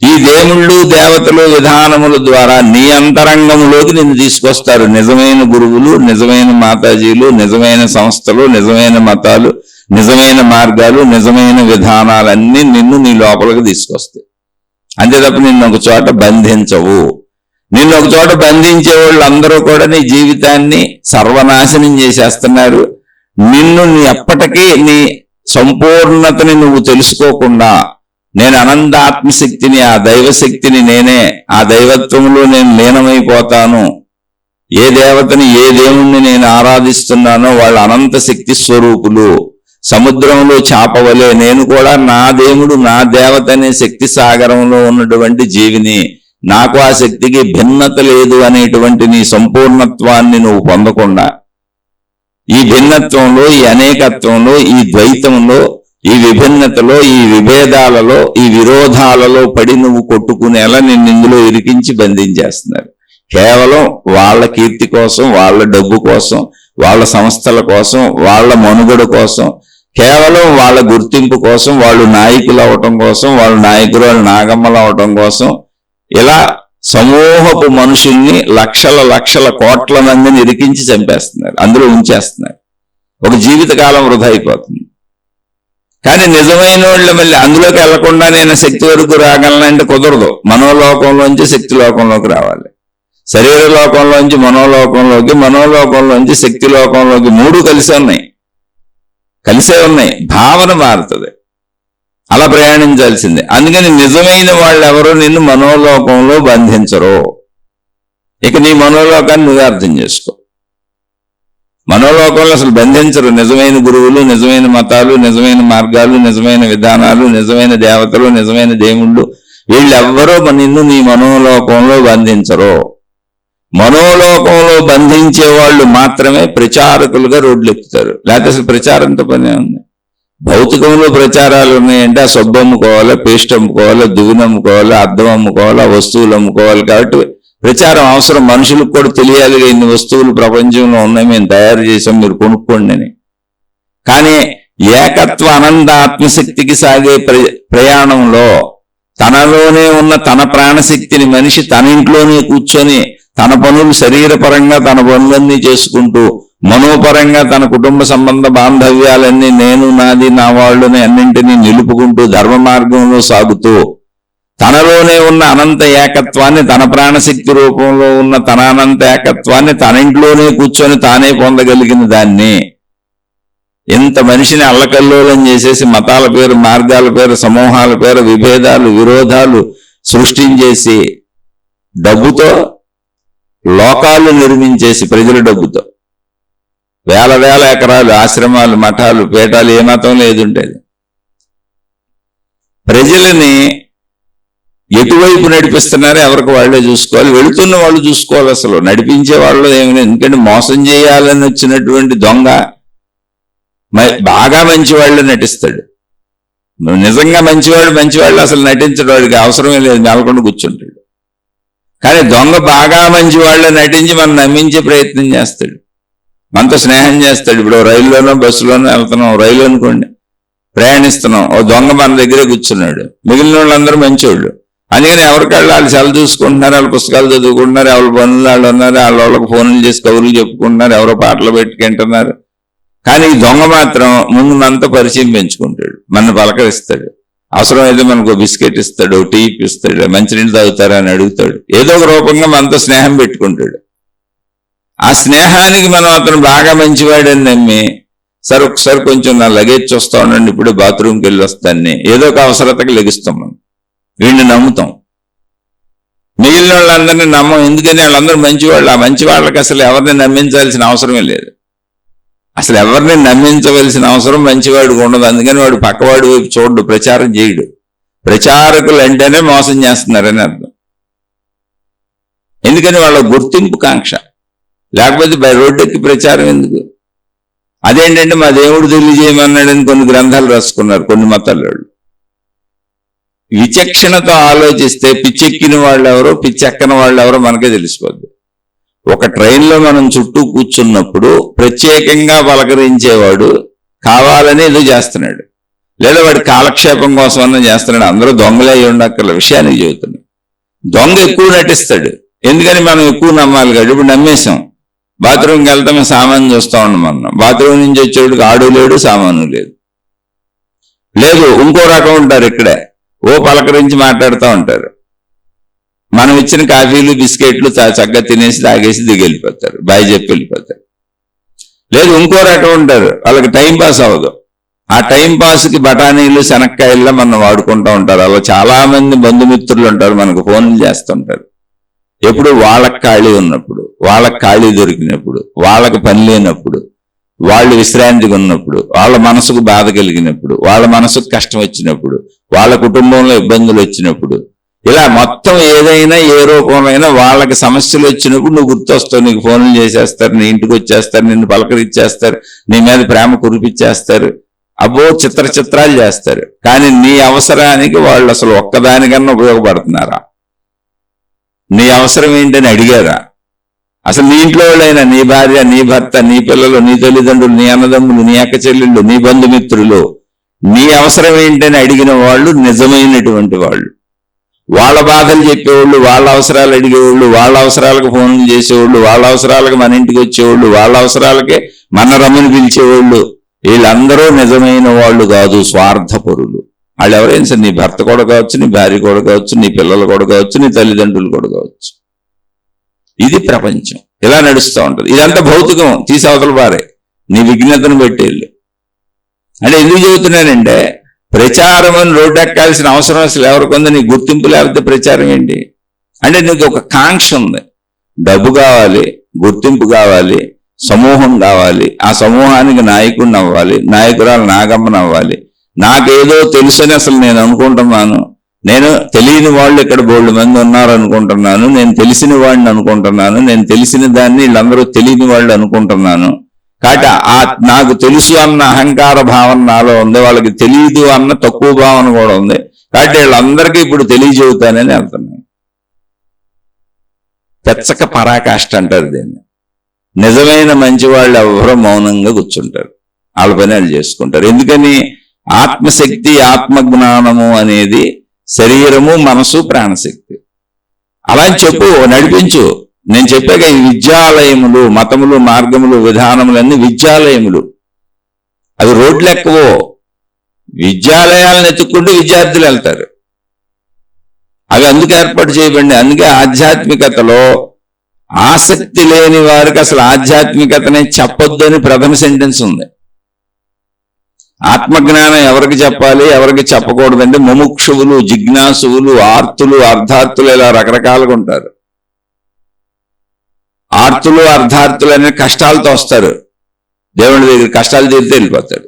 ఈ దేవుళ్ళు దేవతలు విధానముల ద్వారా నీ అంతరంగంలోకి నిన్ను తీసుకొస్తారు. నిజమైన గురువులు, నిజమైన మాతాజీలు, నిజమైన సంస్థలు, నిజమైన మతాలు, నిజమైన మార్గాలు, నిజమైన విధానాలన్నీ నిన్ను నీ లోపలికి తీసుకొస్తాయి. అంతే తప్ప నిన్ను ఒక చోట బంధించవు. నిన్ను ఒక చోట బంధించే వాళ్ళు అందరూ కూడా నీ జీవితాన్ని సర్వనాశనం చేసేస్తున్నారు. నిన్ను నీ ఎప్పటికీ నీ సంపూర్ణతని నువ్వు తెలుసుకోకుండా, నేను అనంత ఆత్మశక్తిని, ఆ దైవశక్తిని నేనే, ఆ దైవత్వంలో నేను లీనమైపోతాను, ఏ దేవతని ఏ దేవుణ్ణి నేను ఆరాధిస్తున్నానో వాళ్ళు అనంత శక్తి స్వరూపులు, సముద్రంలో చేపవలే నేను కూడా నా దేవుడు నా దేవత అనే శక్తి సాగరంలో ఉన్నటువంటి జీవిని, నాకు ఆ శక్తికి భిన్నత లేదు అనేటువంటి నీ సంపూర్ణత్వాన్ని నువ్వు పొందకుండా, ఈ భిన్నత్వంలో, ఈ అనేకత్వంలో, ఈ ద్వైతంలో, ఈ విభిన్నతలో, ఈ విభేదాలలో, ఈ విరోధాలలో పడి నువ్వు కొట్టుకునేలా నిన్ను ఇందులో ఇరికించి బంధించేస్తున్నారు. కేవలం వాళ్ళ కీర్తి కోసం, వాళ్ళ డబ్బు కోసం, వాళ్ళ సంస్థల కోసం, వాళ్ళ మనుగడ కోసం, కేవలం వాళ్ళ గుర్తింపు కోసం, వాళ్ళు నాయకులు అవటం కోసం, వాళ్ళు నాయకురాలు నాగమ్మలు అవటం కోసం, ఇలా సమూహపు మనుషుల్ని లక్షల లక్షల కోట్ల మందిని ఇరికించి చంపేస్తున్నారు, అందులో ఉంచేస్తున్నారు. ఒక జీవితకాలం వృధా అయిపోతుంది. కానీ నిజమైన వాళ్ళు మళ్ళీ అందులోకి వెళ్లకుండా నేను శక్తి వరకు రాగలనంటే కుదరదు. మనోలోకంలోంచి శక్తి లోకంలోకి రావాలి. శరీర లోకంలోంచి మనోలోకంలోకి, మనోలోకంలోంచి శక్తి లోకంలోకి, మూడు కలిసే ఉన్నాయి. భావన మారుతుంది, అలా ప్రయాణించాల్సిందే. అందుకని నిజమైన వాళ్ళు ఎవరో నిన్ను మనోలోకంలో బంధించరు. ఇక నీ మనోలోకాన్ని నువ్వే అర్థం చేసుకో. మనోలోకంలో అసలు బంధించరు నిజమైన గురువులు, నిజమైన మతాలు, నిజమైన మార్గాలు, నిజమైన విధానాలు, నిజమైన దేవతలు, నిజమైన దేవుళ్ళు, వీళ్ళెవ్వరూ నిన్ను నీ మనోలోకంలో బంధించరు. మనోలోకంలో బంధించే వాళ్ళు మాత్రమే ప్రచారకులుగా రోడ్లు ఎక్కుతారు. లేకపోతే అసలు ప్రచారంతో పనే ఉంది. భౌతికంలో ప్రచారాలు ఉన్నాయంటే ఆ సబ్బు అమ్ముకోవాలి, పేస్ట్ అమ్ముకోవాలి, దువ్వును అమ్ముకోవాలి, అద్దం అమ్ముకోవాలి, ఆ వస్తువులు అమ్ముకోవాలి. కాబట్టి ప్రచారం అవసరం. మనుషులకు కూడా తెలియాలి, ఇన్ని వస్తువులు ప్రపంచంలో ఉన్నాయి, మేము తయారు చేసాం, మీరు కొనుక్కోండి అని. కానీ ఏకత్వ అనంత ఆత్మశక్తికి సాగే ప్రయాణంలో తనలోనే ఉన్న తన ప్రాణశక్తిని మనిషి తన ఇంట్లోనే కూర్చొని తన పనులు శరీరపరంగా తన పనులన్నీ చేసుకుంటూ, మనోపరంగా తన కుటుంబ సంబంధ బాంధవ్యాలన్నీ నేను, నాది, నా వాళ్ళని అన్నింటినీ నిలుపుకుంటూ ధర్మ మార్గంలో సాగుతూ తనలోనే ఉన్న అనంత ఏకత్వాన్ని, తన ప్రాణశక్తి రూపంలో ఉన్న తన అనంత ఏకత్వాన్ని తన ఇంట్లోనే కూర్చొని తానే పొందగలిగిన దాన్ని, ఇంత మనిషిని అల్లకల్లోలం చేసేసి మతాల పేరు, మార్గాల పేరు, సమూహాల పేరు, విభేదాలు, విరోధాలు సృష్టించేసి డబ్బుతో లోకాలు నిర్మించేసి, ప్రజల డబ్బుతో వేల వేల ఎకరాలు, ఆశ్రమాలు, మఠాలు, పీఠాలు, ఏ మతం లేదుండేది. ప్రజలని ఎటువైపు నడిపిస్తున్నారో ఎవరికి వాళ్ళే చూసుకోవాలి. వెళుతున్న వాళ్ళు చూసుకోవాలి. అసలు నడిపించే వాళ్ళు ఏమైనా, ఎందుకంటే మోసం చేయాలని వచ్చినటువంటి దొంగ బాగా మంచివాళ్ళు నటిస్తాడు. నిజంగా మంచివాళ్ళు అసలు నటించడం వాడికి అవసరమే లేదు, నెలకొండ కూర్చుంటాడు. కానీ దొంగ బాగా మంచివాళ్ళు నటించి మనం నమ్మించే ప్రయత్నం చేస్తాడు, మనతో స్నేహం చేస్తాడు. ఇప్పుడు రైల్లోనో బస్సులోనో వెళ్తున్నాం, రైలు అనుకోండి, ప్రయాణిస్తున్నాం, ఓ దొంగ మన దగ్గరే కూర్చున్నాడు, మిగిలిన వాళ్ళందరూ మంచివాళ్ళు. అందుకని ఎవరికాళ్ళు వాళ్ళు సెల చూసుకుంటున్నారు, వాళ్ళ పుస్తకాలు చదువుకుంటున్నారు, ఎవరి పనులు వాళ్ళు ఉన్నారు, వాళ్ళకి ఫోన్లు చేసి కబుర్లు చెప్పుకుంటున్నారు, ఎవరో పాటలు పెట్టుకుంటున్నారు. కానీ ఈ దొంగ మాత్రం ముందు మనతో పరిచయం పెంచుకుంటాడు, మన పలకరిస్తాడు, అవసరమైతే మనకు బిస్కెట్ ఇస్తాడు, టీ ఇస్తాడు, మంచినీళ్ళు తాగుతారా అని అడుగుతాడు, ఏదో ఒక రూపంగా మనతో స్నేహం పెట్టుకుంటాడు. ఆ స్నేహానికి మనం అతను బాగా మంచివాడని నమ్మి, సార్ ఒకసారి కొంచెం నా లగేజ్ చూస్తా ఉండండి, ఇప్పుడే బాత్రూమ్కి వెళ్ళి వస్తాన్ని, ఏదో ఒక అవసరతకి లెగిస్తాం మనం, వీడిని నమ్ముతాం. మిగిలిన వాళ్ళందరినీ నమ్మం, ఎందుకని వాళ్ళందరూ మంచివాళ్ళు. ఆ మంచి వాళ్ళకి అసలు ఎవరిని నమ్మించాల్సిన అవసరమే లేదు, అసలు ఎవరిని నమ్మించవలసిన అవసరం మంచివాడికి ఉండదు. అందుకని వాడు పక్కవాడి వైపు చూడు, ప్రచారం చేయడు. ప్రచారకులు అంటేనే మోసం చేస్తున్నారని అర్థం. ఎందుకని వాళ్ళ గుర్తింపు కాంక్ష, లేకపోతే రోడ్డెక్కి ప్రచారం ఎందుకు? అదేంటంటే మా దేవుడు తెలియజేయమన్నాడని కొన్ని గ్రంథాలు రాసుకున్నారు కొన్ని మతాలు. విచక్షణతో ఆలోచిస్తే పిచ్చెక్కిన వాళ్ళు ఎవరో, పిచ్చెక్కని వాళ్ళు ఎవరో మనకే తెలిసిపోద్ది. ఒక ట్రైన్లో మనం చుట్టూ కూర్చున్నప్పుడు ప్రత్యేకంగా పలకరించేవాడు కావాలని ఏదో చేస్తున్నాడు. లేదా వాడి కాలక్షేపం కోసం అన్న చేస్తున్నాడు. అందరూ దొంగలే అయి ఉండక్కర్ల, విషయానికి చెబుతున్నాడు. దొంగ ఎక్కువ నటిస్తాడు, ఎందుకని మనం ఎక్కువ నమ్మాలి కాబట్టి. ఇప్పుడు నమ్మేశాం. బాత్రూమ్కి వెళ్తామే సామాను చూస్తా ఉన్నాం. మనం బాత్రూమ్ నుంచి వచ్చేవాడికి ఆడు లేడు, సామాను లేదు. ఇంకో రకం ఉంటారు ఇక్కడే, పలకరించి మాట్లాడుతూ ఉంటారు. మనం ఇచ్చిన కాఫీలు బిస్కెట్లు చక్కగా తినేసి తాగేసి దిగి వెళ్ళిపోతారు, బాయ్ చెప్పి వెళ్ళిపోతారు. ఇంకో రకం ఉంటారు, వాళ్ళకి టైం పాస్ అవ్వదు. ఆ టైం పాస్కి బఠానీలు శనక్కాయల్లో మనం వాడుకుంటూ ఉంటారు. అలా చాలా మంది బంధుమిత్రులు ఉంటారు, మనకు ఫోన్లు చేస్తుంటారు. ఎప్పుడు వాళ్ళకి ఖాళీ ఉన్నప్పుడు, వాళ్ళకి ఖాళీ దొరికినప్పుడు, వాళ్ళకి పని లేనప్పుడు, వాళ్ళు విశ్రాంతిగా ఉన్నప్పుడు, వాళ్ళ మనసుకు బాధ కలిగినప్పుడు, వాళ్ళ మనసుకు కష్టం వచ్చినప్పుడు, వాళ్ళ కుటుంబంలో ఇబ్బందులు వచ్చినప్పుడు, ఇలా మొత్తం ఏదైనా ఏ రూపంలో వాళ్ళకి సమస్యలు వచ్చినప్పుడు నువ్వు గుర్తొస్తావు. నీకు ఫోన్లు చేసేస్తారు, నీ ఇంటికి వచ్చేస్తారు, నిన్ను పలకరిచ్చేస్తారు, నీ మీద ప్రేమ కురిపించేస్తారు, అబ్బో చిత్రాలు చేస్తారు. కానీ నీ అవసరానికి వాళ్ళు అసలు ఒక్కదానికన్నా ఉపయోగపడుతున్నారా? నీ అవసరం ఏంటని అడిగారా? అసలు నీ ఇంట్లో వాళ్ళైనా, నీ భార్య, నీ భర్త, నీ పిల్లలు, నీ తల్లిదండ్రులు, నీ అన్నదమ్ములు, నీ అక్క చెల్లెళ్ళు, నీ బంధుమిత్రులు నీ అవసరం ఏంటని అడిగిన వాళ్ళు నిజమైనటువంటి వాళ్ళు. వాళ్ళ బాధలు చెప్పేవాళ్ళు, వాళ్ళ అవసరాలు అడిగేవాళ్ళు, వాళ్ళ అవసరాలకు ఫోన్లు చేసేవాళ్ళు, వాళ్ళ అవసరాలకు మన ఇంటికి వచ్చేవాళ్ళు, వాళ్ళ అవసరాలకే మన రమ్మని పిలిచేవాళ్ళు, వీళ్ళందరూ నిజమైన వాళ్ళు కాదు, స్వార్థపరులు. వాళ్ళు ఎవరైనా సరే, నీ భర్త కూడా కావచ్చు, నీ భార్య కూడా కావచ్చు, నీ పిల్లలు కూడా కావచ్చు, నీ తల్లిదండ్రులు కూడా కావచ్చు. ఇది ప్రపంచం, ఇలా నడుస్తూ ఉంటుంది. ఇదంతా భౌతికం, తీసి అవతల పారే, నీ విఘ్నతను పెట్టేళ్ళు. అంటే ఎందుకు చెబుతున్నానంటే, ప్రచారం అని రోడ్డు ఎక్కాల్సిన అవసరం అసలు ఎవరికొందో. నీ గుర్తింపు లేకపోతే ప్రచారం ఏంటి? అంటే నీకు ఒక కాంక్ష ఉంది, డబ్బు కావాలి, గుర్తింపు కావాలి, సమూహం కావాలి, ఆ సమూహానికి నాయకుడిని అవ్వాలి, నాయకురాలు నాగమ్మని అవ్వాలి, నాకేదో తెలుసని అసలు నేను అనుకుంటున్నాను, నేను తెలియని వాళ్ళు ఇక్కడ బోల్డ్ మంది ఉన్నారు అనుకుంటున్నాను, నేను తెలిసిన వాడిని అనుకుంటున్నాను, నేను తెలిసిన దాన్ని వీళ్ళందరూ తెలియని వాళ్ళు అనుకుంటున్నాను. కాబట్టి నాకు తెలుసు అన్న అహంకార భావన నాలో ఉంది, వాళ్ళకి తెలియదు అన్న తక్కువ భావన కూడా ఉంది. కాబట్టి వీళ్ళందరికీ ఇప్పుడు తెలియజేవుతానని వెళ్తున్నాను. పెచ్చక పరాకాష్ట అంటారు దీన్ని. నిజమైన మంచి వాళ్ళు ఎవరో మౌనంగా కూర్చుంటారు, వాళ్ళ పని వాళ్ళు చేసుకుంటారు. ఎందుకని? ఆత్మశక్తి, ఆత్మజ్ఞానము అనేది శరీరము, మనసు, ప్రాణశక్తి. అలా చెప్పు, నడిపించు. నేను చెప్పాక ఈ విద్యాలయములు, మతములు, మార్గములు, విధానములన్నీ విద్యాలయములు. అవి రోడ్లు ఎక్కవో. విద్యాలయాలను ఎత్తుక్కుంటూ విద్యార్థులు వెళ్తారు. అవి అందుకు ఏర్పాటు చేయబడి. అందుకే ఆధ్యాత్మికతలో ఆసక్తి లేని వారికి అసలు ఆధ్యాత్మికతనే చెప్పొద్దు అని ప్రథమ సెంటెన్స్ ఉంది. ఆత్మజ్ఞానం ఎవరికి చెప్పాలి, ఎవరికి చెప్పకూడదంటే ముముక్షువులు, జిజ్ఞాసువులు, ఆర్తులు, అర్ధార్థులు, ఇలా రకరకాలుగా ఉంటారు. ఆర్తులు, అర్ధార్థులు అనే కష్టాలతో వస్తారు దేవుడి దగ్గర. కష్టాలు తీరితే వెళ్ళిపోతాడు.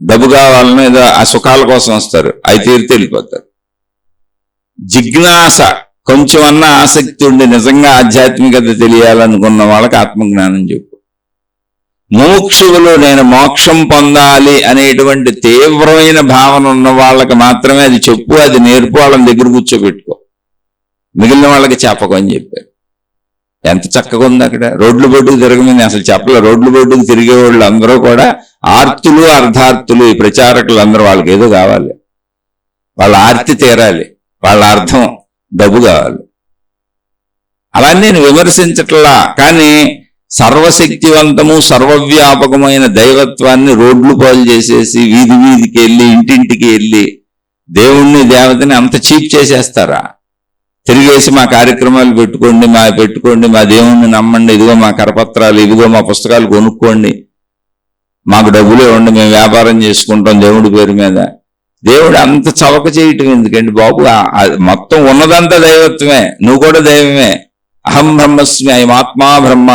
డబ్బు కావాలని ఏదో ఆ సుఖాల కోసం వస్తారు, అవి తీరితే వెళ్ళిపోతారు. జిజ్ఞాస, కొంచెం అన్న ఆసక్తి ఉండి నిజంగా ఆధ్యాత్మికత తెలియాలనుకున్న వాళ్ళకి ఆత్మజ్ఞానం చెప్పు. మోక్షువులు, నేను మోక్షం పొందాలి అనేటువంటి తీవ్రమైన భావన ఉన్న వాళ్ళకి మాత్రమే అది చెప్పు, అది నేర్పు, వాళ్ళని దగ్గర కూర్చోబెట్టుకో, మిగిలిన వాళ్ళకి చెప్పకు అని చెప్పారు. ఎంత చక్కగా ఉంది అక్కడ. రోడ్లు బొడ్డుకు తిరగమని అసలు చెప్పలే. రోడ్లు బొడ్డుకు తిరిగే వాళ్ళు అందరూ కూడా ఆర్తులు, అర్ధార్థులు. ఈ ప్రచారకులు అందరూ వాళ్ళకి ఏదో కావాలి, వాళ్ళ ఆర్తి తీరాలి, వాళ్ళ అర్థం డబ్బు కావాలి. అలా నేను విమర్శించట్లా, కానీ సర్వశక్తివంతము, సర్వవ్యాపకమైన దైవత్వాన్ని రోడ్లు పాలు చేసేసి వీధి వీధికి వెళ్ళి, ఇంటింటికి వెళ్ళి దేవుణ్ణి, దేవతని అంత చీప్ చేసేస్తారా? తిరిగేసి మా కార్యక్రమాలు పెట్టుకోండి, మా దేవుణ్ణి నమ్మండి, ఇదిగో మా కరపత్రాలు, ఇదిగో మా పుస్తకాలు కొనుక్కోండి, మాకు డబ్బులు ఇవ్వండి, మేము వ్యాపారం చేసుకుంటాం దేవుడి పేరు మీద. దేవుడు అంత చవక చేయటం ఎందుకండి బాబు? మొత్తం ఉన్నదంతా దైవత్వమే, నువ్వు కూడా దైవమే. అహం బ్రహ్మస్మి, అయం ఆత్మా బ్రహ్మ.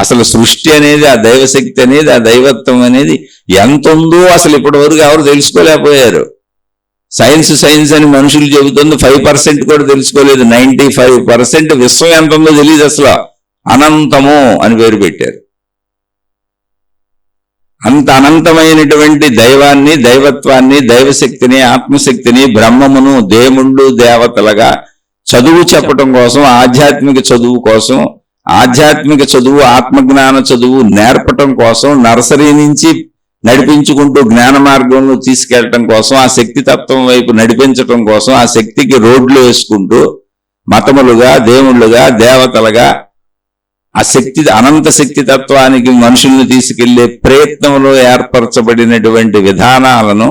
అసలు సృష్టి అనేది, ఆ దైవశక్తి అనేది, ఆ దైవత్వం అనేది ఎంత ఉందో అసలు ఇప్పటి వరకు ఎవరు తెలుసుకోలేకపోయారు. సైన్స్ అని మనుషులు చెబుతుంది, 5% కూడా తెలుసుకోలేదు. 95% విశ్వం ఎంత ఉందో తెలియదు అసలు. అనంతము అని పేరు పెట్టారు. అంత అనంతమైనటువంటి దైవాన్ని, దైవత్వాన్ని, దైవశక్తిని, ఆత్మశక్తిని, బ్రహ్మమును దేవుళ్ళు, దేవతలుగా చదువు చెప్పటం కోసం, ఆధ్యాత్మిక చదువు కోసం, ఆధ్యాత్మిక చదువు, ఆత్మజ్ఞాన చదువు నేర్పటం కోసం నర్సరీ నుంచి నడిపించుకుంటూ జ్ఞాన మార్గంలో తీసుకెళ్ళటం కోసం, ఆ శక్తి తత్వం వైపు నడిపించటం కోసం, ఆ శక్తికి రోడ్లు వేసుకుంటూ మతములుగా, దేవుళ్ళుగా, దేవతలుగా ఆ శక్తి, అనంత శక్తి తత్వానికి మనుషుల్ని తీసుకెళ్లే ప్రయత్నంలో ఏర్పరచబడినటువంటి విధానాలను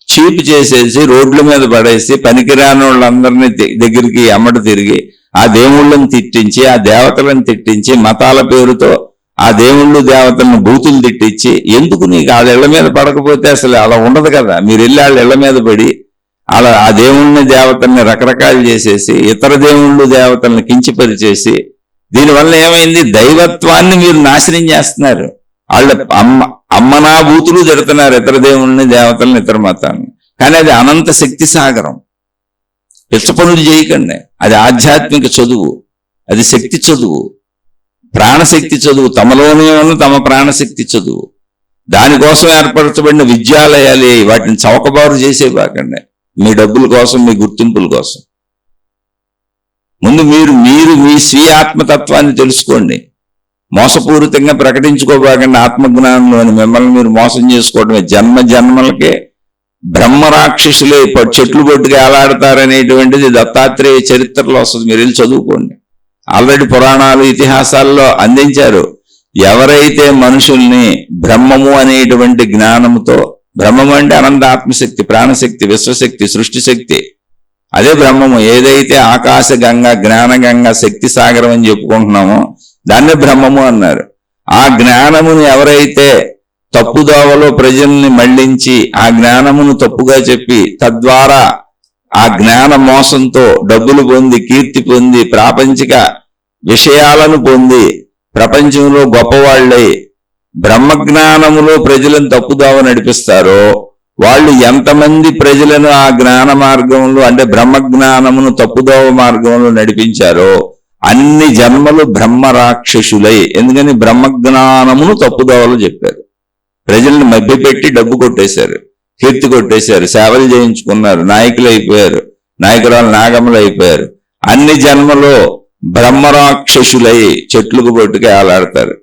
చీపు చేసేసి రోడ్ల మీద పడేసి పనికిరాని వాళ్ళందరినీ దగ్గరికి అమ్మట తిరిగి ఆ దేవుళ్ళని తిట్టించి, ఆ దేవతలను తిట్టించి, మతాల పేరుతో ఆ దేవుళ్ళు దేవతలను బూతులు తిట్టించి, ఎందుకు నీకు వాళ్ళ ఇళ్ల మీద పడకపోతే అసలు అలా ఉండదు కదా, మీరు వెళ్ళి వాళ్ళ ఇళ్ల మీద పడి అలా ఆ దేవుళ్ళని దేవతల్ని రకరకాలు చేసేసి ఇతర దేవుళ్ళు దేవతల్ని కించిపరిచేసి దీనివల్ల ఏమైంది, దైవత్వాన్ని మీరు నాశనం చేస్తున్నారు. వాళ్ళ అమ్మనా బూతులు తిడుతున్నారు ఇతర దేవుళ్ళని దేవతల్ని ఇతర మతాన్ని. కానీ అది అనంత శక్తి సాగరం. పిచ్చ పనులు చేయకండి. అది ఆధ్యాత్మిక చదువు, అది శక్తి చదువు, ప్రాణశక్తి చదువు. తమలోనే ఉన్న తమ ప్రాణశక్తి చదువు. దానికోసం ఏర్పరచబడిన విద్యాలయాలు వాటిని చౌకబారు చేసేవాకండి మీ డబ్బుల కోసం, మీ గుర్తింపుల కోసం. ముందు మీరు మీ స్వీయ ఆత్మతత్వాన్ని తెలుసుకోండి. మోసపూరితంగా ప్రకటించుకోబాకండి ఆత్మజ్ఞానంలోని. మిమ్మల్ని మీరు మోసం చేసుకోవడమే. జన్మ జన్మలకే బ్రహ్మరాక్షసులే చెట్లు బొట్టుగా ఎలాడతారనేటువంటిది దత్తాత్రేయ చరిత్రలో వస్తుంది. మీరు వెళ్ళి చదువుకోండి. ఆల్రెడీ పురాణాలు, ఇతిహాసాల్లో అందించారు. ఎవరైతే మనుషుల్ని బ్రహ్మము అనేటువంటి జ్ఞానంతో, బ్రహ్మము అంటే అనంత ఆత్మశక్తి, ప్రాణశక్తి, విశ్వశక్తి, సృష్టి శక్తి, అదే బ్రహ్మము. ఏదైతే ఆకాశ గంగ, జ్ఞాన గంగ, శక్తి సాగరం అని చెప్పుకుంటున్నామో దాన్నే బ్రహ్మము అన్నారు. ఆ జ్ఞానమును ఎవరైతే తప్పుదోవలో ప్రజల్ని మళ్లించి ఆ జ్ఞానమును తప్పుగా చెప్పి తద్వారా ఆ జ్ఞాన మోసంతో డబ్బులు పొంది, కీర్తి పొంది, ప్రాపంచిక విషయాలను పొంది ప్రపంచంలో గొప్పవాళ్ళై బ్రహ్మజ్ఞానములో ప్రజలను తప్పుదోవ నడిపిస్తారో వాళ్ళు ఎంతమంది ప్రజలను ఆ జ్ఞాన మార్గంలో, అంటే బ్రహ్మజ్ఞానమును తప్పుదోవ మార్గంలో నడిపించారో అన్ని జన్మలు బ్రహ్మ రాక్షసులై. ఎందుకని బ్రహ్మజ్ఞానమును తప్పుదోవలు చెప్పారు. ప్రజల్ని మభ్యపెట్టి డబ్బు కొట్టేశారు, కీర్తి కొట్టేశారు, సేవలు చేయించుకున్నారు, నాయకులు అయిపోయారు, నాయకురాలు నాగములు అయిపోయారు. అన్ని జన్మలో బ్రహ్మరాక్షసులై చెట్లకు పట్టుకు ఏలాడతారు.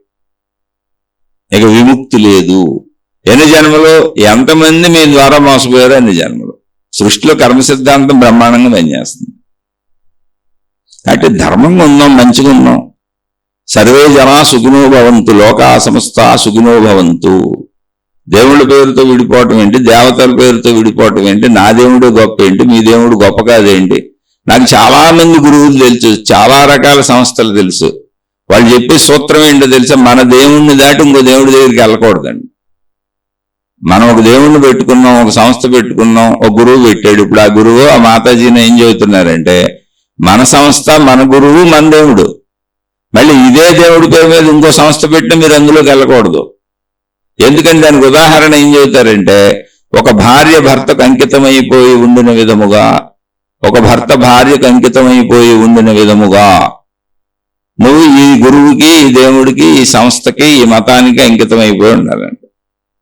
ఇక విముక్తి లేదు. ఎన్ని జన్మలో ఎంతమంది మీ ద్వారా మోసపోయారో అన్ని జన్మలు. సృష్టిలో కర్మ సిద్ధాంతం బ్రహ్మాండంగా పనిచేస్తుంది. కాబట్టి ధర్మంగా ఉన్నాం, మంచిగా ఉన్నాం. సర్వే జనా సుఖినో భవంతు, లోకా సమస్తా సుఖినో భవంతు. దేవుళ్ళ పేరుతో విడిపోవటం ఏంటి, దేవతల పేరుతో విడిపోవటం ఏంటి, నా దేవుడు గొప్ప ఏంటి, మీ దేవుడు గొప్ప కాదేంటి. నాకు చాలా మంది గురువులు తెలుసు, చాలా రకాల సంస్థలు తెలుసు. వాళ్ళు చెప్పే సూత్రం ఏంటో తెలుసా, మన దేవుణ్ణి దాటి ఇంకో దేవుడి దగ్గరికి వెళ్ళకూడదండి. మనం ఒక దేవుణ్ణి పెట్టుకున్నాం, ఒక సంస్థ పెట్టుకున్నాం, ఒక గురువు పెట్టాడు. ఇప్పుడు ఆ గురువు, ఆ మాతాజీని ఏం చెబుతున్నారంటే మన సంస్థ, మన గురువు, మన దేవుడు. మళ్ళీ ఇదే దేవుడి పేరు మీద ఇంకో సంస్థ పెట్టినా మీరు అందులోకి వెళ్ళకూడదు. ఎందుకని దానికి ఉదాహరణ ఏం చెబుతారంటే, ఒక భార్య భర్తకు అంకితమైపోయి ఉండిన విధముగా, ఒక భర్త భార్యకు అంకితమైపోయి ఉండిన విధముగా నువ్వు ఈ గురువుకి, ఈ దేవుడికి, ఈ సంస్థకి, ఈ మతానికి అంకితమైపోయి ఉండాలంట.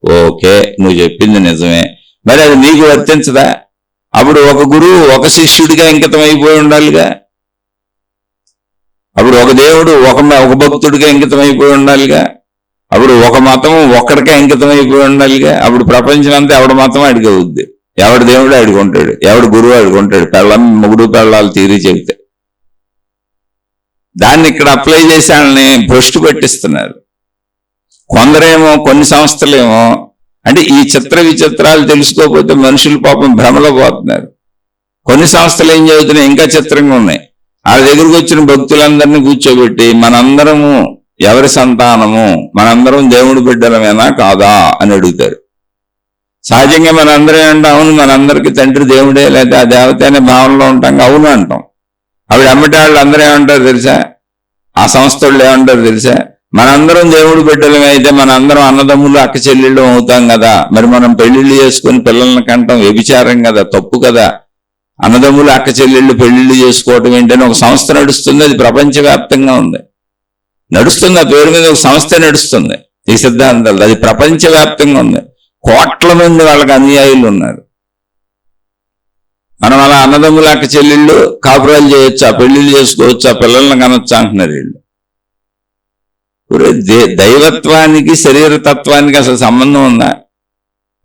ఓకే, నువ్వు చెప్పింది నిజమే. మరి అది నీకు వర్తించదా? అప్పుడు ఒక గురువు ఒక శిష్యుడిగా అంకితం అయిపోయి ఉండాలిగా. అప్పుడు ఒక దేవుడు ఒక భక్తుడిగా అంకితం అయిపోయి ఉండాలిగా. అప్పుడు ఒక మతం ఒక్కడికే అంకితం అయిపోయి ఉండాలిగా. అప్పుడు ప్రపంచం అంతా ఎవడి మతం అడిగి అవుద్ది, ఎవడి దేవుడు అడుగుంటాడు, ఎవడి గురువు అడుగుంటాడు. మొగుడు పెళ్ళాలు తీరి చెబితే దాన్ని ఇక్కడ అప్లై చేసి వాళ్ళని భ్రష్టు పట్టిస్తున్నారు. కొందరేమో, కొన్ని సంస్థలేమో, అంటే ఈ చిత్ర విచిత్రాలు తెలుసుకోకపోతే మనుషులు పాపం భ్రమలో పోతున్నారు. కొన్ని సంస్థలు ఏం చదువుతున్నాయి, ఇంకా చిత్రంగా ఉన్నాయి. వాళ్ళ దగ్గరకు వచ్చిన భక్తులందరినీ కూర్చోబెట్టి మనందరము ఎవరి సంతానము, మనందరం దేవుడి బిడ్డలమేనా కాదా అని అడుగుతారు. సహజంగా మనందరం అంటే అవును, మనందరికీ తండ్రి దేవుడే లేదా ఆ దేవత అనే భావనలో ఉంటాం, అవును అంటాం. అప్పుడు అమ్మటి వాళ్ళు అందరూ ఏమంటారు తెలుసా, ఆ సంస్థ వాళ్ళు ఏమంటారు తెలుసా, మనందరం దేవుడి బిడ్డలం అయితే మనందరం అన్నదమ్ములు, అక్క చెల్లెళ్ళు అవుతాం కదా. మరి మనం పెళ్లిళ్ళు చేసుకుని పిల్లల్ని కంటాం వ్యభిచారం కదా, తప్పు కదా. అన్నదమ్ములు, అక్క చెల్లెళ్ళు పెళ్లిళ్ళు చేసుకోవటం ఏంటని ఒక సంస్థ నడుస్తుంది. అది ప్రపంచవ్యాప్తంగా ఉంది, నడుస్తుంది. ఆ పేరు మీద ఒక సంస్థ నడుస్తుంది ఈ సిద్ధాంతాలు. అది ప్రపంచవ్యాప్తంగా ఉంది. కోట్ల మంది వాళ్ళకి అనుయాయులు ఉన్నారు. మనం అలా అన్నదమ్ములు, అక్క చెల్లెళ్ళు కాపురాలు చేయొచ్చా, పెళ్లిళ్ళు చేసుకోవచ్చా, పిల్లల్ని కనొచ్చా అంటున్నారు వీళ్ళు. దైవత్వానికి శరీర తత్వానికి అసలు సంబంధం ఉందా?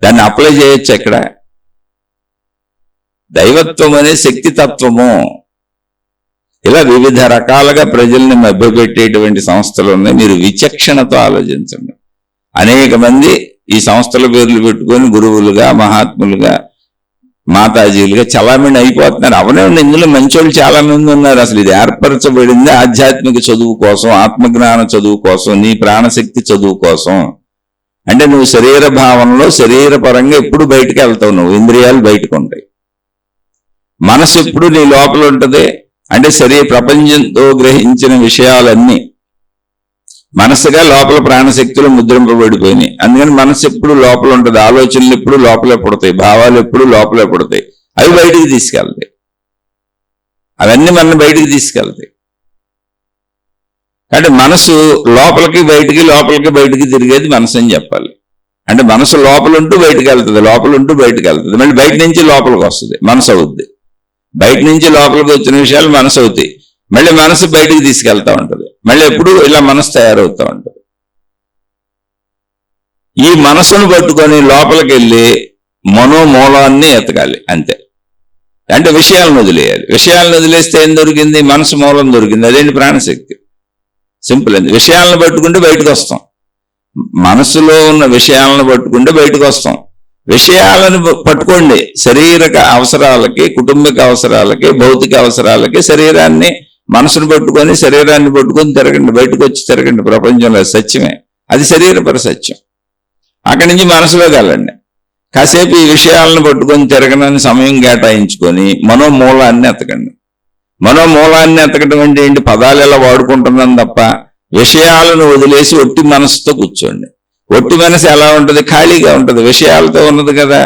దాన్ని అప్లై చేయొచ్చు ఎక్కడ? దైవత్వం అనే శక్తి తత్వము. ఇలా వివిధ రకాలుగా ప్రజల్ని మభ్యపెట్టేటువంటి సంస్థలు ఉన్నాయి. మీరు విచక్షణతో ఆలోచించండి. అనేక మంది ఈ సంస్థల పేర్లు పెట్టుకొని గురువులుగా, మహాత్ములుగా, మాతాజీలుగా చలామణి అయిపోతున్నారు. అవనే ఇందులో మంచోళ్ళు చాలా మంది ఉన్నారు. అసలు ఇది ఏర్పరచబడింది ఆధ్యాత్మిక చదువు కోసం, ఆత్మజ్ఞాన చదువు కోసం, నీ ప్రాణశక్తి చదువు కోసం. అంటే నువ్వు శరీర భావనలో శరీరపరంగా ఎప్పుడు బయటకు వెళ్తావు, నువ్వు ఇంద్రియాలు బయటకు ఉంటాయి. మనసు ఎప్పుడు నీ లోపల ఉంటుంది. అంటే ప్రపంచంతో గ్రహించిన విషయాలన్నీ మనసుగా లోపల ప్రాణశక్తులు ముద్రింపబడిపోయినాయి. అందుకని మనసు ఎప్పుడు లోపల ఉంటుంది. ఆలోచనలు ఎప్పుడు లోపలే పుడతాయి, భావాలు ఎప్పుడు లోపలే పుడతాయి. అవి బయటికి తీసుకెళ్తాయి. అవన్నీ మన బయటికి తీసుకెళ్తాయి. అంటే మనసు లోపలికి బయటికి లోపలికి బయటికి తిరిగేది మనసు అని చెప్పాలి. అంటే మనసు లోపల ఉంటూ బయటకు వెళ్తుంది, లోపల ఉంటూ బయటకు వెళ్తుంది. మళ్ళీ బయట నుంచి లోపలికి వస్తుంది, మనసు అవుద్ది. బయట నుంచి లోపలికి వచ్చిన విషయాలు మనసు అవుతాయి. మళ్ళీ మనసు బయటికి తీసుకెళ్తా ఉంటుంది. మళ్ళీ ఎప్పుడు ఇలా మనసు తయారవుతూ ఉంటుంది. ఈ మనసును పట్టుకొని లోపలికి వెళ్ళి మనోమూలాన్ని ఎతకాలి అంతే. అంటే విషయాలను వదిలేయాలి. విషయాలను వదిలేస్తే ఏం దొరికింది? మనసు మూలం దొరికింది. అదేంటి? ప్రాణశక్తి. సింపుల్ అండి. విషయాలను పట్టుకుంటే బయటకు వస్తాం. మనసులో ఉన్న విషయాలను పట్టుకుంటే బయటకు వస్తాం. విషయాలను పట్టుకోండి. శారీరక అవసరాలకి, కుటుంబిక అవసరాలకి, భౌతిక అవసరాలకి శరీరాన్ని, మనసును పట్టుకొని శరీరాన్ని పట్టుకొని తిరగండి, బయటకు వచ్చి తిరగండి. ప్రపంచంలో సత్యమే, అది శరీరపర సత్యం. అక్కడి నుంచి మనసులోకి వెళ్ళండి. కాసేపు ఈ విషయాలను పట్టుకొని తిరగనని సమయం కేటాయించుకొని మనోమూలాన్ని ఎతకండి. మనోమూలాన్ని ఎతకడం అంటే ఏంటి? పదాలు ఎలా వాడుకుంటున్నాం తప్ప విషయాలను వదిలేసి ఒట్టి మనసుతో కూర్చోండి. ఒట్టి మనసు ఎలా ఉంటుంది? ఖాళీగా ఉంటుంది. విషయాలతో ఉన్నది కదా.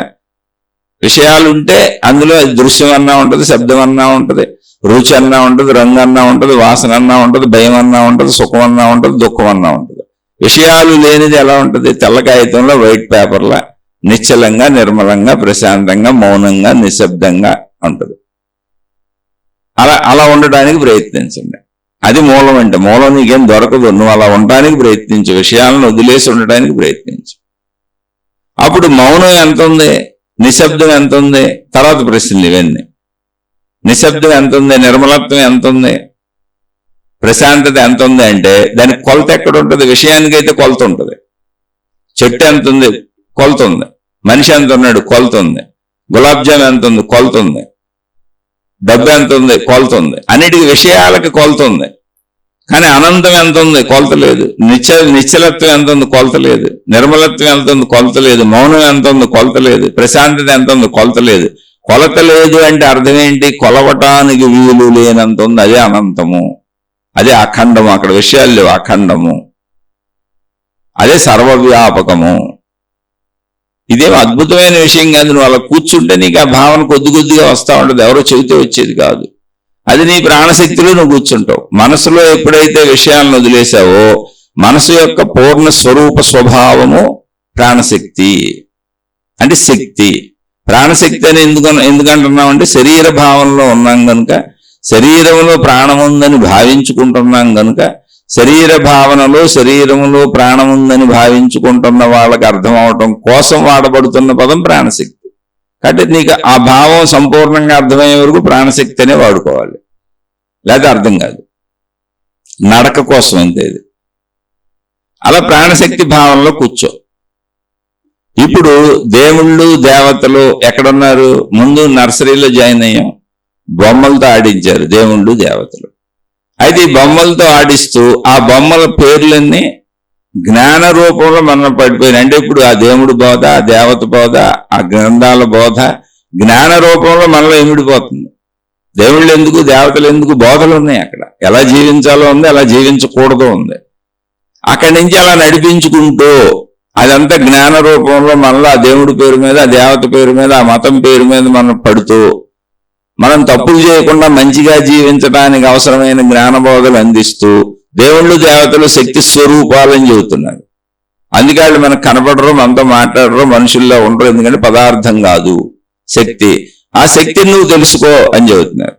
విషయాలు ఉంటే అందులో దృశ్యం అన్నా ఉంటుంది, శబ్దం అన్నా ఉంటుంది, రుచి అన్నా ఉంటుంది, రంగు అన్నా ఉంటుంది, వాసన అన్నా ఉంటుంది, భయం అన్నా ఉంటుంది, సుఖం అన్నా ఉంటుంది, దుఃఖం అన్నా ఉంటుంది. విషయాలు లేనిది ఎలా ఉంటుంది? తెల్ల కాగితంలో వైట్ పేపర్లా నిశ్చలంగా, నిర్మలంగా, ప్రశాంతంగా, మౌనంగా, నిశ్శబ్దంగా ఉంటుంది. అలా ఉండడానికి ప్రయత్నించండి. అది మూలం. అంటే మూలం నీకేం దొరకదు. నువ్వు అలా ఉండడానికి ప్రయత్నించు. విషయాలను వదిలేసి ఉండడానికి ప్రయత్నించు. అప్పుడు మౌనం ఎంత ఉంది, నిశ్శబ్దం ఎంత ఉంది, తర్వాత ప్రశ్నలు ఇవన్నీ. నిశ్శబ్దం ఎంత ఉంది, నిర్మలత్వం ఎంత ఉంది, ప్రశాంతత ఎంత ఉంది అంటే దానికి కొలత ఎక్కడ ఉంటుంది? విషయానికైతే కొలత ఉంటుంది. చెట్టు ఎంత ఉంది, కొలత ఉంది. మనిషి ఎంత ఉన్నాడు, కొలత ఉంది. గులాబ్ జామ్ ఎంత ఉంది, కొలత ఉంది. డబ్బు ఎంత ఉంది, కొలత ఉంది. అన్నిటికీ విషయాలకి కొలత ఉంది. కానీ అనంతం ఎంత ఉంది, కొలత లేదు. నిశ్చలత్వం ఎంత ఉంది, కొలత లేదు. నిర్మలత్వం ఎంత ఉంది, కొలత లేదు. మౌనం ఎంత ఉంది, కొలత లేదు. ప్రశాంతత ఎంత ఉంది, కొలత లేదు. కొలత లేదు అంటే అర్థం ఏంటి? కొలవటానికి వీలు లేనంత ఉంది. అదే అనంతము, అదే అఖండము. అక్కడ విషయాలు లేవు, అఖండము. అదే సర్వవ్యాపకము. ఇదేం అద్భుతమైన విషయం కాదు. నువ్వు అలా కూర్చుంటే నీకు ఆ భావన కొద్ది కొద్దిగా వస్తూ ఉంటుంది. ఎవరో చెబితే వచ్చేది కాదు. అది నీ ప్రాణశక్తిలో నువ్వు కూర్చుంటావు. మనసులో ఎప్పుడైతే విషయాలను వదిలేసావో మనసు యొక్క పూర్ణ స్వరూప స్వభావము ప్రాణశక్తి. అంటే శక్తి. ప్రాణశక్తి అని ఎందుకంటున్నామంటే శరీర భావనలో ఉన్నాం కనుక, శరీరంలో ప్రాణం ఉందని భావించుకుంటున్నాం కనుక, శరీర భావనలో శరీరంలో ప్రాణం ఉందని భావించుకుంటున్న వాళ్ళకి అర్థం అవటం కోసం వాడబడుతున్న పదం ప్రాణశక్తి. కాబట్టి నీకు ఆ భావం సంపూర్ణంగా అర్థమయ్యే వరకు ప్రాణశక్తి అనే వాడుకోవాలి, లేకపోతే అర్థం కాదు. నడక కోసం అంతే ఇది. అలా ప్రాణశక్తి భావనలో కూర్చో. ఇప్పుడు దేవుళ్ళు దేవతలు ఎక్కడున్నారు? ముందు నర్సరీలో జాయిన్ అయ్యాం, బొమ్మలతో ఆడించారు దేవుళ్ళు దేవతలు. అయితే ఈ బొమ్మలతో ఆడిస్తూ ఆ బొమ్మల పేర్లన్నీ జ్ఞాన రూపంలో మనం పడిపోయినాయి. అంటే ఇప్పుడు ఆ దేవుడి బోధ, ఆ దేవత బోధ, ఆ గ్రంథాల బోధ జ్ఞాన రూపంలో మనలో ఇమిడిపోతుంది. దేవుళ్ళు ఎందుకు, దేవతలు ఎందుకు? బోధలు ఉన్నాయి అక్కడ. ఎలా జీవించాలో ఉంది, ఎలా జీవించకూడదో ఉంది. అక్కడి నుంచి అలా నడిపించుకుంటూ అదంతా జ్ఞాన రూపంలో మనలో ఆ దేవుడి పేరు మీద, ఆ దేవత పేరు మీద, ఆ మతం పేరు మీద మనం పడుతూ మనం తప్పులు చేయకుండా మంచిగా జీవించడానికి అవసరమైన జ్ఞాన బోధలు అందిస్తూ దేవుళ్ళు దేవతలు శక్తి స్వరూపాలని చెబుతున్నారు. అందుకే వాళ్ళు మనకు కనపడరు, మనతో మాట్లాడరు, మనుషుల్లో ఉండరు. ఎందుకంటే పదార్థం కాదు, శక్తి. ఆ శక్తిని నువ్వు తెలుసుకో అని చెబుతున్నారు.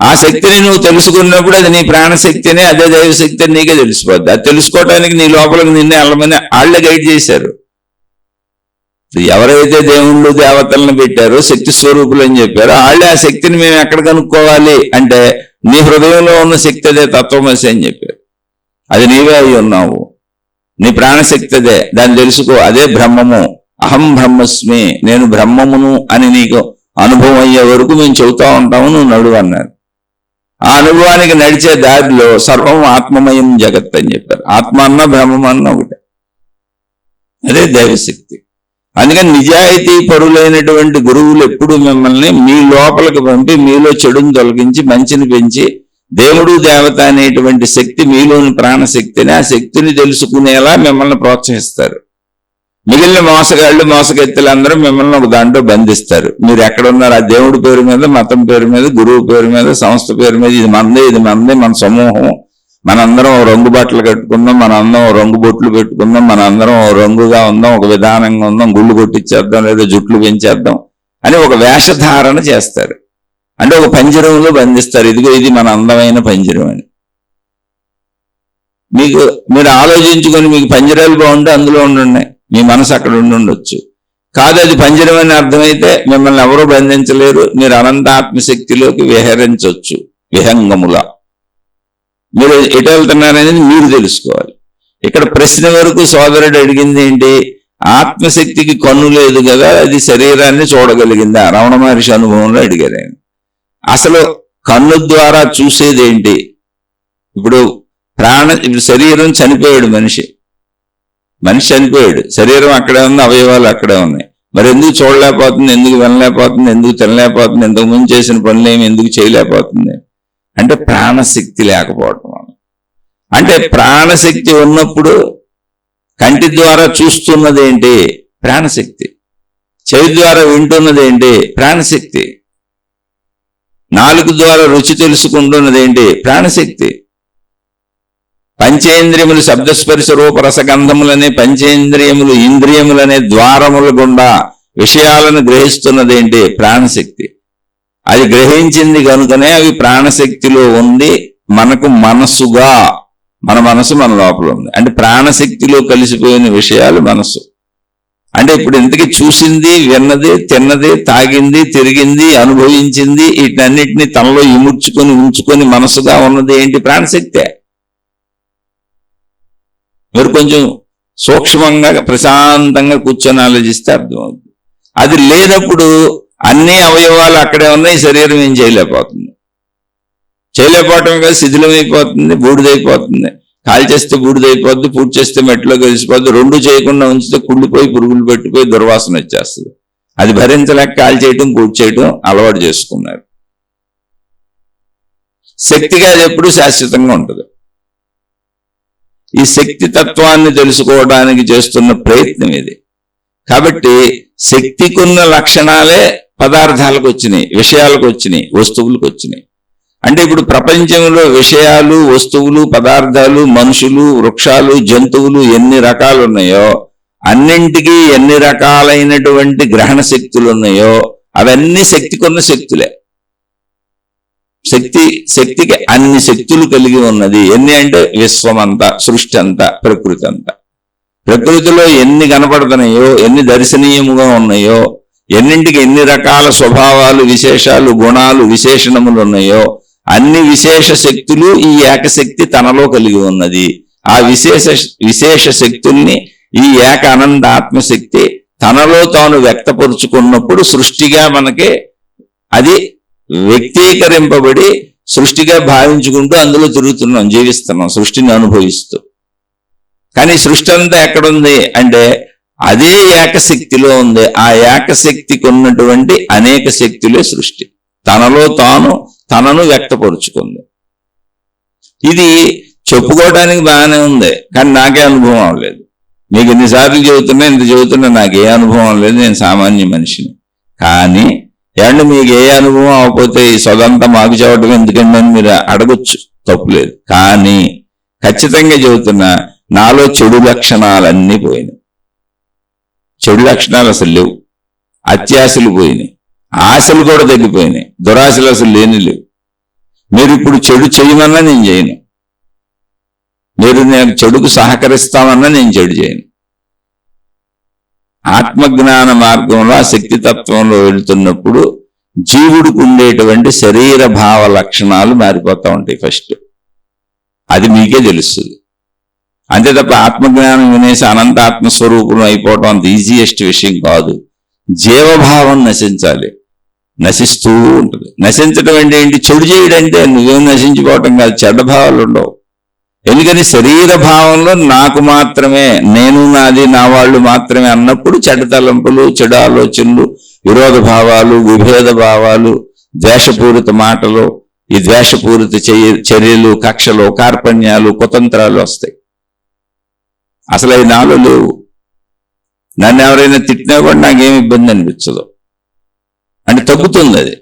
ఆ శక్తిని నువ్వు తెలుసుకున్నప్పుడు అది నీ ప్రాణశక్తిని, అదే దైవశక్తి అని నీకే తెలిసిపోద్ది. అది తెలుసుకోవటానికి నీ లోపలికి నిన్నే వెళ్ళమని వాళ్ళే గైడ్ చేశారు. ఎవరైతే దేవుళ్ళు దేవతలను పెట్టారో శక్తి స్వరూపులు అని చెప్పారో వాళ్ళే ఆ శక్తిని మేము ఎక్కడ కనుక్కోవాలి అంటే నీ హృదయంలో ఉన్న శక్తి అదే తత్వమసి అని చెప్పారు. అది నీవే అయి ఉన్నావు, నీ ప్రాణశక్తి అదే, దాన్ని తెలుసుకో, అదే బ్రహ్మము. అహం బ్రహ్మస్మి, నేను బ్రహ్మమును అని నీకు అనుభవం అయ్యే వరకు మేము చెబుతా ఉంటాము, నువ్వు నడువు అన్నారు. ఆ అనుభవానికి నడిచే దారిలో సర్వం ఆత్మమయం జగత్ అని చెప్పారు. ఆత్మ అన్న బ్రహ్మం అన్న ఒకటే, అదే దైవశక్తి. అందుకని నిజాయితీ పరులైనటువంటి గురువులు ఎప్పుడు మిమ్మల్ని మీ లోపలికి పంపి మీలో చెడును తొలగించి మంచిని పెంచి దేవుడు దేవత అనేటువంటి శక్తి మీలోని ప్రాణశక్తిని, ఆ శక్తిని తెలుసుకునేలా మిమ్మల్ని ప్రోత్సహిస్తారు. మిగిలిన మోసగాళ్ళు మోసగెత్తులు అందరూ మిమ్మల్ని ఒక దాంట్లో బంధిస్తారు. మీరు ఎక్కడున్నారు, ఆ దేవుడి పేరు మీద, మతం పేరు మీద, గురువు పేరు మీద, సంస్థ పేరు మీద, ఇది మందే, మన సమూహం, మనందరం రంగు బట్టలు కట్టుకుందాం, మనందరం రంగు బొట్లు పెట్టుకుందాం, మనందరం రంగుగా ఉందాం, ఒక విధానంగా ఉందాం, గుళ్ళు కొట్టించేద్దాం లేదా జుట్లు పెంచేద్దాం అని ఒక వేషధారణ చేస్తారు. అంటే ఒక పంజరంలో బంధిస్తారు. ఇదిగో ఇది మన అందమైన పంజరం అని. మీరు ఆలోచించుకొని మీకు పంజరాలు బాగుంటే అందులో ఉండండి, మీ మనసు అక్కడ ఉండొచ్చు. కాదు అది పంజరం అని అర్థమైతే మిమ్మల్ని ఎవరూ బంధించలేరు, మీరు అనంతాత్మశక్తిలోకి విహరించవచ్చు విహంగముల. మీరు ఎటు వెళ్తున్నారనేది మీరు తెలుసుకోవాలి. ఇక్కడ ప్రశ్న వరకు సోదరుడు అడిగింది ఏంటి, ఆత్మశక్తికి కన్ను లేదు కదా, అది శరీరాన్ని చూడగలిగిందా? రమణ మహర్షి అనుభవంలో అడిగారు ఆయన. అసలు కన్ను ద్వారా చూసేది ఏంటి? ఇప్పుడు శరీరం చనిపోయాడు, మనిషి చనిపోయాడు, శరీరం అక్కడే ఉంది, అవయవాలు అక్కడే ఉన్నాయి. మరి ఎందుకు చూడలేకపోతుంది, ఎందుకు వినలేకపోతుంది, ఎందుకు తినలేకపోతుంది, ఇంతకు ముందు చేసిన పనులేమి ఎందుకు చేయలేకపోతుంది అంటే ప్రాణశక్తి లేకపోవటం వల్ల. అంటే ప్రాణశక్తి ఉన్నప్పుడు కంటి ద్వారా చూస్తున్నది ఏంటి? ప్రాణశక్తి. చెవి ద్వారా వింటున్నది ఏంటి? ప్రాణశక్తి. నాలుగు ద్వారా రుచి తెలుసుకుంటున్నది ఏంటి? ప్రాణశక్తి. పంచేంద్రియములు శబ్దస్పర్శ రూప రసగంధములనే పంచేంద్రియములు ఇంద్రియములనే ద్వారముల గుండా విషయాలను గ్రహిస్తున్నది ఏంటి? ప్రాణశక్తి. అది గ్రహించింది కనుకనే అవి ప్రాణశక్తిలో ఉంది. మనకు మనసుగా, మన మనసు మన లోపల ఉంది. అంటే ప్రాణశక్తిలో కలిసిపోయిన విషయాలు మనసు. అంటే ఇప్పుడు ఇంతకీ చూసింది, విన్నది, తిన్నది, తాగింది, తిరిగింది, అనుభవించింది, వీటన్నిటిని తనలో ఇముడ్చుకొని ఉంచుకొని మనసుగా ఉన్నది ఏంటి? ప్రాణశక్తే. మీరు కొంచెం సూక్ష్మంగా ప్రశాంతంగా కూర్చొని ఆలోచిస్తే అర్థమవుతుంది. అది లేనప్పుడు అన్ని అవయవాలు అక్కడే ఉన్నాయి, శరీరం ఏం చేయలేకపోతుంది. చేయలేకపోవటం కాదు, శిథిలమైపోతుంది, బూడిదైపోతుంది. కాలు చేస్తే బూడిదైపోద్ది, పూర్తి చేస్తే మెట్లో కలిసిపోద్ది. రెండు చేయకుండా ఉంచితే కుళ్ళిపోయి పురుగులు పెట్టిపోయి దుర్వాసన వచ్చేస్తుంది. అది భరించలేక కాలు చేయటం, పూర్తి చేయటం అలవాటు చేసుకున్నారు. శక్తిగా అది ఎప్పుడు శాశ్వతంగా ఉంటుంది. ఈ శక్తి తత్వాన్ని తెలుసుకోవడానికి చేస్తున్న ప్రయత్నం ఇది. కాబట్టి శక్తికున్న లక్షణాలే పదార్థాలకు వచ్చినాయి, విషయాలకు వచ్చినాయి, వస్తువులకు వచ్చినాయి. అంటే ఇప్పుడు ప్రపంచంలో విషయాలు, వస్తువులు, పదార్థాలు, మనుషులు, వృక్షాలు, జంతువులు ఎన్ని రకాలు ఉన్నాయో, అన్నింటికీ ఎన్ని రకాలైనటువంటి గ్రహణ శక్తులు ఉన్నాయో అవన్నీ శక్తికున్న శక్తులే. శక్తికి అన్ని శక్తులు కలిగి ఉన్నది. ఎన్ని అంటే విశ్వమంతా, సృష్టి అంతా, ప్రకృతి అంతా. ప్రకృతిలో ఎన్ని కనపడుతున్నాయో, ఎన్ని దర్శనీయముగా ఉన్నాయో, ఎన్నింటికి ఎన్ని రకాల స్వభావాలు, విశేషాలు, గుణాలు, విశేషణములు ఉన్నాయో అన్ని విశేష శక్తులు ఈ ఏకశక్తి తనలో కలిగి ఉన్నది. ఆ విశేష శక్తుల్ని ఈ ఏక అనంత ఆత్మశక్తి తనలో తాను వ్యక్తపరుచుకున్నప్పుడు సృష్టిగా మనకి అది వ్యక్తీకరింపబడి సృష్టిగా భావించుకుంటూ అందులో తిరుగుతున్నాం, జీవిస్తున్నాం, సృష్టిని అనుభవిస్తూ. కానీ సృష్టి అంతా ఎక్కడుంది అంటే అదే ఏకశక్తిలో ఉంది. ఆ ఏకశక్తికి ఉన్నటువంటి అనేక శక్తులే సృష్టి. తనలో తనను వ్యక్తపరుచుకుంది. ఇది చెప్పుకోవడానికి బాగానే ఉంది, కానీ నాకే అనుభవం అవ్వలేదు. మీకు ఎన్నిసార్లు చెబుతున్నా నాకే అనుభవం లేదు, నేను సామాన్య మనిషిని. కానీ ఏమంటే మీకు ఏ అనుభవం అవ్వకపోతే ఈ సొదంతా మాకు చెప్పడం ఎందుకంటే అని మీరు అడగొచ్చు, తప్పులేదు. కానీ ఖచ్చితంగా చెబుతున్నా, నాలో చెడు లక్షణాలన్నీ పోయినాయి. చెడు లక్షణాలు అసలు లేవు. అత్యాశలు పోయినాయి, ఆశలు కూడా తగ్గిపోయినాయి, దురాశలు అసలు లేని లేవు. మీరు ఇప్పుడు చెడు చేయమన్నా నేను చేయను, మీరు నేను చెడుకు సహకరిస్తామన్నా నేను చెడు చేయను. ఆత్మజ్ఞాన మార్గంలో ఆ శక్తి తత్వంలో వెళ్తున్నప్పుడు జీవుడికి ఉండేటువంటి శరీర భావ లక్షణాలు మారిపోతూ ఉంటాయి ఫస్ట్. అది మీకే తెలుస్తుంది. అంతే తప్ప ఆత్మజ్ఞానం వినేసి అనంత ఆత్మస్వరూపం అయిపోవటం అంత ఈజియెస్ట్ విషయం కాదు. జీవభావం నశించాలి, నశిస్తూ ఉంటుంది. నశించడం అంటే ఏంటి? చెడు చేయడం అంటే నువ్వేం నశించిపోవటం కాదు, చెడ్డ భావాలు ఉండవు. ఎందుకని శరీర భావంలో నాకు మాత్రమే, నేను నాది నా వాళ్ళు మాత్రమే అన్నప్పుడు చెడ్డ తలంపులు, చెడు ఆలోచనలు, విరోధ భావాలు, విభేద భావాలు, ద్వేషపూరిత మాటలు, ఈ ద్వేషపూరిత చర్యలు, కక్షలు, కార్పణ్యాలు, కుతంత్రాలు వస్తాయి. అసలు అవి నాలో లేవు. నన్ను ఎవరైనా తిట్టినా కూడా నాకేం ఇబ్బంది అనిపించదు. అంటే తగ్గుతుంది. అది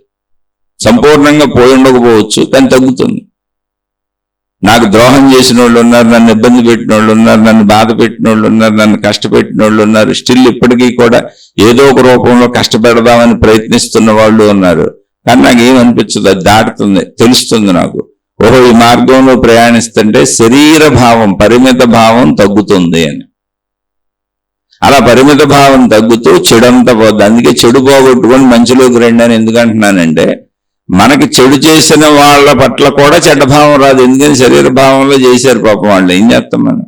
సంపూర్ణంగా పోయి ఉండకపోవచ్చు, కానీ తగ్గుతుంది. నాకు ద్రోహం చేసిన వాళ్ళు ఉన్నారు, నన్ను ఇబ్బంది పెట్టిన వాళ్ళు ఉన్నారు, నన్ను బాధ పెట్టిన వాళ్ళు ఉన్నారు, నన్ను కష్టపెట్టిన వాళ్ళు ఉన్నారు. స్టిల్ ఇప్పటికీ కూడా ఏదో ఒక రూపంలో కష్టపెడదామని ప్రయత్నిస్తున్న వాళ్ళు ఉన్నారు. కానీ నాకు ఏమనిపించదు, అది దాటుతుంది, తెలుస్తుంది నాకు. ఓహో, ఈ మార్గంలో ప్రయాణిస్తుంటే శరీర భావం, పరిమిత భావం తగ్గుతుంది అని. అలా పరిమిత భావం తగ్గుతూ చెడంతా పోద్ది. అందుకే చెడు పోగొట్టుకొని మంచిలోకి రండి అని ఎందుకంటున్నానంటే, మనకి చెడు చేసిన వాళ్ళ పట్ల కూడా చెడ్డ భావం రాదు. ఎందుకని శరీర భావంలో చేశారు పాపం వాళ్ళు. ఏం చేస్తాం మనం?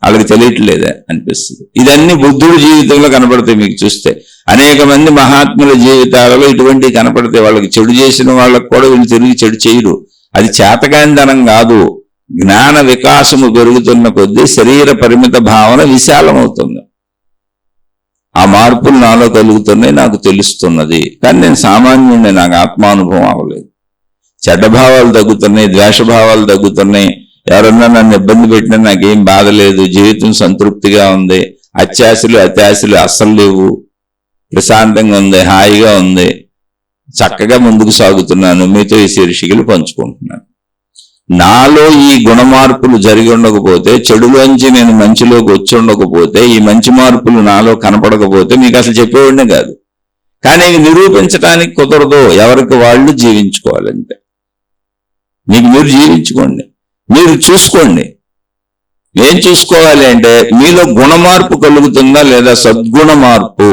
వాళ్ళకి తెలియట్లేదే అనిపిస్తుంది. ఇదన్నీ బుద్ధుడి జీవితంలో కనపడతాయి. మీకు చూస్తే అనేక మంది మహాత్ముల జీవితాలలో ఇటువంటివి కనపడతాయి. వాళ్ళకి చెడు చేసిన వాళ్ళకు కూడా వీళ్ళు తిరిగి చెడు చేయరు. అది చేతకానితనం కాదు. జ్ఞాన వికాసము పెరుగుతున్న కొద్దీ శరీర పరిమిత భావన విశాలమవుతుంది. ఆ మార్పులు నాలో కలుగుతున్నాయి, నాకు తెలుస్తున్నది. కానీ నేను సామాన్యుడిని, నాకు ఆత్మానుభవం అవ్వలేదు. చెడ్డ భావాలు తగ్గుతున్నాయి, ద్వేషభావాలు తగ్గుతున్నాయి. ఎవరన్నా నన్ను ఇబ్బంది పెట్టినా నాకేం బాధ లేదు, జీవితం సంతృప్తిగా ఉంది. అత్యాశలు అత్యాశలు అస్సలు లేవు, ప్రశాంతంగా ఉంది, హాయిగా ఉంది, చక్కగా ముందుకు సాగుతున్నాను. మీతో ఈ శీర్షికలు పంచుకుంటున్నాను. నాలో ఈ గుణ మార్పులు జరిగి ఉండకపోతే, చెడులోంచి నేను మంచిలోకి వచ్చి ఉండకపోతే, ఈ మంచి మార్పులు నాలో కనపడకపోతే మీకు అసలు చెప్పేవాడినే కాదు. కానీ ఇవి నిరూపించడానికి కుదరదు. ఎవరికి వాళ్ళు జీవించుకోవాలంటే. మీకు మీరు జీవించుకోండి, మీరు చూసుకోండి. ఏం చూసుకోవాలి అంటే, మీలో గుణ మార్పు కలుగుతుందా లేదా? సద్గుణ మార్పు.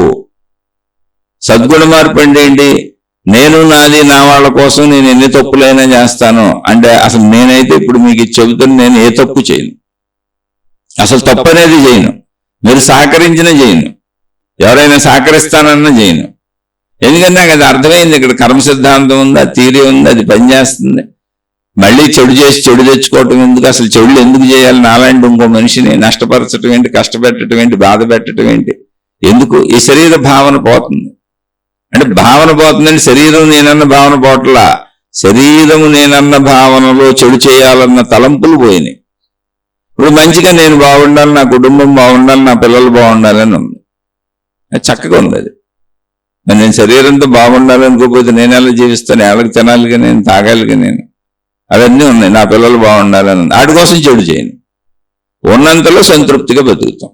సద్గుణ మార్పు అంటే ఏంటి? నేను నాది నా వాళ్ళ కోసం నేను ఎన్ని తప్పులైనా చేస్తాను అంటే, అసలు నేనైతే ఇప్పుడు మీకు చెబుతున్నా, నేను ఏ తప్పు చేయను. అసలు తప్పు అనేది చేయను. మీరు సహకరించినా చేయను, ఎవరైనా సహకరిస్తానన్నా చేయను. ఎందుకంటే నాకు అది అర్థమైంది. ఇక్కడ కర్మ సిద్ధాంతం ఉంది, ఆ థియరీ ఉంది, అది పనిచేస్తుంది. మళ్ళీ చెడు చేసి చెడు తెచ్చుకోవటం ఎందుకు? అసలు చెడులు ఎందుకు చేయాలి? నాలాంటి ఇంకో మనిషిని నష్టపరచడం ఏంటి, కష్టపెట్టడం ఏంటి, బాధ పెట్టడం ఏంటి? ఎందుకు? ఈ శరీర భావన పోతుంది. అంటే భావన పోతుందంటే శరీరం నేనన్న భావన పోట్లా, శరీరము నేనన్న భావనలో చెడు చేయాలన్న తలంపులు పోయినాయి. ఇప్పుడు మంచిగా నేను బాగుండాలి, నా కుటుంబం బాగుండాలి, నా పిల్లలు బాగుండాలని ఉంది. అది చక్కగా ఉంది. అది నేను శరీరంతో బాగుండాలి అనుకోకపోతే నేను ఎలా జీవిస్తాను? వాళ్ళకి తినాలిగా, నేను తాగాలిగా, నేను అవన్నీ ఉన్నాయి. నా పిల్లలు బాగుండాలని ఉంది. వాటి కోసం చెడు చేయను. ఉన్నంతలో సంతృప్తిగా బతుకుతాం.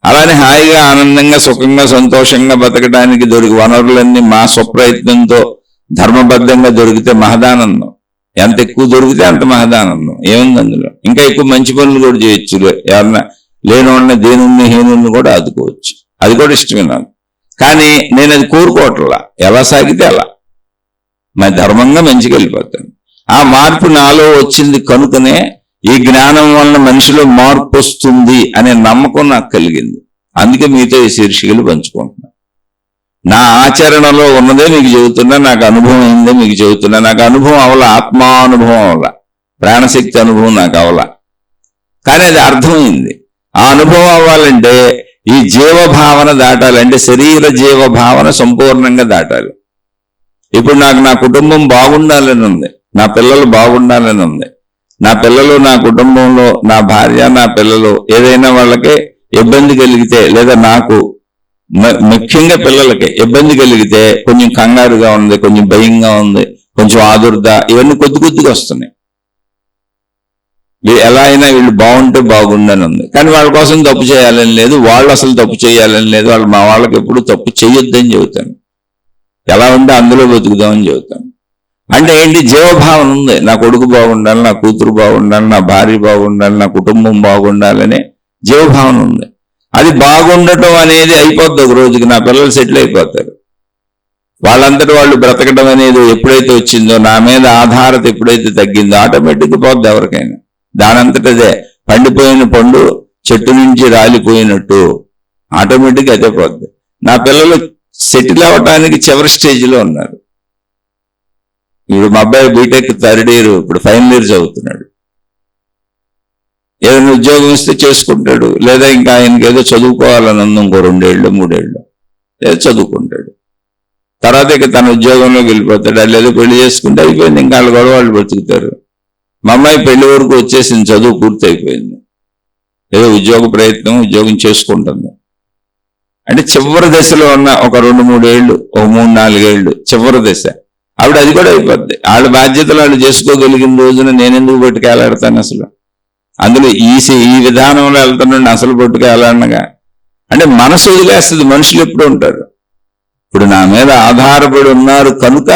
అలానే హాయిగా, ఆనందంగా, సుఖంగా, సంతోషంగా బతకడానికి దొరికి వనరులన్నీ మా స్వప్రయత్నంతో ధర్మబద్ధంగా దొరికితే మహదానందం. ఎంత ఎక్కువ దొరికితే అంత మహదానందం. ఏముంది అందులో? ఇంకా ఎక్కువ మంచి పనులు కూడా చేయొచ్చు. ఎవరన్నా లేనివాడిని, దేనుణ్ణి, హీనుణ్ణి కూడా ఆదుకోవచ్చు. అది కూడా ఇష్టమే నాకు. కానీ నేను అది కోరుకోవట్లా. ఎలా సాగితే అలా మరి ధర్మంగా మంచిగా వెళ్ళిపోతాను. ఆ మార్పు నాలో వచ్చింది కనుకనే ఈ జ్ఞానం వలన మనిషిలో మార్పు వస్తుంది అనే నమ్మకం నాకు కలిగింది. అందుకే మీతో ఈ శీర్షికలు పంచుకుంటున్నా. నా ఆచరణలో ఉన్నదే మీకు చెబుతున్నా, నాకు అనుభవం అయిందే మీకు చెబుతున్నా. నాకు అనుభవం అవల, ఆత్మానుభవం అవల, ప్రాణశక్తి అనుభవం నాకు అవల. కానీ అది అర్థమైంది. ఆ అనుభవం అవ్వాలంటే ఈ జీవభావన దాటాలి. అంటే శరీర జీవభావన సంపూర్ణంగా దాటాలి. ఇప్పుడు నాకు నా కుటుంబం బాగుండాలని ఉంది, నా పిల్లలు బాగుండాలని ఉంది. నా పిల్లలు, నా కుటుంబంలో నా భార్య, నా పిల్లలు ఏదైనా వాళ్ళకి ఇబ్బంది కలిగితే, లేదా నాకు ముఖ్యంగా పిల్లలకి ఇబ్బంది కలిగితే కొంచెం కంగారుగా ఉంది, కొంచెం భయంగా ఉంది, కొంచెం ఆదుర్ద, ఇవన్నీ కొద్ది కొద్దిగా వస్తున్నాయి. ఎలా అయినా వీళ్ళు బాగుంటే బాగుండని ఉంది. కానీ వాళ్ళ కోసం తప్పు చేయాలని లేదు, వాళ్ళు అసలు తప్పు చేయాలని లేదు. వాళ్ళు మా వాళ్ళకి ఎప్పుడు తప్పు చేయొద్దని చెబుతాను. ఎలా ఉంటే అందులో బతుకుదామని చెబుతాను. అంటే ఏంటి? జీవభావన ఉంది. నా కొడుకు బాగుండాలి, నా కూతురు బాగుండాలి, నా భార్య బాగుండాలి, నా కుటుంబం బాగుండాలనే జీవభావన ఉంది. అది బాగుండటం అనేది అయిపోద్ది ఒక రోజుకి. నా పిల్లలు సెటిల్ అయిపోతారు, వాళ్ళంతటి వాళ్ళు బ్రతకడం అనేది ఎప్పుడైతే వచ్చిందో, నా మీద ఆధారత ఎప్పుడైతే తగ్గిందో ఆటోమేటిక్గా పోద్ది ఎవరికైనా. దానంతటదే పండిపోయిన పండు చెట్టు నుంచి రాలిపోయినట్టు ఆటోమేటిక్గా అదే పోద్ది. నా పిల్లలు సెటిల్ అవ్వటానికి చివరి స్టేజ్లో ఉన్నారు. ఇప్పుడు మా అబ్బాయి బీటెక్ 3rd ఇయర్, ఇప్పుడు ఫైనల్ ఇయర్ చదువుతున్నాడు. ఏదైనా ఉద్యోగం ఇస్తే చేసుకుంటాడు, లేదా ఇంకా ఆయనకి ఏదో చదువుకోవాలని ఉంది, ఇంకో 2 ఏళ్ళు 3 ఏళ్ళు ఏదో చదువుకుంటాడు. తర్వాత ఇక తన ఉద్యోగంలోకి వెళ్ళిపోతాడు. అది ఏదో పెళ్లి చేసుకుంటే అయిపోయింది, ఇంకా వాళ్ళు గొడవ వాళ్ళు బ్రతుకుతారు. మా అమ్మాయి పెళ్లి వరకు వచ్చేసింది, చదువు పూర్తి అయిపోయింది, ఏదో ఉద్యోగం చేసుకుంటుంది. అంటే చివరి దశలో ఉన్న ఒక 2-3 ఏళ్ళు, ఒక 3-4 ఏళ్ళు చివరి దశ. ఆవిడ అది కూడా అయిపోద్ది. వాళ్ళ బాధ్యతలు వాళ్ళు చేసుకోగలిగిన రోజున నేనెందుకు పట్టుకెళ్ళాడతాను అసలు? అందులో ఈ విధానంలో వెళ్తున్నాండి అసలు పట్టుకెళ్ళాలనగా. అంటే మనసు వదిలేస్తుంది. మనుషులు ఎప్పుడు ఉంటారు, ఇప్పుడు నా మీద ఆధారపడి ఉన్నారు కనుక,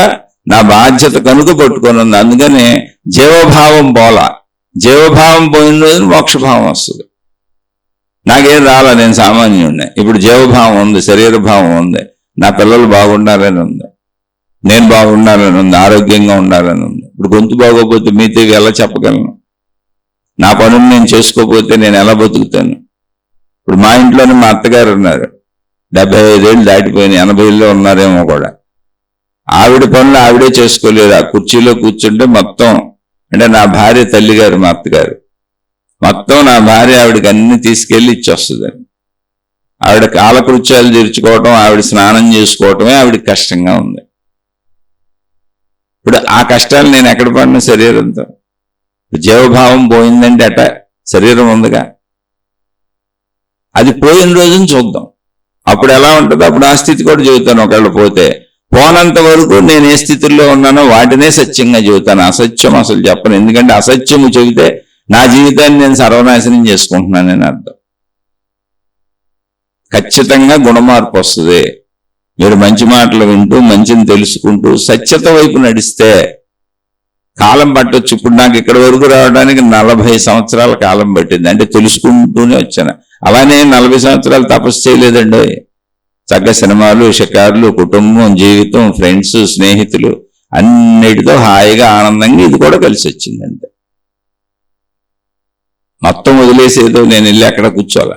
నా బాధ్యత కనుక పట్టుకొని ఉంది. అందుకనే జీవభావం పోలా. జీవభావం పోయిన రోజున మోక్షభావం వస్తుంది. నాకేం రాలా, నేను సామాన్యుడినే. ఇప్పుడు జీవభావం ఉంది, శరీరభావం ఉంది. నా పిల్లలు బాగుండాలని ఉంది, నేను బాగుండాలని ఉంది, ఆరోగ్యంగా ఉండాలని ఉంది. ఇప్పుడు గొంతు బాగోపోతే మీతో ఎలా చెప్పగలను? నా పనులు నేను చేసుకోకపోతే నేను ఎలా బతుకుతాను? ఇప్పుడు మా ఇంట్లోనే మా అత్తగారు ఉన్నారు, 75 ఏళ్ళు దాటిపోయినాయి, 80 ఉన్నారేమో కూడా. ఆవిడ పనులు ఆవిడే చేసుకోలేదు. ఆ కుర్చీలో కూర్చుంటే మొత్తం, అంటే నా భార్య తల్లిగారు, మా అత్తగారు, మొత్తం నా భార్య ఆవిడకి అన్ని తీసుకెళ్ళి ఇచ్చొస్తుందని. ఆవిడ కాలకృత్యాలు తీర్చుకోవటం, ఆవిడ స్నానం చేసుకోవటమే ఆవిడకి కష్టంగా ఉంది. ఇప్పుడు ఆ కష్టాలు నేను ఎక్కడ పడిన శరీరంతో. జీవభావం పోయిందంటే అట శరీరం ఉందిగా, అది పోయిన రోజున చూద్దాం. అప్పుడు ఎలా ఉంటుందో అప్పుడు ఆ స్థితి కూడా చెబుతాను. ఒకళ్ళు పోతే పోనంత వరకు నేను ఏ స్థితిలో ఉన్నానో వాటినే సత్యంగా చెబుతాను. అసత్యం అసలు చెప్పను. ఎందుకంటే అసత్యము చెబితే నా జీవితాన్ని నేను సర్వనాశనం చేసుకుంటున్నానని అర్థం. ఖచ్చితంగా గుణమార్పు వస్తుంది. మీరు మంచి మాటలు వింటూ, మంచిని తెలుసుకుంటూ సత్యత వైపు నడిస్తే కాలం పట్టొచ్చు. ఇప్పుడు నాకు ఇక్కడి వరకు రావడానికి 40 సంవత్సరాల కాలం పట్టింది. అంటే తెలుసుకుంటూనే వచ్చాను. అలానే 40 సంవత్సరాలు తపస్సు చేయలేదండి. చక్కగా సినిమాలు, షికారులు, కుటుంబం, జీవితం, ఫ్రెండ్స్, స్నేహితులు అన్నిటితో హాయిగా ఆనందంగా ఇది కూడా కలిసి వచ్చిందంటే మొత్తం వదిలేసేదో నేను వెళ్ళి అక్కడ కూర్చోాల.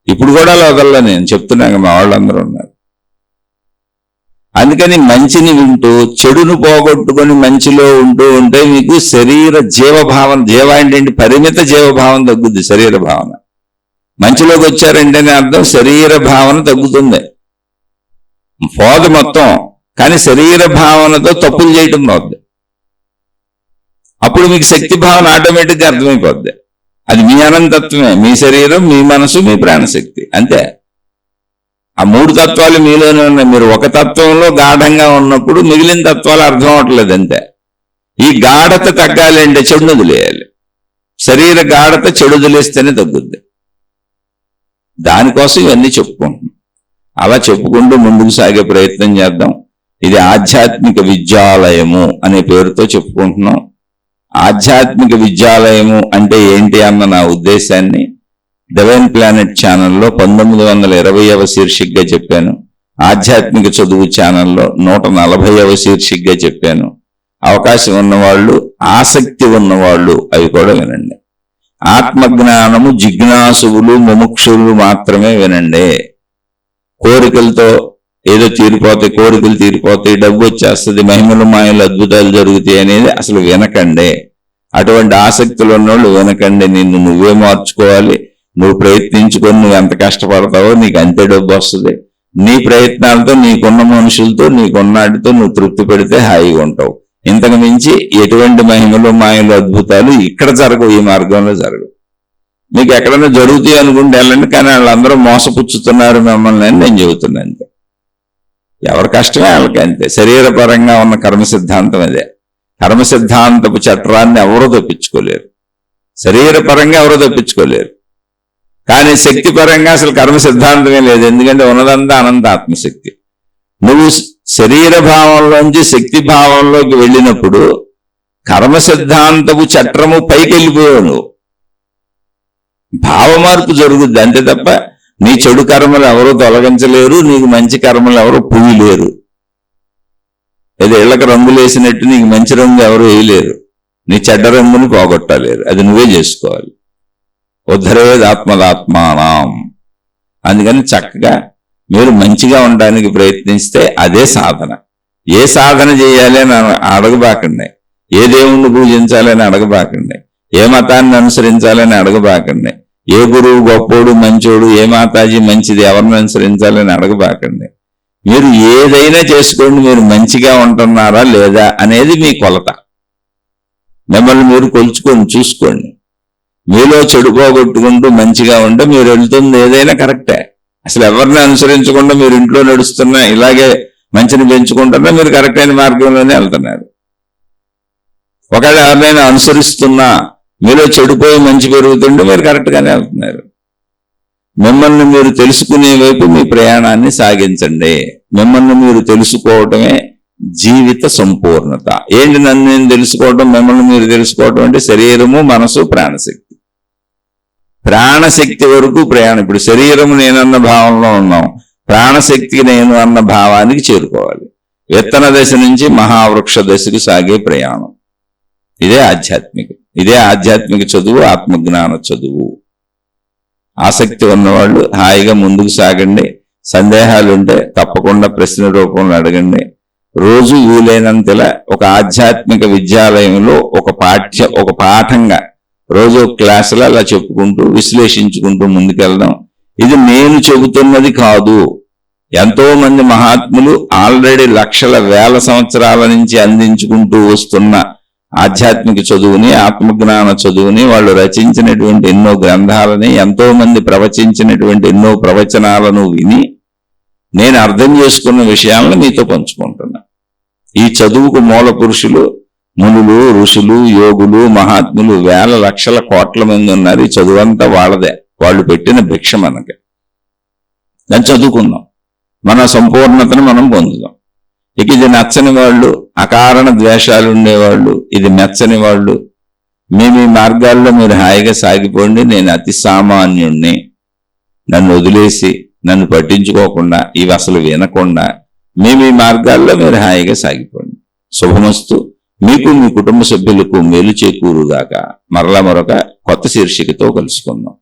ఇప్పుడు కూడా అలా వదల్లా. నేను చెప్తున్నాక మా వాళ్ళందరూ ఉన్నారు. అందుకని మంచిని వింటూ చెడును పోగొట్టుకొని మంచిలో ఉంటూ ఉంటే మీకు శరీర జీవభావన, జీవ అంటే పరిమిత జీవభావం తగ్గుద్ది. శరీర భావన మంచిలోకి వచ్చారంటేనే అర్థం శరీర భావన తగ్గుతుంది, పోదు మొత్తం. కానీ శరీర భావనతో తప్పులు చేయటం పోద్ది. అప్పుడు మీకు శక్తి భావన ఆటోమేటిక్గా అర్థమైపోద్ది. అది మీ అనంతత్వమే, మీ శరీరం, మీ మనసు, మీ ప్రాణశక్తి, అంతే. ఆ 3 తత్వాలు మీలోనే ఉన్నాయి. మీరు ఒక తత్వంలో గాఢంగా ఉన్నప్పుడు మిగిలిన తత్వాలు అర్థం అవట్లేదు, అంతే. ఈ గాఢత తగ్గాలి అంటే చెడును వదిలేయాలి. శరీర గాఢత చెడు వదిలేస్తేనే తగ్గుద్ది. దానికోసం ఇవన్నీ చెప్పుకుంటున్నాం. అలా చెప్పుకుంటూ ముందుకు సాగే ప్రయత్నం చేద్దాం. ఇది ఆధ్యాత్మిక విద్యాలయము అనే పేరుతో చెప్పుకుంటున్నాం. ఆధ్యాత్మిక విద్యాలయము అంటే ఏంటి అన్న నా ఉద్దేశాన్ని డివైన్ ప్లానెట్ ఛానల్లో 1920వ శీర్షికగా చెప్పాను. ఆధ్యాత్మిక చదువు ఛానల్లో 140వ శీర్షికగా చెప్పాను. అవకాశం ఉన్నవాళ్ళు, ఆసక్తి ఉన్నవాళ్ళు అవి కూడా వినండి. ఆత్మజ్ఞానము జిజ్ఞాసువులు, ముముక్షులు మాత్రమే వినండి. కోరికలతో ఏదో తీరిపోతాయి, కోరికలు తీరిపోతాయి, డబ్బు వచ్చేస్తుంది, మహిమలు మాయలు అద్భుతాలు జరుగుతాయి అనేది అసలు వినకండి. అటువంటి ఆసక్తులు ఉన్నవాళ్ళు వినకండి. నిన్ను నువ్వే మార్చుకోవాలి. నువ్వు ప్రయత్నించుకొని నువ్వు ఎంత కష్టపడతావో నీకు అంతే డబ్బు వస్తుంది. నీ ప్రయత్నాలతో, నీకున్న మనుషులతో, నీకున్నాటితో నువ్వు తృప్తి పెడితే హాయిగా ఉంటావు. ఇంతకు మించి ఎటువంటి మహిమలు మాయలు అద్భుతాలు ఇక్కడ జరగవు, ఈ మార్గంలో జరగవు. మీకు ఎక్కడైనా జరుగుతాయి అనుకుంటే వెళ్ళండి, కానీ వాళ్ళందరూ మోసపుచ్చుతున్నారు మిమ్మల్ని అని నేను చెబుతున్నాను. ఎవరి కష్టమే వాళ్ళకి, అంతే. శరీరపరంగా ఉన్న కర్మ సిద్ధాంతం అదే. కర్మ సిద్ధాంతపు చట్రాన్ని ఎవరూ తప్పించుకోలేరు, శరీరపరంగా ఎవరూ తప్పించుకోలేరు. కానీ శక్తిపరంగా అసలు కర్మ సిద్ధాంతమే లేదు. ఎందుకంటే ఉన్నదంతా అనంత ఆత్మశక్తి. నువ్వు శరీర భావంలోంచి శక్తి భావంలోకి వెళ్ళినప్పుడు కర్మ సిద్ధాంతపు చట్రము పైకి వెళ్ళిపోయావు. నువ్వు భావ మార్పు జరుగుద్ది అంతే తప్ప నీ చెడు కర్మలు ఎవరూ తొలగించలేరు, నీకు మంచి కర్మలు ఎవరు పూయలేరు. ఏదో ఇళ్లకు రంగులు వేసినట్టు నీకు మంచి రంగు ఎవరు వేయలేరు, నీ చెడ్డ రంగుని పోగొట్టలేరు. అది నువ్వే చేసుకోవాలి. ఉద్ధరేదాత్మదాత్మానం. అందుకని చక్కగా మీరు మంచిగా ఉండడానికి ప్రయత్నిస్తే అదే సాధన. ఏ సాధన చేయాలి అని అడగబాకండి, ఏ దేవుణ్ణి పూజించాలని అడగబాకండి, ఏ మతాన్ని అనుసరించాలని అడగబాకండి, ఏ గురువు గొప్పోడు మంచోడు, ఏ మాతాజీ మంచిది, ఎవరిని అనుసరించాలని అడగబాకండి. మీరు ఏదైనా చేసుకోండి, మీరు మంచిగా ఉంటున్నారా లేదా అనేది మీ కొలత. మిమ్మల్ని మీరు కొలుచుకొని చూసుకోండి. మీలో చెడు పోగొట్టుకుంటూ మంచిగా ఉంటే మీరు వెళ్తుంది ఏదైనా కరెక్టే. అసలు ఎవరిని అనుసరించకుండా మీరు ఇంట్లో నడుస్తున్నా, ఇలాగే మంచిని పెంచుకుంటున్నా మీరు కరెక్ట్ అయిన మార్గంలోనే వెళ్తున్నారు. ఒకవేళ ఎవరినైనా అనుసరిస్తున్నా మీలో చెడిపోయి మంచి పెరుగుతుంటే మీరు కరెక్ట్గానే వెళ్తున్నారు. మిమ్మల్ని మీరు తెలుసుకునే వైపు మీ ప్రయాణాన్ని సాగించండి. మిమ్మల్ని మీరు తెలుసుకోవటమే జీవిత సంపూర్ణత. ఏంటి నన్ను నేను తెలుసుకోవటం, మిమ్మల్ని మీరు తెలుసుకోవటం అంటే శరీరము, మనసు, ప్రాణశక్తి. ప్రాణశక్తి వరకు ప్రయాణం. ఇప్పుడు శరీరము నేనన్న భావంలో ఉన్నాం, ప్రాణశక్తికి నేను అన్న భావానికి చేరుకోవాలి. విత్తన దశ నుంచి మహావృక్ష దశకు సాగే ప్రయాణం. ఇదే ఆధ్యాత్మిక చదువు, ఆత్మజ్ఞాన చదువు. ఆసక్తి ఉన్నవాళ్ళు హాయిగా ముందుకు సాగండి. సందేహాలుంటే తప్పకుండా ప్రశ్న రూపంలో అడగండి. రోజు వీలైనంతలా ఒక ఆధ్యాత్మిక విద్యాలయంలో ఒక పాఠంగా రోజు క్లాసులో అలా చెప్పుకుంటూ విశ్లేషించుకుంటూ ముందుకెళ్దాం. ఇది నేను చెబుతున్నది కాదు. ఎంతో మంది మహాత్ములు ఆల్రెడీ లక్షల వేల సంవత్సరాల నుంచి అందించుకుంటూ వస్తున్న ఆధ్యాత్మిక చదువుని, ఆత్మజ్ఞాన చదువుని, వాళ్ళు రచించినటువంటి ఎన్నో గ్రంథాలని, ఎంతో మంది ప్రవచించినటువంటి ఎన్నో ప్రవచనాలను విని నేను అర్థం చేసుకున్న విషయాలను మీతో పంచుకుంటున్నా. ఈ చదువుకు మూల పురుషులు మునులు, ఋషులు, యోగులు, మహాత్ములు వేల లక్షల కోట్ల మంది ఉన్నారు. ఈ చదువంతా వాళ్ళదే, వాళ్ళు పెట్టిన భిక్ష మనకి. దాన్ని చదువుకుందాం, మన సంపూర్ణతను మనం పొందుదాం. ఇక ఇది నచ్చని వాళ్ళు, అకారణ ద్వేషాలు ఉండేవాళ్ళు, ఇది మెచ్చని వాళ్ళు, మీ మార్గాల్లో మీరు హాయిగా సాగిపోండి. నేను అతి సామాన్యుణ్ణి, నన్ను వదిలేసి నన్ను పట్టించుకోకుండా, ఇవి అసలు వినకుండా మీ మార్గాల్లో మీరు హాయిగా సాగిపోండి. శుభమస్తు. మీకు, మీ కుటుంబ సభ్యులకు మేలు చేకూరుగాక. మరలా మరొక కొత్త శీర్షికతో కలుసుకుందాం.